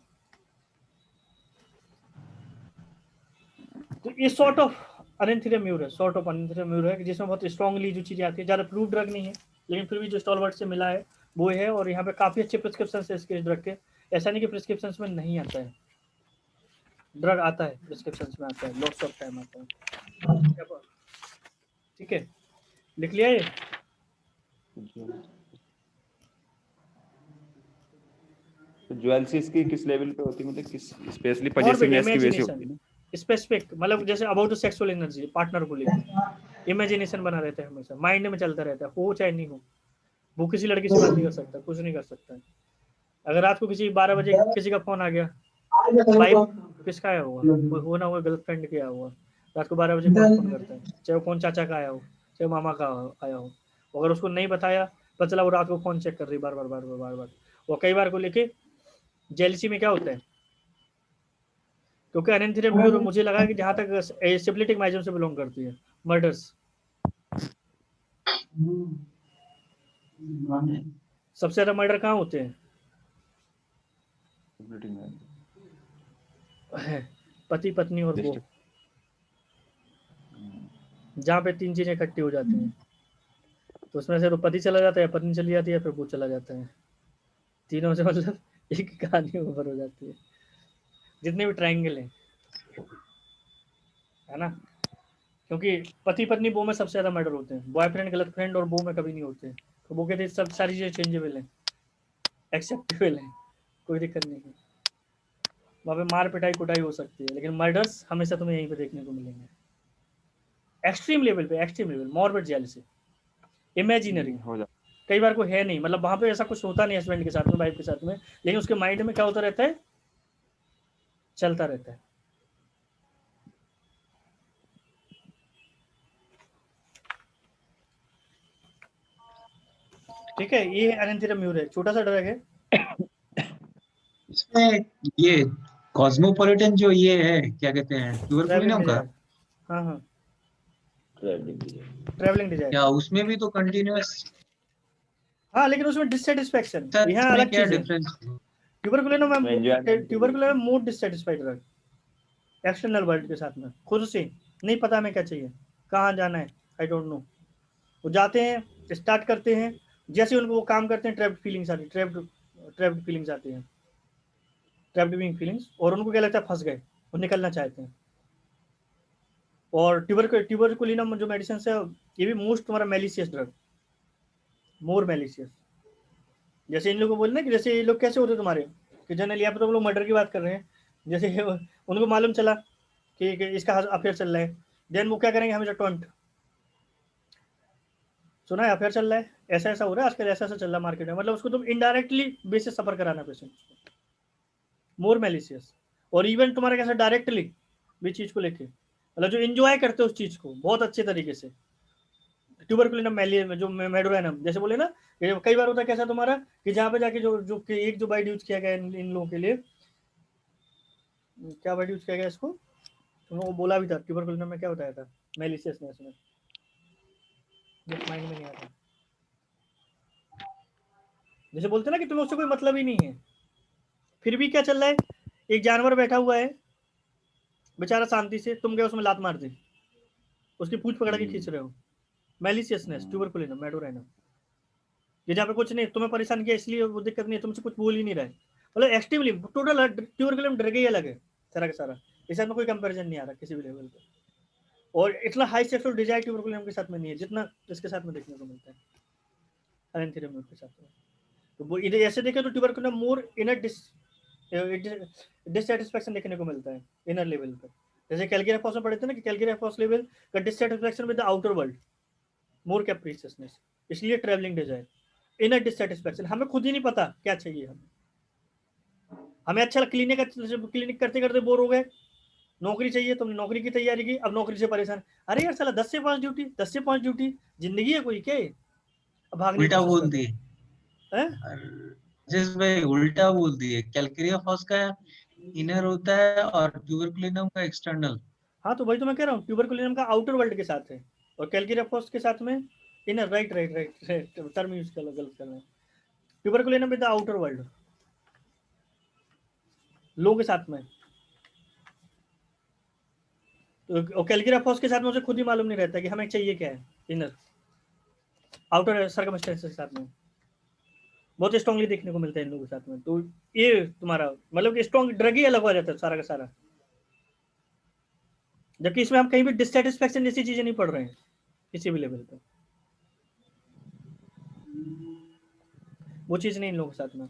तो ये सॉर्ट ऑफ अरेंथेरियम म्यूर है, सॉर्ट ऑफ अरेंथेरियम म्यूर है, जिसमें बहुत स्ट्रॉन्गली जो चीजें आती है, ज्यादा प्रूव ड्रग नहीं है, लेकिन फिर भी जो स्टॉलवर्ट से मिला है वो है। और यहाँ पे काफी अच्छे प्रिस्क्रिप्शन है इसके ड्रग के, ऐसा नहीं कि प्रिस्क्रिप्शन में नहीं आता है, ड्रग आता है, प्रिस्क्रिप्शन में आता है, लॉट्स ऑफ टाइम आता है। ठीक है, लिख लिया ये। तो ज्वेलसीज की किस लेवल पे होती है, मतलब किस स्पेशली पॉजिटिवनेस की वजह से होती है? स्पेसिफिक, मतलब जैसे अबाउट सेक्सुअल एनर्जी, पार्टनर को लेकर इमेजिनेशन बना रहता है, हमेशा माइंड में चलता रहता है, हो चाहे नहीं हो। वो किसी लड़की से बात नहीं कर सकता, कुछ नहीं कर सकता है। अगर रात को किसी 12 बजे किसी का फोन आ गया, वाइफ किसका आया हुआ, हो ना हुआ गर्लफ्रेंड के आया हुआ, रात को 12 बजे फोन करता है, चाहे वो फोन चाचा का आया हो, चाहे मामा का आया हो, अगर उसको नहीं बताया पता चला वो रात को फोन चेक कर रही बार बार। और कई बार को लेके जेलसी में क्या होता है, क्योंकि अरेंथेरियम म्यूर मुझे लगा कि जहां तक सिफिलिटिक माइजम से बिलोंग करती है, मर्डर्स। सबसे ज्यादा मर्डर कहाँ होते हैं, पति पत्नी और वो, जहाँ पे तीन चीजें इकट्ठी हो जाती हैं, तो उसमें से तो पति चला जाता है, पत्नी चली जाती है, फिर वो चला जाता है, तीनों से मतलब एक कहानी ऊपर हो जाती है, जितने भी ट्रायंगल है ना। क्योंकि पति पत्नी वो में सबसे ज्यादा मर्डर होते हैं, बॉयफ्रेंड गलत फ्रेंड और वो में कभी नहीं होते, तो वो कहते हैं सब सारी चीजें चेंजेबल है, एक्सेप्टेबल है, कोई दिक्कत नहीं है, वहाँ पे मार पिटाई कुटाई हो सकती है, लेकिन मर्डर्स हमेशा तुम्हें यहीं पे देखने को मिलेंगे, एक्सट्रीम लेवल पे, extreme level, morbid jealousy, imaginary हो जाता कई बार को है नहीं, मतलब वहां पे ऐसा कुछ होता नहीं हस्बैंड के साथ में, वाइफ के साथ में, लेकिन उसके माइंड में क्या होता रहता है, चलता रहता है। ठीक है, ये अरेंथेरियम म्यूर है, छोटा सा ड्रग है। इसमें ये कॉस्मोपॉलिटन जो ये है, क्या कहते हैं, ट्यूबरकुलिनम का, हाँ हाँ, ट्रैवलिंग डिजायर, क्या उसमें भी तो कंटिन्यूअस, हाँ, लेकिन उसमें डिससेटिस्फैक्शन, यहाँ इसमें अलग क्या चीज है। डिफरेंस? ट्यूबरकुलिनम मैं enjoyment के लिए। ट्यूबरकुलिनम मोर डिससेटिस्फाइड ड्रग, एक्सटर्नल वर्ल्ड के साथ में, खुद से नहीं पता हमें क्या चाहिए, कहाँ जाना है, आई डोंट नो। वो जाते हैं, स्टार्ट करते हैं, जैसे उनको वो काम करते हैं, ट्रैप्ड फीलिंग्स आती है, ट्रैप्ड फीलिंग्स आती हैं, ट्रैप्ड बीइंग फीलिंग्स, और उनको क्या लगता है फंस गए, वो निकलना चाहते हैं। और ट्यूबरकुलिनम जो मेडिसिन है, ये भी मोस्ट तुम्हारा मेलिशियस ड्रग, मोर मेलिशियस। जैसे इन लोगों को बोलना कि जैसे ये लोग कैसे होते तुम्हारे, कि जनरली यहाँ पे तो हम लोग मर्डर की बात कर रहे हैं, जैसे उनको मालूम चला कि इसका अफेयर चल रहा है, देन वो क्या करेंगे, हमेशा टॉन्ट, सुना है अफेयर चल रहा है, ऐसा ऐसा हो रहा है आजकल, ऐसा ऐसा चल रहा है मार्केट में, मतलब उसको तुम इनडायरेक्टली बेसिस सफर कराना पेशेंट, मोर मेलिशियस। और इवन तुम्हारा कैसा डायरेक्टली भी चीज को लेके, मतलब जो इंजॉय करते हो उस चीज को बहुत अच्छे तरीके से, ट्यूबरकुलिनम जो मेडोराइनम, जैसे बोले ना, कई बार होता है कैसा तुम्हारा, कि जहाँ पे जाके जो बाइट यूज किया गया इन लोगों के लिए, क्या बाइट यूज किया गया इसको, तुमने वो बोला भी था, ट्यूबरकुलिनम में क्या बताया था, मेलिशियसनेस में, माइंड में नहीं आता। जैसे बोलते ना कि तुम्हें उससे कोई मतलब ही नहीं है, फिर भी क्या चल रहा है, एक जानवर बैठा हुआ है बेचारा शांति से, तुम गए उसमें लात मार दी, उसकी पूंछ पकड़ के खींच रहे हो, मेलिशियसनेस, ट्यूबरकुलिनम, मेडोराइनम, ये जहाँ पे कुछ नहीं तुम्हें परेशान किया इसलिए वो दिक्कत नहीं है, तुमसे कुछ बोल ही नहीं रहा है, मतलब एक्सट्रीमली टोटल ट्यूबरकुलम ड्रग ही अलग है सारा का सारा, इस में कोई कंपैरिजन नहीं आ रहा किसी भी लेवल पे। और इतना हाई सेक्सुअल डिजायर ट्यूबरकुलम के साथ में नहीं है जितना इसके साथ में देखने को मिलता है एनेंथेरियम म्यूर के साथ में। तो वो इधर ऐसे देखें तो ट्यूबरकुलम मोर इनर डिससैटिस्फैक्शन देखने को मिलता है इनर लेवल पे, जैसे कैलगेराफॉस में पढ़े थे ना कि कैलगेराफॉस लेवल का dissatisfaction with the outer world, more capriciousness, इसलिए ट्रैवलिंग डिजायर, इनर डिससैटिस्फैक्शन, हमें खुद ही नहीं पता क्या चाहिए हमें अच्छा क्लिनिक करते करते बोर हो गए, नौकरी चाहिए, तुमने नौकरी की तैयारी की, अब नौकरी से परेशान, अरे यार साला 10 से 5 ड्यूटी, 10 से 5 ड्यूटी, जिंदगी है कोई क्या है? अब भागने उल्टा की कोशिश बोल कर रहे दिए हैं। जिस भाई उल्टा बोल दिए, कैलकेरियाफॉस का इनर होता है और ट्यूबरकुलिनम का एक्सटर्नल। हाँ तो वही तो मैं कह रहा हूँ, ट्यूबरकुलिनम का आउटर वर्ल्ड के साथ है और कैलकेरियाफॉस के साथ में inner, right right right, term use कर गलत कर रहे हैं, tuberculinum with the outer world, लो के साथ में, तो कैलकेरियाफॉस के साथ में उसे खुद ही मालूम नहीं रहता कि हमें चाहिए क्या है, इनर आउटर सर्कमस्टेंसेस के साथ में बहुत स्ट्रांगली देखने को मिलता है इन लोगों के साथ में। तो ये तुम्हारा मतलब स्ट्रॉन्ग ड्रग ही अलग हो जाता है सारा का सारा, जबकि इसमें हम कहीं भी डिससैटिस्फैक्शन जैसी चीजें नहीं पढ़ रहे हैं किसी भी लेवल पे, वो चीज नहीं इन लोगों के साथ में।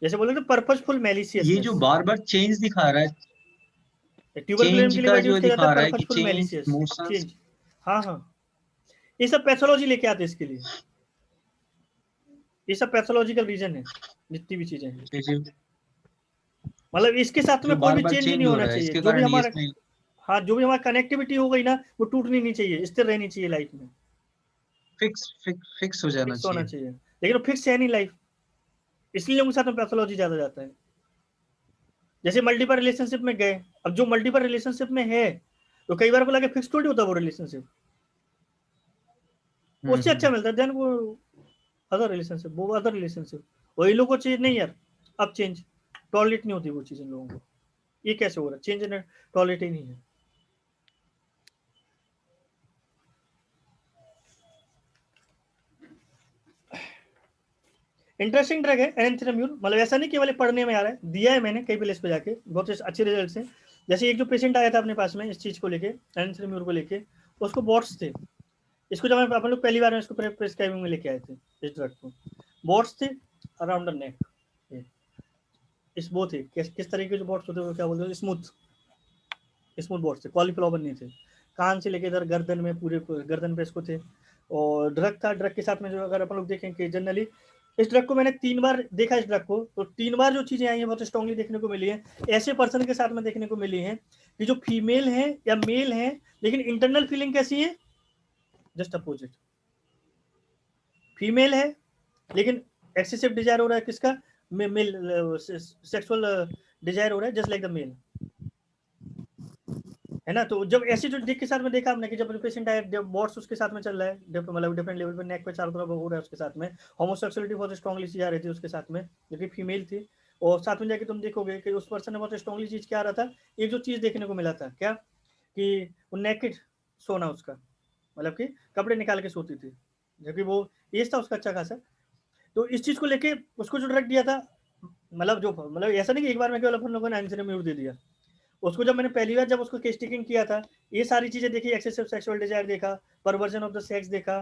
जैसे बोले तो पर्पसफुल मैलिशियस, ये जो बार बार चेंज दिखा रहा है, ट्यूबरकुलिनम के लिए का वर्ड यूज जो किया जाता दिखा है रहा है कि पर्पसफुल मैलिशियस मोशंस, चेंज। हाँ हाँ, ये सब पैथोलॉजी लेके आते हैं इसके लिए, ये सब पैथोलॉजिकल रीजन है जितनी भी चीजें हैं, मतलब इसके साथ में कोई भी चेंज नहीं होना चाहिए, जो भी हमारा, हाँ जो भी हमारी कनेक्टिविटी हो गई ना वो टूटनी नहीं चाहिए, स्थिर रहनी चाहिए लाइफ में, फिक्स हो जाना फिक्स होना चाहिए, लेकिन वो फिक्स है नहीं लाइफ, इसलिए उनके साथ में पैथोलॉजी ज्यादा जाता है। जैसे मल्टीपल रिलेशनशिप में गए, अब जो मल्टीपल रिलेशनशिप में है तो कई बार को लगे फिक्स थोड़ी होता वो रिलेशनशिप, उससे अच्छा मिलता है देन वो अदर रिलेशनशिप, वो अदर रिलेशनशिप, वही लोग को चीज नहीं यार अब चेंज टॉलरेट नहीं होती वो चीज इन लोगों को, ये कैसे हो रहा है, चेंज इन टॉलरेट ही नहीं है। इंटरेस्टिंग ड्रग है एनेंथ्रेम्यूर, मतलब ऐसा नहीं केवल पढ़ने में आ रहा है, दिया है मैंने कई प्लेस पे जाके बहुत अच्छे रिजल्ट से। जैसे एक जो पेशेंट आया था अपने पास में इस चीज को लेके, एनेंथ्रेम्यूर को लेके, उसको बॉट्स थे, इसको जब अपन लोग पहली बार में इसको प्रिस्क्राइबिंग में लेके आए थे इस ड्रग को, बॉट्स थे अराउंड द नेक, इस वो थे किस तरीके के जो बॉट्स होते हैं क्या बोलते हैं, स्मूथ बॉट्स थे, कॉलीफ्लावर नहीं थे, कान से लेके इधर गर्दन में, पूरे गर्दन पे इसको थे, और ड्रग था, ड्रग के साथ में जो अगर अपन लोग देखें कि जनरली इस ड्रग को मैंने 3 बार देखा, इस ड्रग को तो 3 बार जो चीजें आई हैं बहुत स्ट्रांगली देखने को मिली है, ऐसे पर्सन के साथ में देखने को मिली है कि जो फीमेल है या मेल है लेकिन इंटरनल फीलिंग कैसी है, जस्ट अपोजिट, फीमेल है लेकिन एक्सेसिव डिजायर हो रहा है किसका, मेल सेक्सुअल डिजायर हो रहा है जस्ट लाइक द मेल, है ना। तो जब ऐसी जो दिक के साथ में देखा आपने कि जब पेशेंट आया बॉट्स उसके साथ में चल रहा है, मतलब डिफरेंट लेवल पे नेक पे चारों तरफ हो रहा है उसके साथ में, होमोसेक्सुअलिटी बहुत स्ट्रांगली सी आ रही थी उसके साथ में जो कि फीमेल थी, और साथ में जाके तुम देखोगे कि उस पर्सन ने बहुत स्ट्रांगली चीज क्या आ रहा था, एक जो चीज देखने को मिला था क्या कि वो नेकेड सोना उसका, मतलब कि कपड़े निकाल के सोती थी, जबकि वो एज था उसका अच्छा खासा। तो इस चीज को लेके उसको जो ड्रग दिया था, मतलब ऐसा नहीं कि एक बार में केवल अपन लोगों ने एनेंथ्रेम्यूर दे दिया उसको, जब मैंने पहली बार जब उसको केस्टिकिंग किया था, ये सारी चीजें देखी, एक्सेसिव सेक्सुअल डिजायर देखा, परवर्जन ऑफ द सेक्स देखा,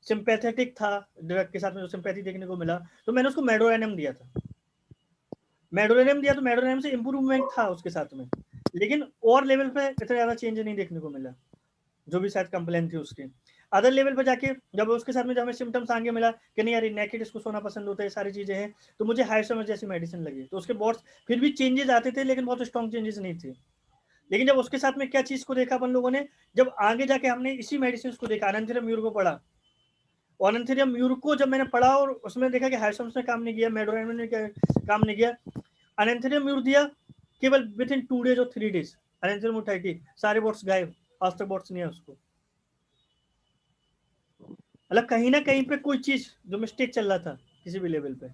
सिंपैथेटिक था ड्रग के साथ में जो सिंपैथी देखने को मिला, तो मैंने उसको मेडोरेनियम दिया था, मेडोरेनियम दिया तो मेडोरेनियम से इंप्रूवमेंट था उसके साथ में, लेकिन और लेवल पे इतना ज्यादा चेंज नहीं देखने को मिला, जो भी शायद कंप्लेन थी उसकी। अदर लेवल पे जाके जब उसके साथ में जब हमें सिम्टम्स आगे मिला कि नहीं यार नेकेड इसको सोना पसंद होता है, सारी चीजें हैं, तो मुझे हाइसोमर जैसी मेडिसिन लगी, तो उसके बॉट्स फिर भी चेंजेस आते थे लेकिन बहुत स्ट्रॉन्ग चेंजेस नहीं थे। लेकिन जब उसके साथ में क्या चीज को देखा अपन लोगों ने, जब आगे जाके हमने इसी मेडिसिन को देखा, एनेंथ्रेम्यूर को पढ़ा, और एनेंथ्रेम्यूर को जब मैंने पढ़ा और उसमें देखा कि हाइसोम्स ने काम नहीं किया, मेडोरेनियम ने काम नहीं किया, एनेंथ्रेम्यूर दिया केवल विद इन 2 days और 3 days एनेंथ्रेम्यूर 30 सारे बॉट्स गायब, आज तक बॉट्स नहीं है उसको, मतलब कहीं ना कहीं पे कोई चीज जो मिस्टेक चल रहा था किसी भी लेवल पे।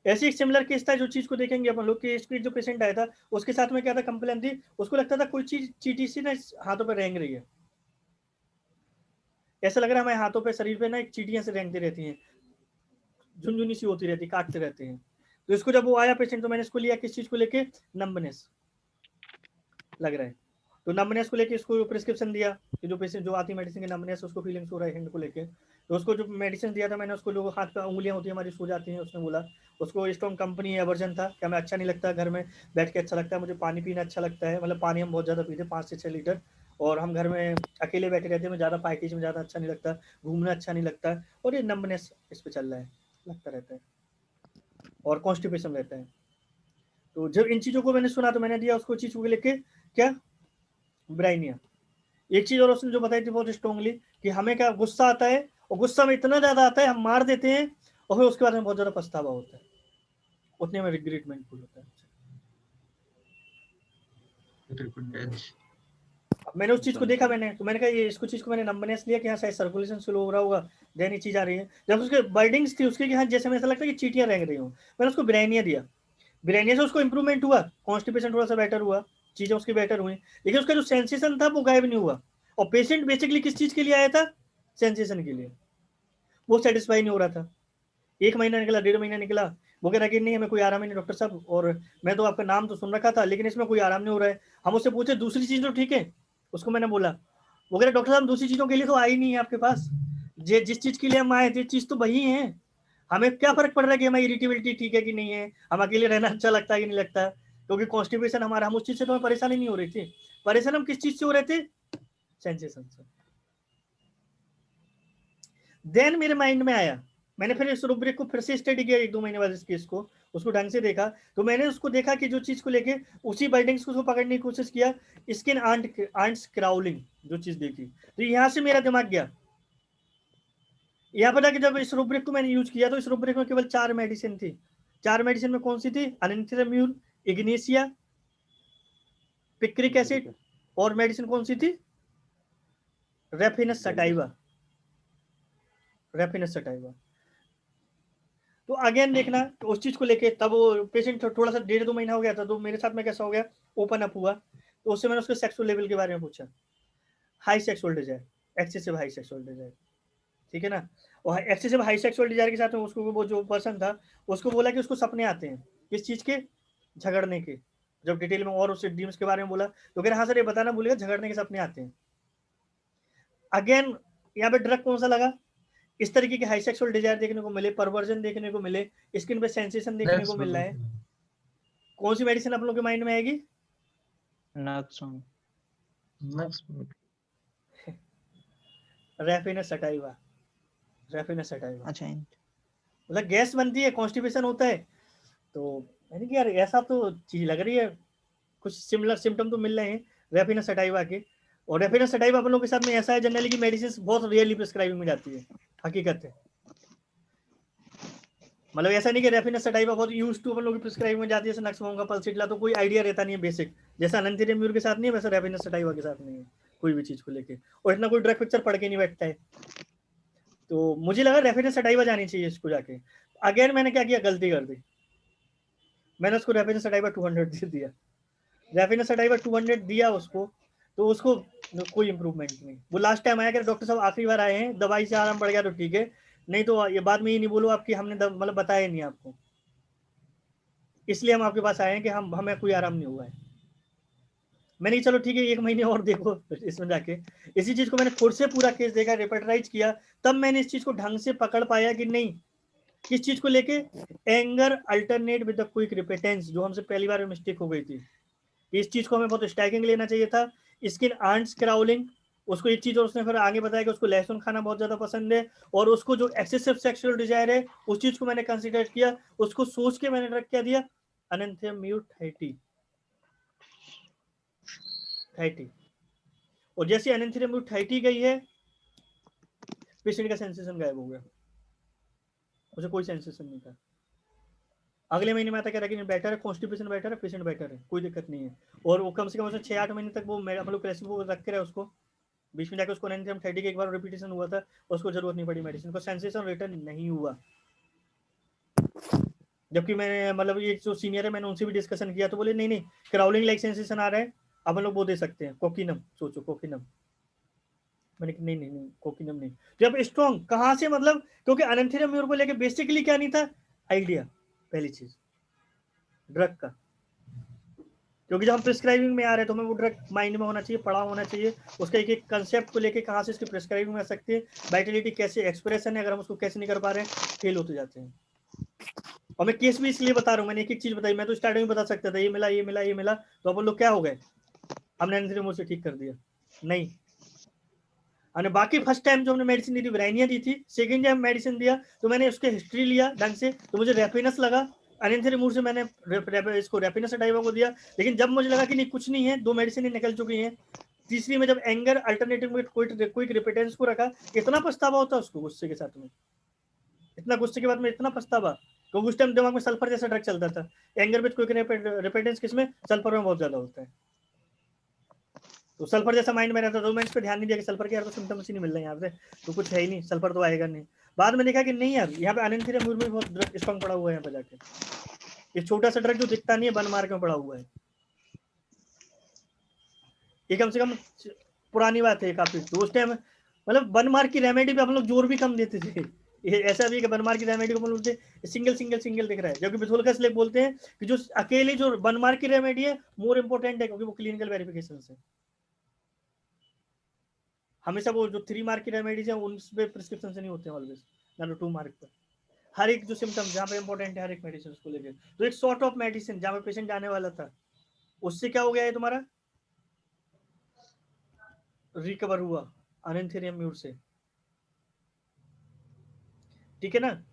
ऐसी एक सिमिलर केस था जो चीज को देखेंगे अपन लोग कि इसकी जो पेशेंट आया था उसके साथ में क्या था, कंप्लेन थी, उसको लगता था कोई चीज चीटी सी ना हाथों पर रेंग रही है, ऐसा लग रहा है हमारे हाथों पे शरीर पे ना एक चींटियां से रेंगती रहती हैं, झुनझुनी सी होती रहती, काटते रहते हैं। तो इसको जब वो आया पेशेंट तो मैंने इसको लिया किस चीज को लेके, नंबनेस लग रहा है, तो नंबनेस को लेके इसको प्रिस्क्रिप्शन दिया कि जो पेशेंट जो आती मेडिसिन की नंबनेस उसको फीलिंग्स हो रहा है हैंड को लेके, तो उसको जो मेडिसिन दिया था मैंने उसको, जो हाथ पे उंगलियां होती है हमारी सो जाती हैं, उसने बोला उसको स्ट्रॉन्ग कंपनी है वर्जन था कि हमें अच्छा नहीं लगता, घर में बैठ के अच्छा लगता है, मुझे पानी पीना अच्छा लगता है, मतलब पानी हम बहुत ज़्यादा पीते 5 से 6 लीटर, और हम घर में अकेले बैठे रहते हैं, मैं ज़्यादा पैकेज में ज़्यादा अच्छा नहीं लगता, घूमना अच्छा नहीं लगता, और ये नंबनेस इस पर चल रहा है, लगता रहता है, और कॉन्स्टिपेशन रहता है। तो जब इन चीज़ों को मैंने सुना तो मैंने दिया उसको चीज़ को लेके क्या, ब्राइनिया। एक चीज और उसने जो बताई थी बहुत स्ट्रांगली कि हमें क्या गुस्सा आता है, और गुस्सा में इतना ज्यादा आता है हम मार देते हैं, और फिर उसके बाद में बहुत ज्यादा पछतावा होता है, उतने में रिग्रेटमेंट फुल होता है। मैंने उस चीज को देखा, मैंने तो मैंने कहा ये इसको चीज को मैंने नंबरनेस लिया कि हाँ शायद सर्कुलेशन स्लो हो रहा होगा, देन ये चीज आ रही है। जब उसके बर्डिंग्स थी उसके कि हाँ जैसे ऐसा लगता है कि चीटियां रेंग रही हूँ, मैंने उसको ब्राइनिया दिया, ब्राइनिया से उसको इंप्रूवमेंट हुआ, कॉन्स्टिपेशन थोड़ा सा बेटर हुआ, चीजें उसकी बेटर हुई, लेकिन उसका जो सेंसेशन था वो गायब नहीं हुआ। और पेशेंट बेसिकली किस चीज के लिए आया था, सेंसेशन के लिए, वो सेटिस्फाई नहीं हो रहा था। 1 महीना निकला, 1.5 महीना निकला, वो कह रहा कि नहीं हमें कोई आराम ही नहीं डॉक्टर साहब, और मैं तो आपका नाम तो सुन रखा था लेकिन इसमें कोई आराम नहीं हो रहा है। हम उससे पूछे दूसरी चीज तो ठीक है, उसको मैंने बोला, वो कह रहा डॉक्टर साहब दूसरी चीजों के लिए तो आई नहीं है आपके पास, जिस चीज के लिए हम आए थे चीज तो वही है, हमें क्या फर्क पड़ रहा है कि हमारी इरिटेबिलिटी ठीक है कि नहीं है, हम अकेले रहना अच्छा लगता है कि नहीं लगता, क्योंकि कॉन्स्टिपेशन हमारा, हम उस चीज से तो हमें परेशानी नहीं हो रही थी, परेशान हम किस चीज से हो रहे थे, सेंसेशन से। देन मेरे माइंड में आया, मैंने फिर इस रूब्रिक को फिर से स्टडी किया 1-2 महीने बाद इस केस को, उसको ढंग से देखा, तो मैंने उसको देखा कि जो चीज को लेके उसी बाइटिंग्स को उसको पकड़ने की कोशिश किया, स्किन आंट्स क्राउलिंग जो चीज देखी, तो यहाँ से मेरा दिमाग गया, यहाँ पर कि जब इस रूब्रिक को मैंने यूज किया तो इस रूब्रिक में केवल 4 मेडिसिन थी, 4 मेडिसिन में कौन सी थी, अनिंथिराम्यूल, इग्नेशिया, पिक्रिक एसिड, और मेडिसिन कौन सी थी, रेफिनस सटाइवा, रेफिनस सटाइवा। तो अगेन देखना तो उस चीज को लेके तब वो पेशेंट थोड़ा सा 1.5-2 महीना हो गया था, तो मेरे साथ में कैसा हो गया, ओपन अप हुआ, तो उससे मैंने उसके सेक्सुअल लेवल के बारे में पूछा, high sexual desire, excessive high sexual desire, ठीक है ना, और एक्सेसिव हाई सेक्सुअल डिजायर के साथ में उसको वो जो पर्सन था उसको बोला कि उसको सपने आते हैं, किस चीज के, झगड़ने के, जब डिटेल में और उससे ड्रीम्स के बारे में बोला तो कह रहा हाँ सर ये बताना भूलिएगा झगड़ने के सपने आते हैं। अगेन यहाँ पे ड्रग कौन सा लगा, इस तरीके के हाई सेक्सुअल डिजायर देखने को मिले, परवर्जन देखने को मिले, स्किन पे सेंसेशन देखने को मिल रहा है, कौन सी मेडिसिन आप लोग के माइंड में आएगी, रेफिनस सटाइवा, रेफिनस सटाइवा। अच्छा मतलब गैस बनती है, कॉन्स्टिपेशन होता है, तो मैंने कि यार ऐसा तो चीज लग रही है, कुछ सिमिलर सिम्टम तो मिल रहे हैं रेफिनस सटाइवा के। और रेफिनस सटाइवा अपन लोग के साथ में ऐसा है जनरली की मेडिसिन बहुत रियरली प्रिस्क्राइबिंग में जाती है, हकीकत है, मतलब ऐसा नहीं कि रेफिनस सटाइवा बहुत यूज टू अपन लोग की प्रिस्क्राइबिंग में जाती है, जैसे नक्समोंगा पल्सिटला तो कोई आइडिया रहता नहीं है बेसिक, जैसा अनंथिरेम्यूर के साथ नहीं है वैसा रेफिनस सटाइवा के साथ नहीं है कोई भी चीज को लेके, और इतना कोई ड्रग पिक्चर पढ़ के नहीं बैठता है। तो मुझे लगा रेफिनस सटाइवा जानी चाहिए इसको जाके, अगेन मैंने क्या किया, गलती कर दी, मैंने उसको रेफिनस सटाइवा 200 दे दिया, रेफिनस सटाइवा 200 दिया उसको, तो उसको कोई इंप्रूवमेंट नहीं। वो लास्ट टाइम आया कि डॉक्टर साहब आखिरी बार आए हैं, दवाई से आराम पड़ गया तो ठीक है, नहीं तो ये बाद में ये नहीं बोलो आपकी हमने मतलब बताया नहीं आपको, इसलिए हम आपके पास आए हैं कि हमें कोई आराम नहीं हुआ है। मैंने चलो ठीक है 1 महीने और देखो इसमें जाके, इसी चीज को मैंने खुद से पूरा केस देखा, रिपर्टराइज किया, तब मैंने इस चीज को ढंग से पकड़ पाया कि नहीं, किस चीज को लेके, anger alternate with the quick repentance, जो हमसे पहली बार मिस्टेक हो गई थी, इस चीज को हमें बहुत स्टैकिंग लेना चाहिए था, स्किन आंट्स क्राउलिंग, उसको एक चीज और उसने फिर आगे बताया कि उसको लहसुन खाना बहुत ज्यादा पसंद है, और उसको जो एक्सेसिव सेक्सुअल डिजायर है उस चीज को मैंने कंसीडर किया, उसको सोच के मैंने ड्रग क्या दिया, अनंथिराम्यूर 30, और जैसे अनंथिराम्यूर 30 गई है पेशेंट का सेंसेशन गायब हो गया, उसे कोई सेंसेशन नहीं था। अगले महीने में आता कह रहा कि बेटर है, कॉन्स्टिपेशन बेटर है, पेशेंट बेटर है, कोई दिक्कत नहीं है, और वो कम से कम 6-8 महीने तक वो हम लोग प्लेसिबो रख के रहे उसको, बीच में जाकर उसको 30 के एक बार रिपीटेशन हुआ था, उसको जरूरत नहीं पड़ी मेडिसिन को, सेंसेशन रिटर्न नहीं हुआ। जबकि मैंने मतलब ये जो सीनियर है मैंने उनसे भी डिस्कशन किया तो बोले नहीं नहीं क्राउलिंग लाइक सेंसेशन आ रहा है, अब हम लोग वो दे सकते हैं कोकिनम, सोचो कोकिनम, मैंने कहा नहीं नहीं नहीं कोकिनम नहीं। जब स्ट्रॉन्ग कहाँ से, मतलब क्योंकि अनंथेरियम म्यूर को लेके बेसिकली क्या नहीं था आइडिया, पहली चीज ड्रग का, क्योंकि जब हम प्रिस्क्राइबिंग में आ रहे हैं तो हमें वो ड्रग माइंड में होना चाहिए, पढ़ा होना चाहिए, उसका एक एक कंसेप्ट को लेके कहाँ से इसकी प्रिस्क्राइबिंग में आ सकती है, वाइटलिटी कैसे एक्सप्रेशन है, अगर हम उसको कैसे नहीं कर पा रहे हैं फेल होते जाते हैं। और मैं केस भी इसलिए बता रहा हूँ, मैंने एक एक चीज बताई, मैं तो स्टार्टिंग में बता सकता था ये मिला ये मिला ये मिला, तो अपन लोग क्या हो गए, हमने अनंथेरियम म्यूर से ठीक कर दिया, नहीं। और बाकी फर्स्ट टाइम जो हमने मेडिसिन दी थी ब्राइनिया दी थी, सेकंड टाइम मेडिसिन दिया तो मैंने उसके हिस्ट्री लिया ढंग से, तो मुझे रैपिनस लगा, अनंथेरियम म्यूर से मैंने इसको रैपिनस डाइवा को दिया, लेकिन जब मुझे लगा कि नहीं कुछ नहीं है, 2 मेडिसिन निकल चुकी हैं, तीसरी में जब एंगर अल्टरनेटिव में क्विक रिपिटेंस को रखा, इतना पछतावा होता उसको गुस्से के साथ में, इतना गुस्से के बाद में इतना पछतावा, क्योंकि उस टाइम दिमाग में सल्फर जैसा ड्रग चलता था, एंगर विद क्विक रिपिटेंस किसमें, सल्फर में बहुत ज्यादा होता है, तो सल्फर जैसा माइंड में रहता, तो मैं इस पर ध्यान नहीं दिया कि सल्फर के यार तो सिम्टम्स ही नहीं मिल रहे हैं यहाँ से, तो कुछ है ही नहीं, सल्फर तो आएगा नहीं। बाद में देखा कि नहीं यार, यहाँ पे अनंथेरियम म्यूर में बहुत ड्रग स्ट्रॉन्ग पड़ा हुआ है, यहाँ पे जाके ये छोटा सा ड्रग जो दिखता नहीं है बन मार्क में पड़ा हुआ है, ये कम से कम पुरानी बात है काफी, तो उस टाइम मतलब बन मार्क की रेमेडी पे हम लोग जोर भी कम देते थे, ये ऐसा भी कि बन मार्क की रेमेडी को बोलते सिंगल सिंगल सिंगल दिख रहा है, जबकि बिथोल्कस लेक बोलते हैं कि जो अकेली जो बन मार्क की रेमेडी है मोर इंपोर्टेंट है, क्योंकि वो क्लिनिकल वेरिफिकेशन है, हमेशा वो जो 3 मार्क की रेमेडीज है उन पे प्रिस्क्रिप्शन से नहीं होते हैं ऑलवेज, ना 2 मार्क पर, हर एक जो सिम्टम जहाँ पे इंपॉर्टेंट है हर एक मेडिसिन को लेके, तो एक सॉर्ट ऑफ मेडिसिन जहाँ पे पेशेंट जाने वाला था उससे क्या हो गया है तुम्हारा, रिकवर हुआ अनंथेरियम म्यूर से, ठीक है ना।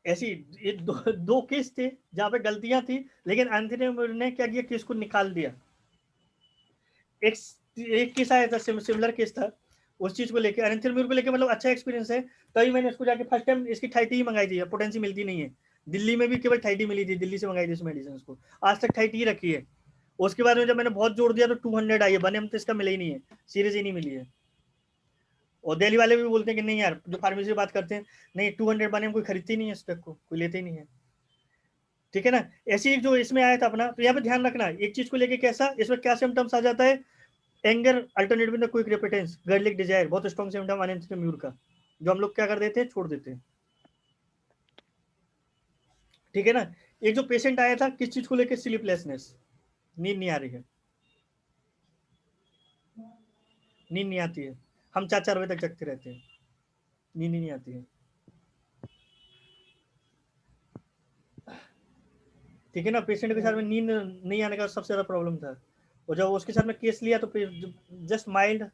ऐसी ये दो केस थे जहाँ पे गलतियां थी, लेकिन अनंथेरियम म्यूर ने क्या किया, केस को निकाल दिया। एक केस आया था सिमिलर केस था, उस चीज को लेके अनंथेरियम म्यूर को लेके मतलब अच्छा एक्सपीरियंस है, तभी मैंने इसको जाके फर्स्ट टाइम इसकी थाइटी ही मंगाई थी, पोटेंसी मिलती नहीं है, दिल्ली में भी केवल थाइटी मिली थी, दिल्ली से मंगाई थी इस मेडिसिन को, आज तक थाइटी ही रखी है। उसके बाद में जब मैंने बहुत जोर दिया तो 200 आई है, बने तो इसका मिला ही नहीं है, सीरीज ही नहीं मिली है, और दिल्ली वाले भी बोलते हैं कि नहीं यार, जो फार्मेसी से बात करते हैं नहीं 200 बने कोई खरीदती नहीं है इस तक को, कोई लेते ही नहीं है, ठीक है ना। ऐसी जो इसमें आया था अपना, तो यहाँ पे ध्यान रखना एक चीज को लेके, कैसा इसमें क्या सिम्टम्स आ जाता है, anger alternate with quick repentance, garlic desire, बहुत स्ट्रॉन्ग सिम्टम अनंथेरियम म्यूर का, जो हम लोग क्या कर देते हैं, छोड़ देते हैं, ठीक है ना। एक जो पेशेंट आया था किस चीज को लेकर, स्लीपलेसनेस, नींद नहीं आ रही है, नींद नहीं आती है, हम 4-4 बजे तक जगते रहते हैं, नींद नहीं आती है, ठीक है ना। पेशेंट के साथ में नींद नहीं आने का सबसे ज्यादा प्रॉब्लम था, और जब उसके साथ में केस लिया तो जस्ट माइल्ड,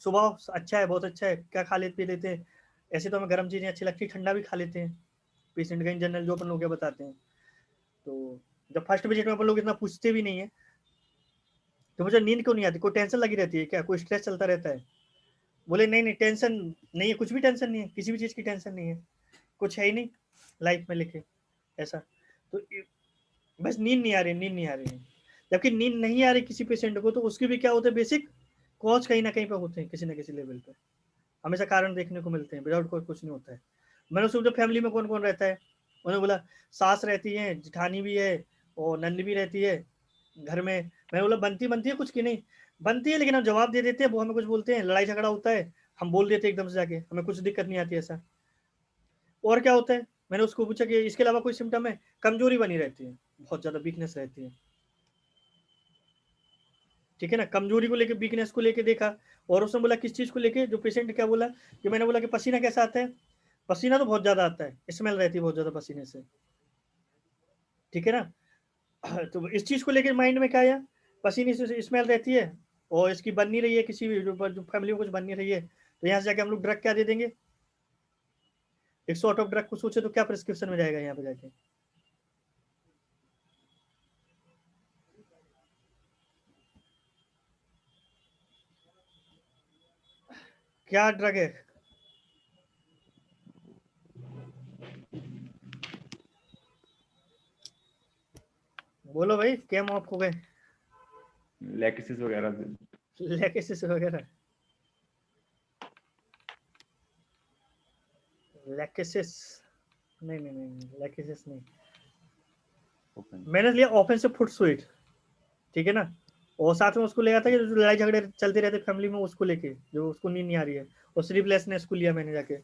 सुबह अच्छा है, बहुत अच्छा है, क्या खा लेते पी लेते हैं, ऐसे तो हमें गर्म चीजें अच्छी लगती, ठंडा भी खा लेते हैं पेशेंट का इन जनरल, जो अपन लोग क्या बताते हैं। तो जब फर्स्ट विजिट में अपन लोग इतना पूछते भी नहीं है, तो मुझे नींद क्यों नहीं आती, कोई टेंशन लगी रहती है क्या, कोई स्ट्रेस चलता रहता है, बोले नहीं नहीं टेंशन नहीं है, कुछ भी टेंशन नहीं है, किसी भी चीज की टेंशन नहीं है, कुछ है ही नहीं लाइफ में लेके ऐसा, तो बस नींद नहीं आ रही, नींद नहीं आ रही है। जबकि नींद नहीं आ रही किसी पेशेंट को, तो उसके भी क्या होते हैं, बेसिक कॉज कहीं ना कहीं पे होते हैं, किसी ना किसी लेवल पे हमेशा कारण देखने को मिलते हैं, विदाउट कुछ नहीं होता है। मैंने उसको, जब फैमिली में कौन कौन रहता है, उन्होंने बोला सास रहती है, जिठानी भी है और नंद भी रहती है घर में, मैंने बोला बनती है कुछ की नहीं, बनती है लेकिन हम जवाब दे देते हैं, वो हमें कुछ बोलते हैं, लड़ाई झगड़ा होता है, हम बोल देते हैं एकदम से जाके, हमें कुछ दिक्कत नहीं आती ऐसा। और क्या होता है, मैंने उसको पूछा कि इसके अलावा कोई सिम्टम है, कमजोरी बनी रहती है, बहुत ज्यादा वीकनेस रहती है, ठीक है ना, कमजोरी को लेके, वीकनेस को लेके देखा। और उसने बोला किस चीज को लेके, जो पेशेंट क्या बोला, कि मैंने बोला कि पसीना कैसा आता है, पसीना तो बहुत ज्यादा आता है, स्मेल रहती है बहुत ज्यादा पसीने से, ठीक है ना। तो इस चीज को लेके माइंड में क्या आया, पसीने से स्मेल रहती है और इसकी बन नहीं रही है, किसी भी जो फैमिली में कुछ बन नहीं रही है, तो यहाँ से जाके हम लोग ड्रग क्या दे देंगे, एक सॉर्ट ऑफ ड्रग को सोचे तो क्या प्रिस्क्रिप्शन में जाएगा यहाँ पे जाके, क्या ड्रग है, बोलो भाई, क्या ऑफ हो गए, लैक्सिस वगैरह, लैकेसिस वगैरह, लैकेसिस नहीं नहीं नहीं, लैकेसिस नहीं, मैंने लिया ऑफेंसिव फूड स्वीट, ठीक है ना, और साथ में उसको ले आता है जो लड़ाई झगड़े चलते रहते फैमिली में, उसको लेके जो उसको नींद नहीं आ रही है, और स्लीपलेसनेस को लिया मैंने जाके,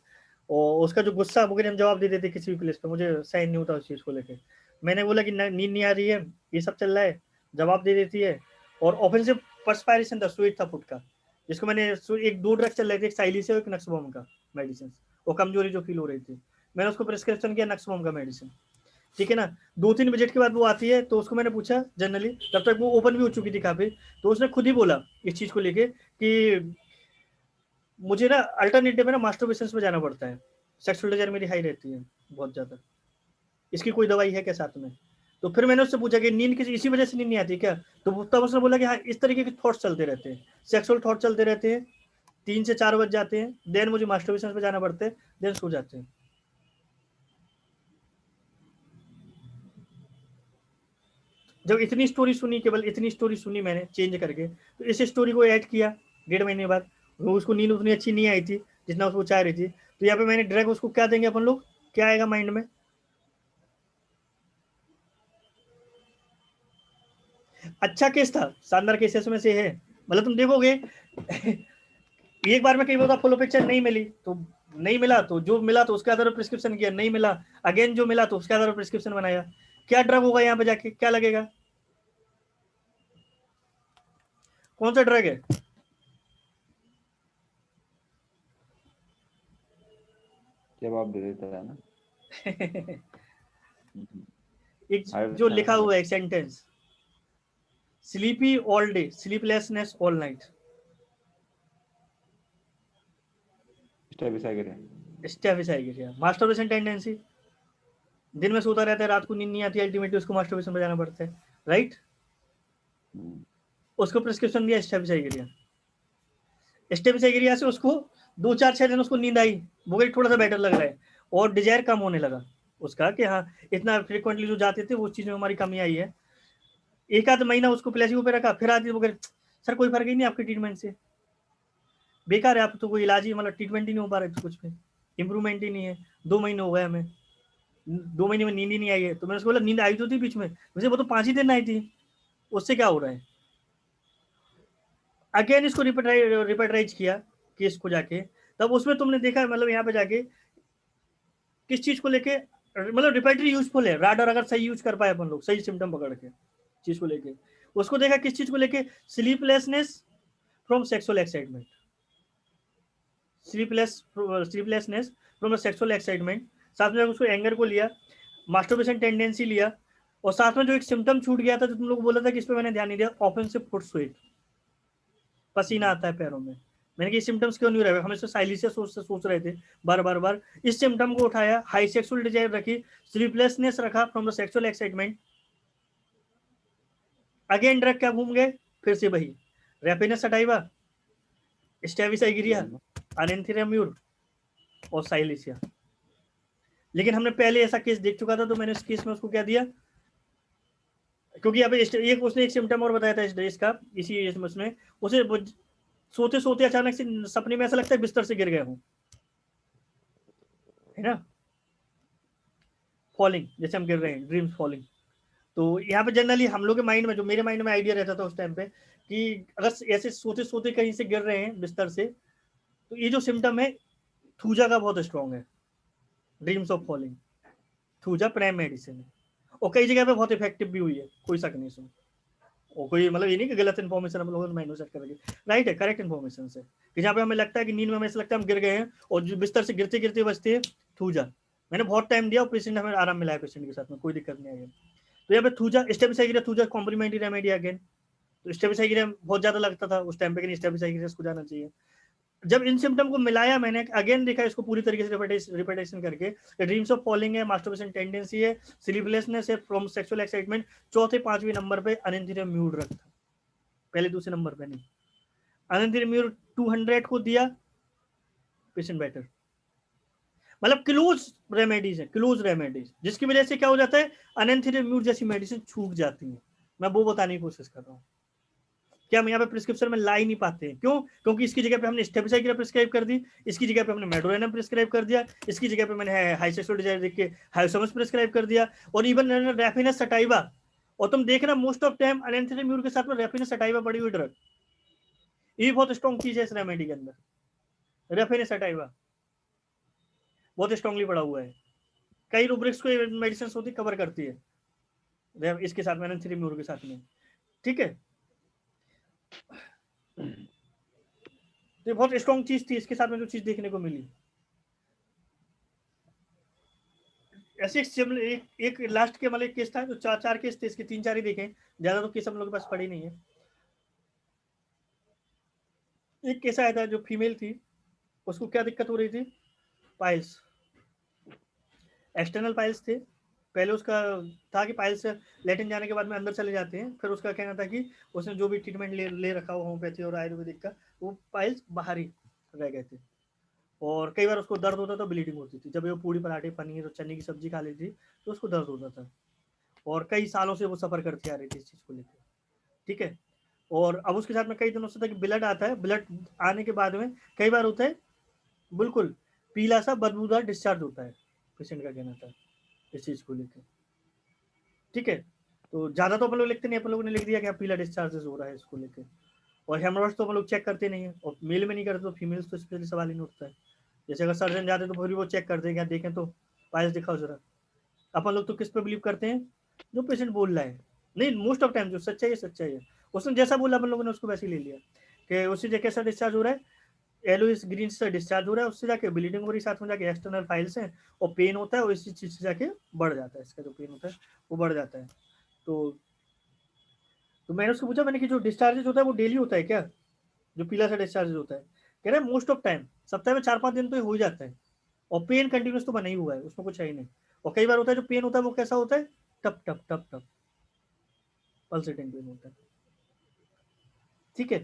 और उसका जो गुस्सा वो हम जवाब दे देते किसी भी प्लेस पे, मुझे सहन नहीं होता उस चीज़ को लेके। मैंने बोला कि नींद नहीं आ रही है, ये सब चल रहा है, जवाब दे देती है। और ऑफेंसिव पर्सपायरेशन था, स्वेट था फुट का, जिसको मैंने एक 2 ड्रग चल रहे थे, एक साइलिस और एक नक्सबोम का मेडिसिन, वो कमजोरी जो फील हो रही थी, मैंने उसको प्रिस्क्रिप्शन किया नक्सबोम का मेडिसिन, ठीक है ना। 2-3 बजट के बाद वो आती है, तो उसको मैंने पूछा जनरली, तब तक वो ओपन भी हो चुकी थी काफी, तो उसने खुद ही बोला इस चीज को लेके कि मुझे ना अल्टरनेटिव में ना मास्टरबेशन पे जाना पड़ता है, सेक्सुअल डिजायर मेरी हाई रहती है बहुत ज्यादा, इसकी कोई दवाई है क्या साथ में? तो फिर मैंने उससे पूछा कि नींद किसी इसी वजह से नींद नहीं आती क्या? तो तब उसने बोला कि हाँ, इस तरीके के थॉट्स चलते रहते हैं, सेक्सुअल थॉट चलते रहते हैं, 3 से 4 बज जाते हैं, देन मुझे मास्टरबेशन पे जाना पड़ता है, देन सो जाते हैं। जब इतनी स्टोरी सुनी, केवल इतनी स्टोरी सुनी मैंने चेंज करके, तो इस स्टोरी को ऐड किया 1.5 महीने बाद, वो उसको नींद उतनी अच्छी नहीं आई थी जितना उसको चाह रही थी, तो यहाँ पे मैंने ड्रग उसको क्या देंगे अपन लोग, क्या आएगा माइंड में? अच्छा केस था, शानदार केसेस में से है, मतलब तुम देखोगे एक बार में कई बार फुल पिक्चर नहीं मिली, तो नहीं मिला तो जो मिला तो उसके आधार पर प्रिस्क्रिप्शन किया, नहीं मिला अगेन जो मिला तो उसके आधार पर प्रिस्क्रिप्शन बनाया। क्या ड्रग होगा यहाँ पे जाके, क्या लगेगा, कौन सा ड्रग है? जवाब दे देता है ना। एक जो लिखा हुआ है एक sentence, sleepy all day, sleeplessness all night, staphysagria, masturbation tendency, दिन में सोता रहता है, रात को नींद नहीं आती, अल्टीमेटली उसको मास्टरबेशन पे जाना पड़ता है, राइट? उसको प्रिस्क्रिप्शन दिया स्टेफिसाइगेरिया, स्टेफिसाइगेरिया से उसको 2-4-6 दिन उसको नींद आई, वो थोड़ा सा बेटर लग रहा है, और डिजायर कम होने लगा उसका कि हाँ इतना फ्रिक्वेंटली जो जाते थे वो चीज में हमारी कमी आई है। 1 आध महीना उसको प्लेसिबो पे रखा, फिर आती वो सर कोई फर्क ही नहीं आपके ट्रीटमेंट से, बेकार है, आप तो कोई इलाज ही मतलब ट्रीटमेंट ही नहीं हो पा रहे थे, कुछ पे इंप्रूवमेंट ही नहीं है, 2 महीने हो गए हमें, 2 महीने में नींद ही नहीं आई है। तो मैंने उसको बोला नींद आई तो थी बीच में, वैसे वो तो 5 ही दिन आई थी, उससे क्या हो रहा है? अगेन इसको रिपेटराइज किया केस को जाके, तब उसमें तुमने देखा मतलब यहाँ पे जाके किस चीज को लेके, मतलब रिपेटरी यूजफुल है, राडर अगर सही यूज कर पाए अपन लोग, सही सिम्टम पकड़ के चीज को लेके, उसको देखा किस चीज को लेके, sleeplessness from sexual excitement, sleeplessness from sexual excitement, साथ में उसको एंगर को लिया, मास्टरबेशन टेंडेंसी लिया, और साथ में जो एक सिम्टम छूट गया था जो तुम लोग बोला था कि इस पे मैंने ध्यान नहीं दिया, ऑफेंसिव फुट स्वेट, पसीना आता है पैरों में, मैंने कि सिम्टम्स क्यों नहीं रहे, हम इससे साइलिसिया सोच रहे थे बार, इस सिम्टम को उठाया, हाई सेक्सुअल डिजायर रखी, स्लीपलेसनेस रखा from the sexual excitement, again drug क्या घूम गए, फिर से वही रैपिना सटाइवा, स्टेविसाइगिरिया, अनेंथिराम्यूर और साइलिसिया। लेकिन हमने पहले ऐसा केस देख चुका था, तो मैंने इस केस में उसको क्या दिया, क्योंकि अब एक उसने एक सिम्टम और बताया था इसका, इसी उसमें उसे सोते सोते अचानक से सपने में ऐसा लगता है बिस्तर से गिर गए हूँ, है ना, फॉलिंग, जैसे हम गिर रहे हैं, ड्रीम्स फॉलिंग। तो यहाँ पे जनरली हम लोग के माइंड में, जो मेरे माइंड में आइडिया रहता था उस टाइम पे, कि अगर ऐसे सोते सोते कहीं से गिर रहे हैं बिस्तर से, तो ये जो सिम्टम है थूजा का बहुत स्ट्रॉन्ग है, dreams of falling, thuja prime medicine है, और कई जगह पे बहुत इफेक्टिव भी हुई है, कोई शक नहीं इसमें, और कोई मतलब ये नहीं कि गलत इन्फॉर्मेशन हम लोगों ने माइंड में सेट करके, राइट है, करेक्ट इन्फॉर्मेशन से, कि जहाँ पे हमें लगता है कि नींद में हमें ऐसा लगता है हम गिर गए हैं, और जो बिस्तर से गिरते गिरते बचते हैं थूजा, मैंने बहुत टाइम दिया और पेशेंट हमें आराम मिला है, पेशेंट के साथ में कोई दिक्कत नहीं आई है। तो यहाँ पे thuja, staphysagria, thuja complementary remedy again, तो स्टेबिसाइगिरिया बहुत ज्यादा लगता था उस टाइम पे कि स्टेबिसाइगिरिया इसको जाना चाहिए। जब इन सिम्टम को मिलाया मैंने, अगेन देखा इसको पूरी तरीके से रिपीटेशन करके, ड्रीम्स ऑफ फॉलिंग है, मास्टरबेशन टेंडेंसी है, स्लीपलेसनेस है फ्रॉम सेक्सुअल एक्साइटमेंट, चौथे 5वें नंबर पे अनेंथिराम्यूर ड्रग था, पहले दूसरे नंबर पे नहीं। अनेंथिराम्यूर 200 को दिया, पेशेंट बेटर, मतलब क्लोज रेमेडीज है, क्लोज रेमेडीज, जिसकी वजह से क्या हो जाता है, अनेंथिराम्यूर जैसी मेडिसिन छूट जाती है, मैं वो बताने की कोशिश कर रहा हूँ। क्या हम यहाँ पे प्रिस्क्रिप्शन में ला ही नहीं पाते हैं, क्यों? क्योंकि इसकी जगह पे हमने स्टेबिसाइगिरिया प्रिस्क्राइब कर दी, इसकी जगह पे हमने मेडोरेनम प्रिस्क्राइब कर दिया, इसकी जगह पे मैंने हाई सेक्सुअल डिजायर देख के हाइसोमस प्रिस्क्राइब कर दिया, और इवन रैफिना सटाइवा और तुम देखना मोस्ट ऑफ टाइम एनेंथ्रीम्यूर के साथ में रेफिन सटाइवा पड़ी हुई ड्रग, ये बहुत स्ट्रॉन्ग चीज है इस रेमेडी के अंदर, रेफिन सटाइवा बहुत स्ट्रांगली पड़ा हुआ है, कई रूब्रिक्स को मेडिसिन होती कवर करती है इसके साथ में एनेंथ्रीम्यूर के साथ में, ठीक है। तो बहुत स्ट्रॉन्ग चीज थी इसके साथ में जो चीज देखने को मिली। ऐसे एक लास्ट के मतलब केस था जो चार केस थे इसके, 3-4 ही देखे, ज्यादा तो केस हम लोग के पास पड़ी नहीं है। एक केस आया था जो फीमेल थी, उसको क्या दिक्कत हो रही थी, पाइल्स, एक्सटर्नल पाइल्स थे। पहले उसका था कि पाइल्स लैटिन जाने के बाद में अंदर चले जाते हैं, फिर उसका कहना था कि उसने जो भी ट्रीटमेंट ले रखा हो होम्योपैथी और आयुर्वेदिक का, वो पाइल्स बाहर ही रह गए थे। और कई बार उसको दर्द होता था, ब्लीडिंग होती थी, जब वो पूड़ी पराठे पनीर और चने की सब्जी खा लेती थी तो उसको दर्द होता था, और कई सालों से वो सफर करती आ रही थी इस चीज को लेकर, ठीक है। और अब उसके साथ में कई दिनों से था कि ब्लड आता है, ब्लड आने के बाद में कई बार होता है बिल्कुल पीला सा बदबूदार डिस्चार्ज होता है, पेशेंट का कहना था इस चीज को लेकर, ठीक है। तो ज्यादा तो अपन लोग लिखते नहीं, अपन लोगों ने लिख दिया कि पीला डिस्चार्जेस हो रहा है इसको लेकर। और हेमोरॉइड्स तो अपन लोग चेक करते नहीं है, और मेल में नहीं करते तो फीमेल्स तो स्पेशली सवाल ही नहीं उठता है। जैसे अगर सर्जन जाते तो फिर वो चेक करते हैं, क्या देखें तो पाइल्स दिखाओ जरा। अपन लोग तो किस पे बिलीव करते हैं, जो पेशेंट बोल रहा है, नहीं मोस्ट ऑफ टाइम जो सच्चाई है सच्चाई है, उसने जैसा बोला अपन लोगों ने उसको वैसे ही ले लिया कि उससे जो कैसा डिस्चार्ज हो रहा है, येलोइश ग्रीन से डिस्चार्ज हो रहा है, उससे जाके ब्लीडिंग हो रही, साथ में जाके एक्सटर्नल फाइल्स हैं, और पेन होता है, और इसी चीज से जाके बढ़ जाता है, इसका जो पेन होता है वो बढ़ जाता है। तो मैंने उसको पूछा, मैंने कि जो डिस्चार्जेस होता है वो डेली होता है क्या, जो पीला सा डिस्चार्जेस होता है, कह रहे हैं मोस्ट ऑफ टाइम सप्ताह में 4-5 दिन तो ये हो ही जाता है, और पेन कंटिन्यूस तो बना ही हुआ है, उसमें कुछ है ही नहीं। और कई बार होता है जो पेन होता है वो कैसा होता है, टप टप टप टप पल्सेटिंग पेन होता है, ठीक है।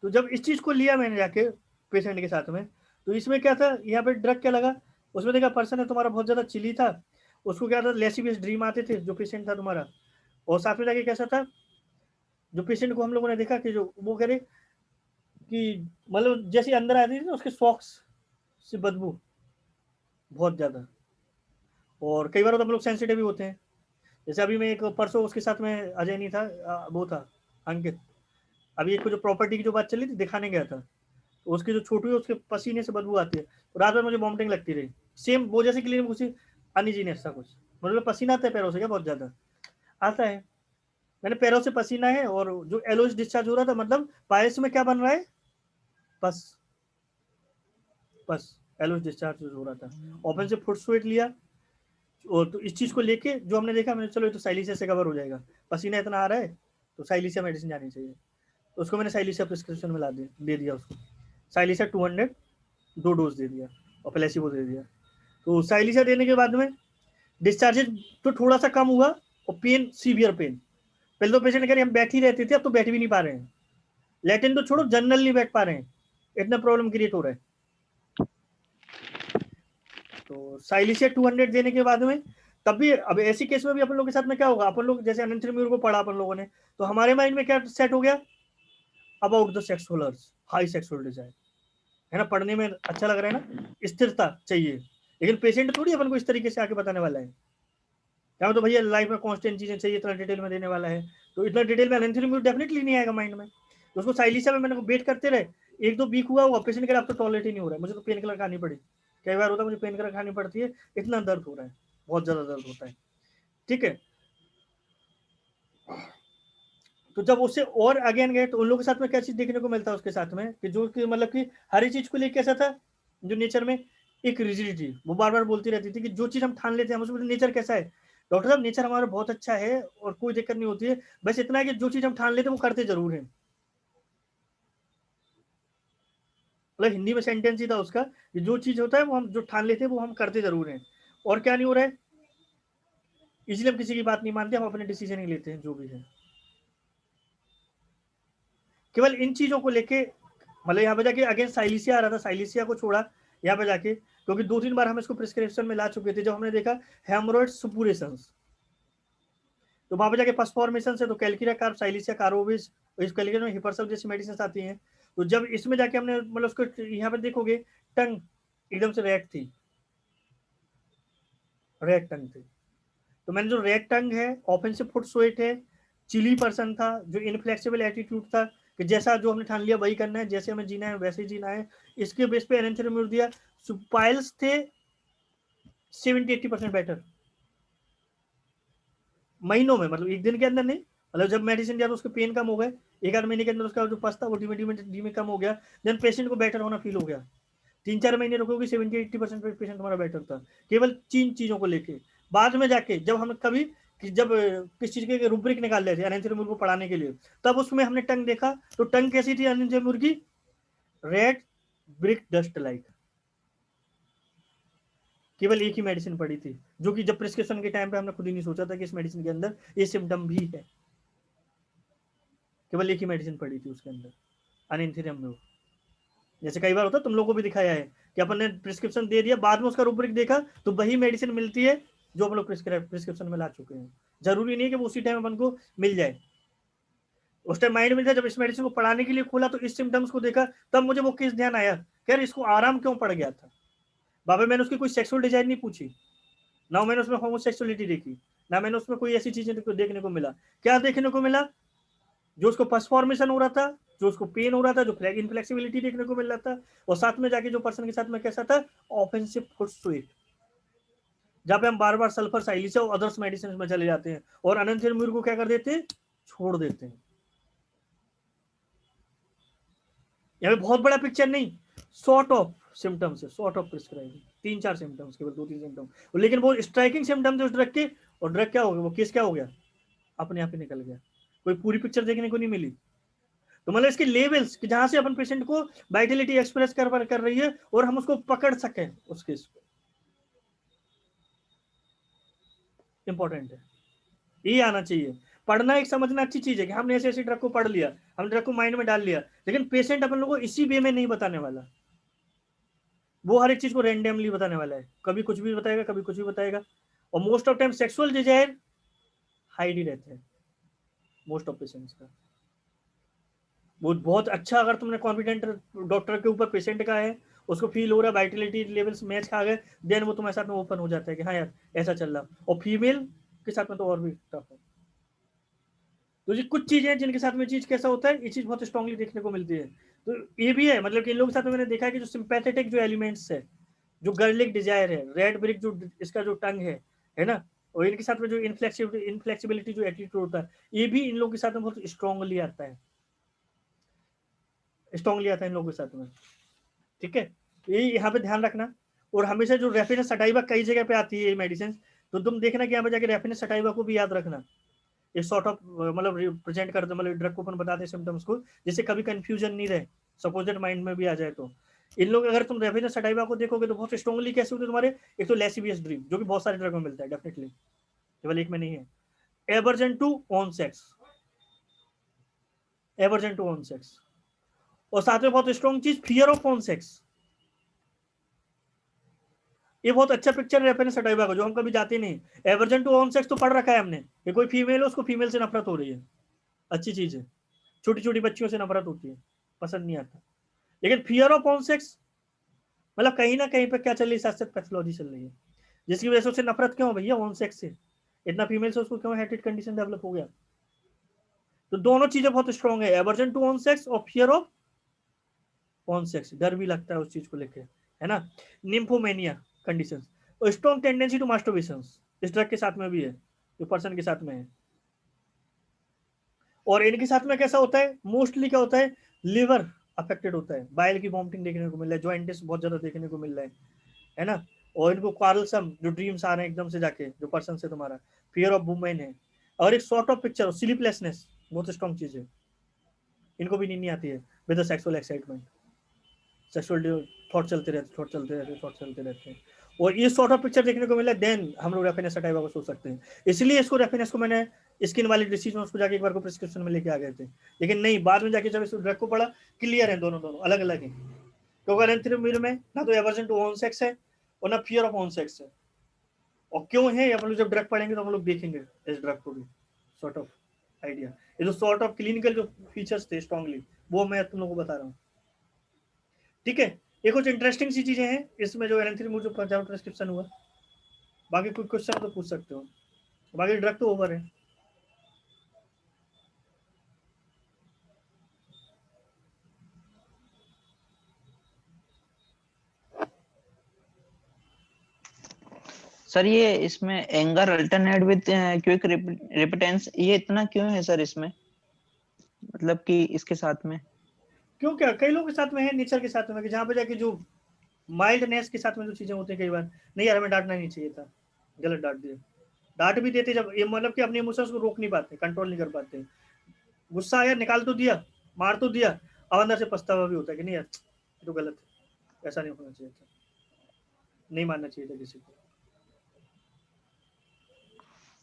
तो जब इस चीज को लिया मैंने जाके पेशेंट के साथ में, तो इसमें क्या था, यहाँ पे ड्रग क्या लगा, उसमें देखा पर्सन है तुम्हारा बहुत ज्यादा चिली था, उसको क्या था लेसीवियस ड्रीम आते थे जो पेशेंट था तुम्हारा, और साथ में जाके कैसा था, जो पेशेंट को हम लोगों ने देखा कि जो वो करे कि मतलब जैसे अंदर आती थी ना उसके सॉक्स से बदबू बहुत ज्यादा, और कई बार तो हम लोग सेंसिटिव भी होते हैं। जैसे अभी मैं एक परसों उसके साथ में अजय नहीं था, वो था अंकित, अभी एक जो प्रॉपर्टी की जो बात चली थी दिखाने गया था, तो उसकी जो छोटू है उसके पसीने से बदबू आती है, तो रात भर मुझे वॉमिटिंग लगती रही, सेम वो जैसे क्लिनिक उसी अनइजीनेस सा कुछ, मतलब पसीना आता है पैरों से, क्या बहुत ज्यादा आता है, मैंने पैरों से पसीना है, और जो एलोइस डिस्चार्ज हो रहा था, मतलब पायस में क्या बन रहा है, बस एलोइस डिस्चार्ज हो रहा था। ओपन से फुट स्वेट लिया, और तो इस चीज को लेके जो हमने देखा, मैंने चलो ये तो साइलिसिया से कवर हो जाएगा, पसीना इतना आ रहा है तो साइलिसिया मेडिसिन जानी चाहिए, तो उसको मैंने साइलिसिया प्रिस्क्रिप्शन में दे दिया उसको, साइलिसिया 200 2 डोज दे दिया, और प्लेसिबो दे दिया। तो साइलिसिया देने के बाद में डिस्चार्जेस तो थोड़ा सा कम हुआ, और पेन सीवियर पेन, पहले तो पेशेंट कह रहे हम बैठ ही रहते थे, अब तो बैठ भी नहीं पा रहे हैं, लैटिन तो छोड़ो जनरल नहीं बैठ पा रहे हैं, इतना प्रॉब्लम क्रिएट हो रहा है। तो साइलिसिया 200 देने के बाद में तब भी, अब ऐसी केस में भी अपन लोग के साथ में क्या होगा, अपन लोग जैसे एनेंथ्रीम्यूर को पढ़ा अपन लोगों ने, तो हमारे माइंड में क्या सेट हो गया, अबाउट द सेक्सुअल अर्ज, हाई सेक्सुअल डिजायर, है ना, पढ़ने में अच्छा लग रहा है ना, स्थिरता चाहिए, लेकिन पेशेंट थोड़ी अपन को इस तरीके से आके बताने वाला है, क्या तो भैया लाइफ में कांस्टेंट चीजें चाहिए, इतना डिटेल में देने वाला है, तो इतना डिटेल में एनेंथ्रीम्यूर डेफिनेटली नहीं आएगा माइंड में। तो उसको साइलिसिया में मैंने वेट करते रहे, 1-2 वीक हुआ पेशेंट कह अब तो टॉलरेट ही नहीं हो रहा है, मुझे तो पेन किलर खानी पड़ी, कई बार होता है मुझे पेन किलर खानी पड़ती है, इतना दर्द हो रहा है, बहुत ज्यादा दर्द होता है, ठीक है। तो जब उससे और अगेन गए तो उन लोगों के साथ में क्या चीज देखने को मिलता है उसके साथ में, कि जो कि मतलब कि हर एक चीज को लेकर कैसा था, जो नेचर में एक रिजिडिटी, वो बार बार बोलती रहती थी कि जो चीज हम ठान लेते हैं, हम उसमें नेचर कैसा है, डॉक्टर साहब नेचर हमारा बहुत अच्छा है और कोई दिक्कत नहीं होती है, बस इतना है कि जो चीज हम ठान लेते हैं वो करते जरूर है, मतलब हिंदी में सेंटेंस ही था उसका, कि जो चीज होता है वो हम जो ठान लेते हैं वो हम करते जरूर हैं, और क्या नहीं हो रहा है, इसलिए हम किसी की बात नहीं मानते, हम अपने डिसीजन ही लेते हैं जो भी है, केवल इन चीजों को लेके, मतलब यहाँ पे जाके अगेन साइलिसिया आ रहा था, साइलिसिया को छोड़ा यहाँ पे जाके, क्योंकि 2-3 बार हम इसको प्रिस्क्रिप्शन में ला चुके थे, जब हमने देखा हेमोरॉइड सुपुरेशंस, तो वहां पे जाके पस फॉर्मेशन से, तो कैल्किरा कार्ब, साइलिसिया कार्बोविज, इस कैल्किरा में हिपरसल जैसी मेडिसिन आती हैं, तो जब इसमें जाके हमने मतलब उसको यहाँ पे देखोगे टंग एकदम से रेड थी, रेड टंग थी, तो मैंने जो रेड टंग है, ऑफेंसिव फुट स्वेट है, चिली पर्सन था, जो इनफ्लेक्सिबल एटीट्यूड था कि जैसा जो हमने ठान लिया वही करना है, जैसे हमें जीना है वैसे ही जीना है, इसके बेस पे एनेंथेरियम दिया। सुपाइल्स थे 70-80% बेटर महीनों में, मतलब एक दिन के अंदर नहीं, मतलब जब मेडिसिन दिया तो उसके पेन कम हो गए, 1-8 महीने के अंदर उसका जो पस था वो धीमे कम हो गया, देन पेशेंट को बेटर होना फील हो गया। 3-4 महीने रुकोगे 70-80% पेशेंट हमारा बेटर था, केवल 3 चीजों को लेके। बाद में जाके जब हम कभी कि जब किस चीज के रूब्रिक निकाल रहे थे एनेंथेरियम को पढ़ाने के लिए, तब उसमें हमने टंग देखा, तो टंग कैसी थी एनेंथेरियम की? Red brick dust like. केवल एक ही मेडिसिन पड़ी थी, जो कि जब प्रिस्क्रिप्शन के टाइम पे हमने खुद ही नहीं सोचा था कि इस मेडिसिन के अंदर ये सिम्टम भी है। केवल एक ही मेडिसिन पड़ी थी उसके अंदर, एनेंथेरियम में। जैसे कई बार होता है, तुम लोगों को भी दिखाया है कि अपन ने प्रिस्क्रिप्शन दे दिया, बाद में उसका रूब्रिक देखा तो वही मेडिसिन मिलती है जो हम लोग प्रिस्क्रिप्शन में ला चुके हैं। जरूरी नहीं है कि वो उसी टाइम अपन को मिल जाए। उस टाइम माइंड में था, जब इस मेडिसिन को पढ़ाने के लिए खोला तो इस सिम्टम्स को देखा, तब मुझे वो केस ध्यान आया, यार इसको आराम क्यों पड़ गया था। बाबा मैंने उसकी कोई सेक्सुअल डिजाइन नहीं पूछी, ना मैंने उसमें होमोसेक्सुअलिटी देखी, ना मैंने उसमें कोई ऐसी चीजें देखने को मिला। क्या देखने को मिला? जो उसको पस फॉर्मेशन हो रहा था, जो उसको पेन हो रहा था, जो इनफ्लेक्सिबिलिटी देखने को मिल रहा था, और साथ में जाके जो पर्सन के साथ में कैसा था, ऑफेंसिव फुट स्वीट, जहाँ पे हम बार बार सल्फर साइलिस और अदर्स मेडिसिन में चले जाते हैं और एनेंथेरियम को क्या कर देते हैं, छोड़ देते हैं। यहाँ बहुत बड़ा पिक्चर नहीं, सॉर्ट ऑफ सिम्टम्स है, सॉर्ट ऑफ प्रिस्क्राइबिंग, 3-4 सिम्टम्स, केवल 2-3 सिम्टम, लेकिन वो स्ट्राइकिंग सिम्टम्स उस ड्रग के। और ड्रग क्या हो गया, वो केस क्या हो गया, अपने आप ही निकल गया, कोई पूरी पिक्चर देखने को नहीं मिली। तो मतलब इसके लेवल्स कि जहां से अपन पेशेंट को वाइटलिटी एक्सप्रेस कर रही है और हम उसको पकड़ सके, उस केस को, इंपॉर्टेंट है। ये आना चाहिए। पढ़ना एक समझना अच्छी चीज है कि हमने ऐसे ऐसे ड्रग को पढ़ लिया, हम ड्रग को माइंड में डाल लिया, लेकिन पेशेंट अपन लोगों को इसी वे में नहीं बताने वाला। वो हर एक चीज को रेंडमली बताने वाला है, कभी कुछ भी बताएगा, कभी कुछ भी बताएगा। और most of time sexual desire hide ही रहते हैं मोस्ट ऑफ पेशेंट्स का। वो बहुत अच्छा, अगर तुमने कॉन्फिडेंट डॉक्टर के ऊपर पेशेंट का है, उसको फील हो रहा है वाइटलिटी लेवल्स मैच खा गए, देन वो तुम्हारे साथ में ओपन हो जाता है कि हाँ यार ऐसा चल रहा। और फीमेल के साथ में तो और भी टफ है। तो ये कुछ चीजें जिनके साथ में चीज कैसा होता है, ये चीज बहुत स्ट्रांगली देखने को मिलती है। तो ये भी है, मतलब कि इन लोगों के साथ में मैंने देखा है कि जो सिंपैथेटिक जो एलिमेंट्स है, जो गर्लिक डिजायर है, रेड ब्रिक जो इसका जो टंग है ना, और इनके साथ में जो इनफ्लेक्सिबिलिटी जो एटीट्यूड होता है, ये भी इन लोगों के साथ में बहुत स्ट्रांगली आता है, स्ट्रांगली आता है इन लोगों के साथ में। ठीक है, ये यहाँ पे ध्यान रखना। और हमेशा जो रेफिनेस सटाइवा कई जगह पे आती है ये मेडिसिन, तो तुम देखना कि यहाँ पे जाके रेफिनेस सटाइवा को भी याद रखना। ये सॉर्ट ऑफ मतलब रिप्रेजेंट करते, मतलब ड्रग को अपन बताते हैं सिम्टम्स को, जिससे कभी कंफ्यूजन नहीं रहे, सपोजिट माइंड में भी आ जाए। तो इन लोग अगर तुम रेफिनेस सटाइवा को देखोगे तो बहुत स्ट्रांगली कैसे होते तुम्हारे, एक तो लैसिवियस ड्रीम, जो कि बहुत सारे ड्रग में मिलता है डेफिनेटली, केवल एक में नहीं है। Aversion to on sex, aversion to on sex, और साथ में बहुत स्ट्रॉन्ग चीज फियर ऑफ ऑन सेक्स। ये बहुत अच्छा पिक्चर है रेफरेंस सटाइवा का, जो हम कभी जाते नहीं। एवर्जन टू ऑन सेक्स तो पढ़ रखा है हमने कि कोई फीमेल है उसको फीमेल से नफरत हो रही है, अच्छी चीज है, छोटी छोटी बच्चियों से नफरत होती है, पसंद नहीं आता। लेकिन फियर ऑफ ऑन सेक्स मतलब कहीं ना कहीं पर क्या चल रही है, साथ साथ पैथोलॉजी चल रही है, जिसकी वजह से उससे नफरत क्यों भैया ऑन सेक्स से, इतना फीमेल से उसको क्यों हेटेड कंडीशन डेवलप हो गया। तो दोनों चीजें बहुत स्ट्रॉन्ग है, एवर्जन टू ऑन सेक्स और फियर ऑफ ऑन सेक्स, डर भी लगता है उस चीज को लेके, है ना। निम्फोमेनिया कंडीशन और स्ट्रॉन्ग टेंडेंसी टू मास्टरबेशन इस ड्रग के साथ में भी है, जो पर्सन के साथ में है। और इनके साथ में कैसा होता है, मोस्टली क्या होता है, लिवर अफेक्टेड होता है, बाइल की वॉमिटिंग देखने को मिल रहा है, जॉइंटिस बहुत ज्यादा देखने को मिल रहा है ना। और इनको क्वारलसम जो ड्रीम्स आ रहे हैं एकदम से जाके जो पर्सन से तुम्हारा, फियर ऑफ वुमेन है, और एक सॉर्ट ऑफ पिक्चर स्लीपलेसनेस बहुत स्ट्रॉन्ग चीज है, इनको भी नींद नहीं आती है with sexual excitement, sexual thought चलते रहते हैं। और ये सॉर्ट ऑफ पिक्चर देखने को मिला, देन हम लोग रेफिनेस सटाइवा को सोच सकते हैं। इसलिए इसको रेफिनेस को मैंने स्किन वाली डिसीज में उसको जाके एक बार को प्रिस्क्रिप्शन में लेके आ गए थे, लेकिन नहीं, बाद में जाके जब इस ड्रग को पढ़ा, क्लियर है दोनों अलग अलग है। क्योंकि एनेंथेरियम में ना तो एवर्जन टू ऑन सेक्स है और ना फियर ऑफ ऑन सेक्स है। और क्यों है, हम लोग जब ड्रग पढ़ेंगे तो हम लोग देखेंगे इस ड्रग को भी, सॉर्ट ऑफ आइडिया। ये जो सॉर्ट ऑफ क्लिनिकल जो फीचर्स थे स्ट्रांगली, वो मैं तुम लोगों को बता रहा हूँ। ठीक है, ये कुछ इंटरेस्टिंग सी चीजें हैं इसमें जो एनेंथेरियम जो प्रिस्क्रिप्शन हुआ। बाकी कुछ क्वेश्चन तो पूछ सकते हो, बाकी ड्रग तो ओवर है। सर ये इसमें एंगर अल्टरनेट विद क्विक रिपिटेंस, ये इतना क्यों है सर इसमें, मतलब कि इसके साथ में? क्यों, क्या कई लोगों के साथ में है, नेचर के साथ में, कि जहाँ पे जाके जो माइल्डनेस के साथ में जो चीजें होती है, कई बार नहीं यार हमें डांटना नहीं चाहिए था, गलत डांट दिया, डांट भी देते जब ये मतलब कि अपने इमोशंस को रोक नहीं पाते, कंट्रोल नहीं कर पाते, गुस्सा आया निकाल तो दिया, मार तो दिया, अब अंदर से पछतावा भी होता है कि नहीं यार ये तो गलत है, ऐसा नहीं होना चाहिए था, नहीं मानना चाहिए था किसी को।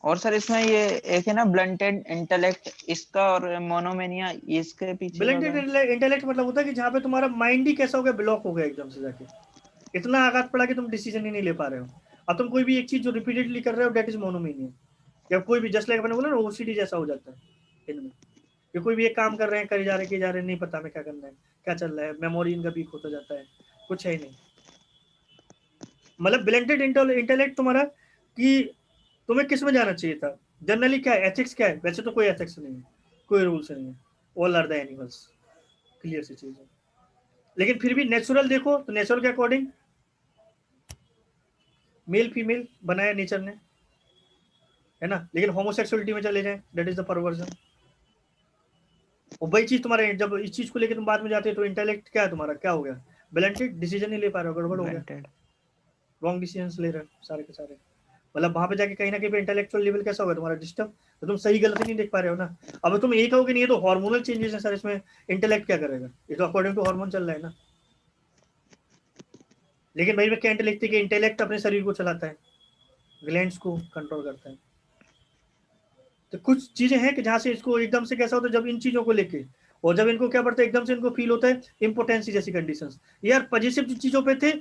और सर इसमें ये एक है ना ब्लंटेड इंटेलेक्ट, इसका और मोनोमेनिया, इसके पीछे ब्लंटेड इंटेलेक्ट मतलब होता है कि जहाँ पे तुम्हारा माइंड ही कैसा हो गया, ब्लॉक हो गया एकदम से जाके, इतना आघात पड़ा कि तुम डिसीजन ही नहीं ले पा रहे हो। अब तुम कोई भी एक चीज जो रिपीटेडली कर रहे हो, डेट इज मोनोमेनिया, या कोई भी जस्ट लाइक मैंने बोला ना ओसीडी जैसा हो जाता है इनमें, कि कोई भी एक काम कर रहे हैं, करे जा रहे हैं, नहीं पता हमें क्या करना है, क्या चल रहा है, मेमोरी इनका वीक होता जाता है, कुछ है नहीं। मतलब ब्लेंडेड इंटेलेक्ट तुम्हारा कि तुम्हें किस में जाना चाहिए था, जनरली क्या है, एथिक्स क्या है, वैसे तो कोई एथिक्स नहीं है, कोई रूल्स नहीं है, all are the animals, clear सी चीज है। लेकिन फिर भी नेचुरल देखो तो नेचुरल के अकॉर्डिंग मेल फीमेल बनाया नेचर ने, है ना, लेकिन होमोसेक्सुअलिटी में चले जाए, दैट इज द परवर्जन। और वही चीज तुम्हारे, जब इस चीज को लेकर तुम बाद में जाते हो तो इंटेलेक्ट क्या है तुम्हारा, क्या हो गया, ब्लंटेड, डिसीजन नहीं ले पा रहे हो, गड़बड़ हो गया, रॉन्ग डिसीजंस ले रहे हो सारे के सारे, मतलब वहां पे जाके कहीं ना कहीं पे इंटेलेक्चुअल लेवल कैसा होगा तुम्हारा, डिस्टर्ब, तो तुम सही गलत नहीं देख पा रहे हो ना। अब तुम यही कहोगे नहीं ये तो हार्मोनल चेंजेस है सर, इसमें इंटेलेक्ट क्या करेगा, ये तो अकॉर्डिंग टू हार्मोन चल रहा है ना। लेकिन भाई मैं क्या इंटेलेक्ट कि इंटेलेक्ट अपने शरीर को चलाता है, ग्लैंड्स को कंट्रोल करता है, तो कुछ चीजें हैं कि जहां से इसको एकदम से कैसा होता है, जब इन चीजों को लेके, और जब इनको क्या पड़ता है एकदम से इनको फील होता है इम्पोर्टेंसी जैसी कंडीशंस, यार पॉजिटिव जो चीजों पे थे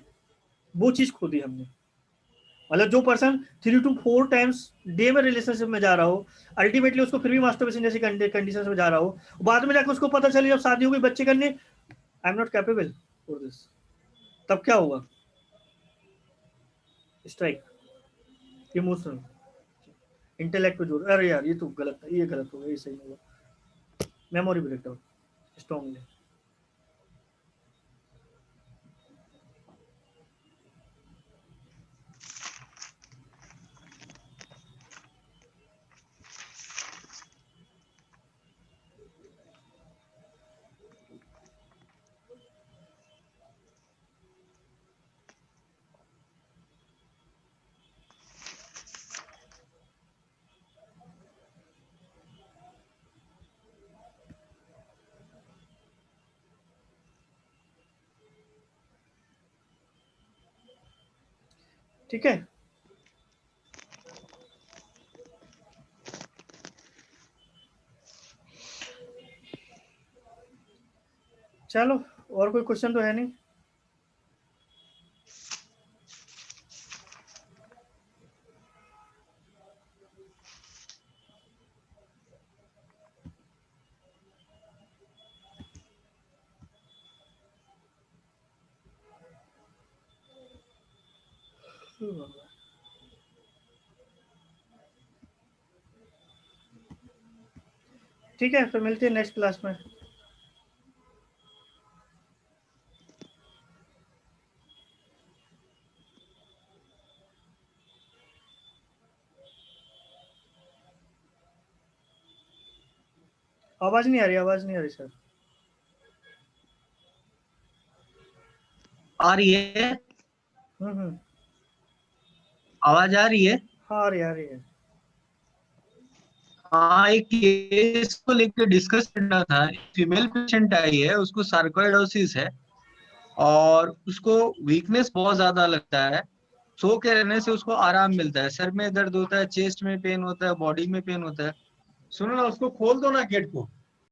वो चीज खो दी हमने। मतलब जो पर्सन 3 to 4 टाइम्स डे में रिलेशनशिप में जा रहा हो, अल्टीमेटली उसको फिर भी मास्टरबेशन जैसी कंडीशंस में जा रहा हो, बाद में जाकर उसको पता चले जब शादी हो गई, बच्चे करने, I am not capable for this, तब क्या होगा, स्ट्राइक, इमोशनल, इंटेलेक्ट पे जोर, अरे यार ये तो गलत है, ये गलत होगा, ये सही होगा, मेमोरी ब्रेकडाउन स्ट्रॉन्गली। ठीक है, चलो और कोई क्वेश्चन तो है नहीं। ठीक है, फिर मिलते हैं नेक्स्ट क्लास में। आवाज नहीं आ रही, आवाज नहीं आ रही सर। आ रही है, आवाज आ रही है, हाँ आ रही है। हाँ, एक केस को लेकर डिस्कस करना था। फीमेल पेशेंट आई है, उसको सार्कोइडोसिस है और उसको वीकनेस बहुत ज्यादा लगता है, सो के रहने से उसको आराम मिलता है, सर में दर्द होता है, चेस्ट में पेन होता है, बॉडी में पेन होता है। सुनो ना, उसको खोल दो ना गेट को।